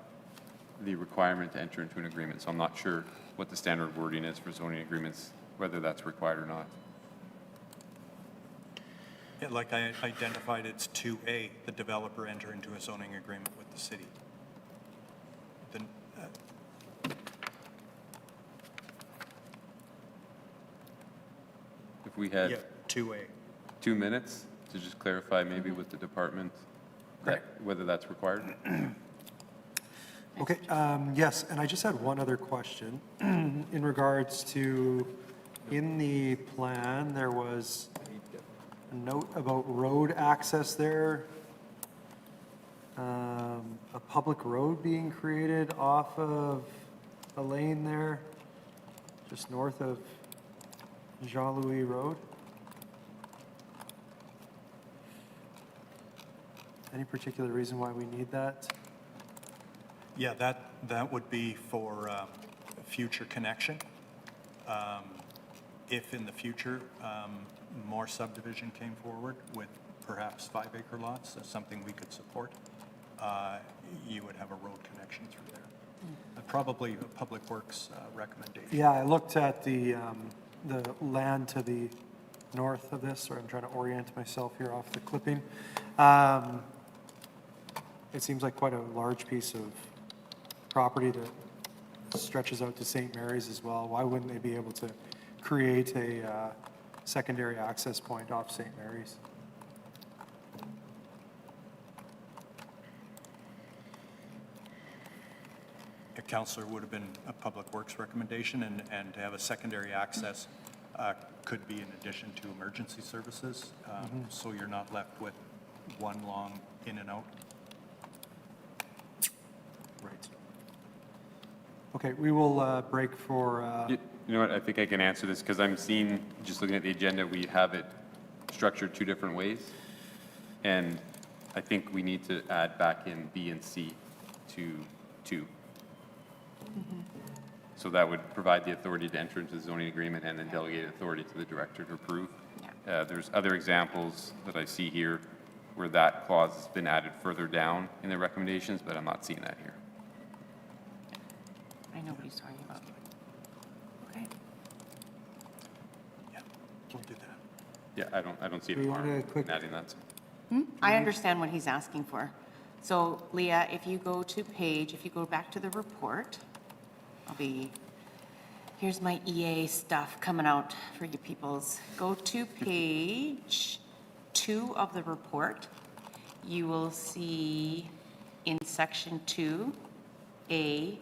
the requirement to enter into an agreement. So I'm not sure what the standard wording is for zoning agreements, whether that's required or not. Yeah, like I identified, it's 2A, the developer enter into a zoning agreement with the city. Then, If we had yeah, 2A. 2 minutes to just clarify maybe with the department whether that's required. Okay, yes, and I just had one other question in regards to, in the plan, there was a note about road access there. A public road being created off of a lane there, just north of Jean-Louis Road. Any particular reason why we need that? Yeah, that would be for a future connection. If in the future, more subdivision came forward with perhaps 5-acre lots, that's something we could support, you would have a road connection through there. Probably a Public Works recommendation. Yeah, I looked at the land to the north of this, sorry, I'm trying to orient myself here off the clipping. It seems like quite a large piece of property that stretches out to St. Mary's as well. Why wouldn't they be able to create a secondary access point off St. Mary's? A counselor would have been a Public Works recommendation, and to have a secondary access could be in addition to emergency services, so you're not left with one long in and out. Right. Okay, we will break for, You know what, I think I can answer this because I'm seeing, just looking at the agenda, we have it structured 2 different ways. And I think we need to add back in B and C to 2. So that would provide the authority to enter into the zoning agreement and then delegate authority to the director to approve. There's other examples that I see here where that clause has been added further down in the recommendations, but I'm not seeing that here. I know what he's talking about. Okay. Yeah, we'll do that. Yeah, I don't see Do you any want harm a quick- in adding that. I understand what he's asking for. So Leah, if you go back to the report, here's my EA stuff coming out for you peoples. Go to page 2 of the report. You will see in section 2A,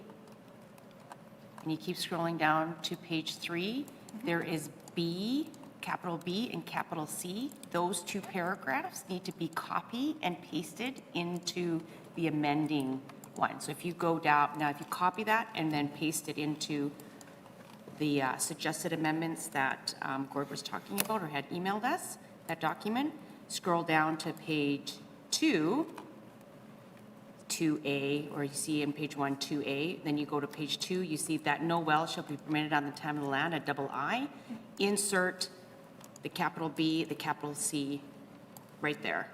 and you keep scrolling down to page 3, there is B, capital B and capital C. Those 2 paragraphs need to be copied and pasted into the amending one. So if you go down, now if you copy that and then paste it into the suggested amendments that Gord was talking about or had emailed us, that document, scroll down to page 2A, or you see in page 1, 2A, then you go to page 2, you see that no well shall be permitted on the time of the land, a double I. Insert the capital B, the capital C, right there.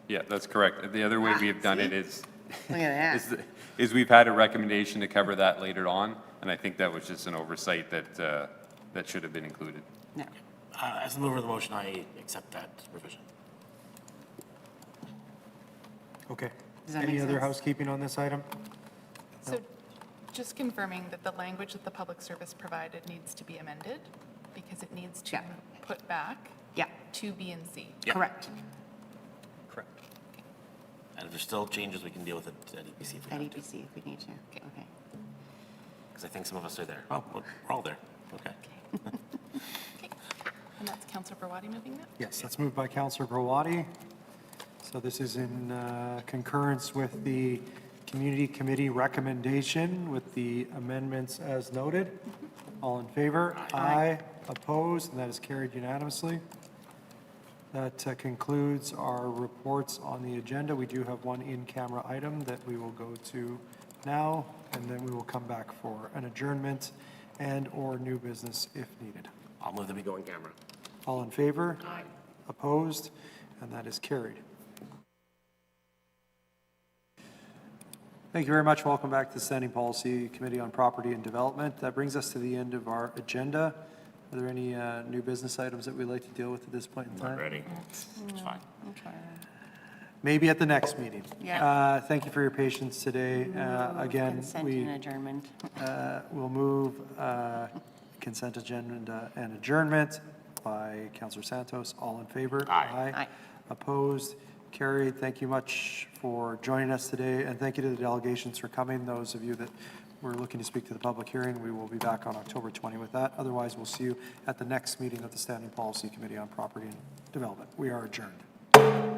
Yeah, that's correct. The other way we have done it is, Look at that. is we've had a recommendation to cover that later on, and I think that was just an oversight that, that should have been included. No. As a mover of the motion, I accept that revision. okay. Does that Any make other sense? housekeeping on this item? So just confirming that the language that the public service provided needs to be amended because it needs to Yeah. put back Yeah, to B and C. correct. there's still changes, we can deal with it at EPC if we At have to. EPC if we need to. Okay. Because I think some of us are there. Oh, we're all there. Okay. And that's Councillor Brawadi moving that? Yes, that's moved by Councillor Browadi. So this is in concurrence with the Community Committee recommendation with the amendments as noted. All in favor? Aye. Opposed? And that is carried unanimously. That concludes our reports on the agenda. We do have one in-camera item that we will go to now, and then we will come back for an adjournment and/or new business if needed. I'll move that we go in camera. All in favor? Aye. Opposed? And that is carried. Thank you very much. Welcome back to the Standing Policy Committee on Property and Development. That brings us to the end of our agenda. Are there any new business items that we'd like to deal with at this point in time? Not ready. It's fine. Maybe at the next meeting. Yeah. Thank you for your patience today. Again, Consent and adjournment. we'll move consent agenda and adjournment by Councillor Santos. All in favor? Aye. Aye. Opposed? Carried. Thank you much for joining us today, and thank you to the delegations for coming. Those of you that were looking to speak to the public hearing, we will be back on October 20 with that. Otherwise, we'll see you at the next meeting of the Standing Policy Committee on Property and Development. We are adjourned.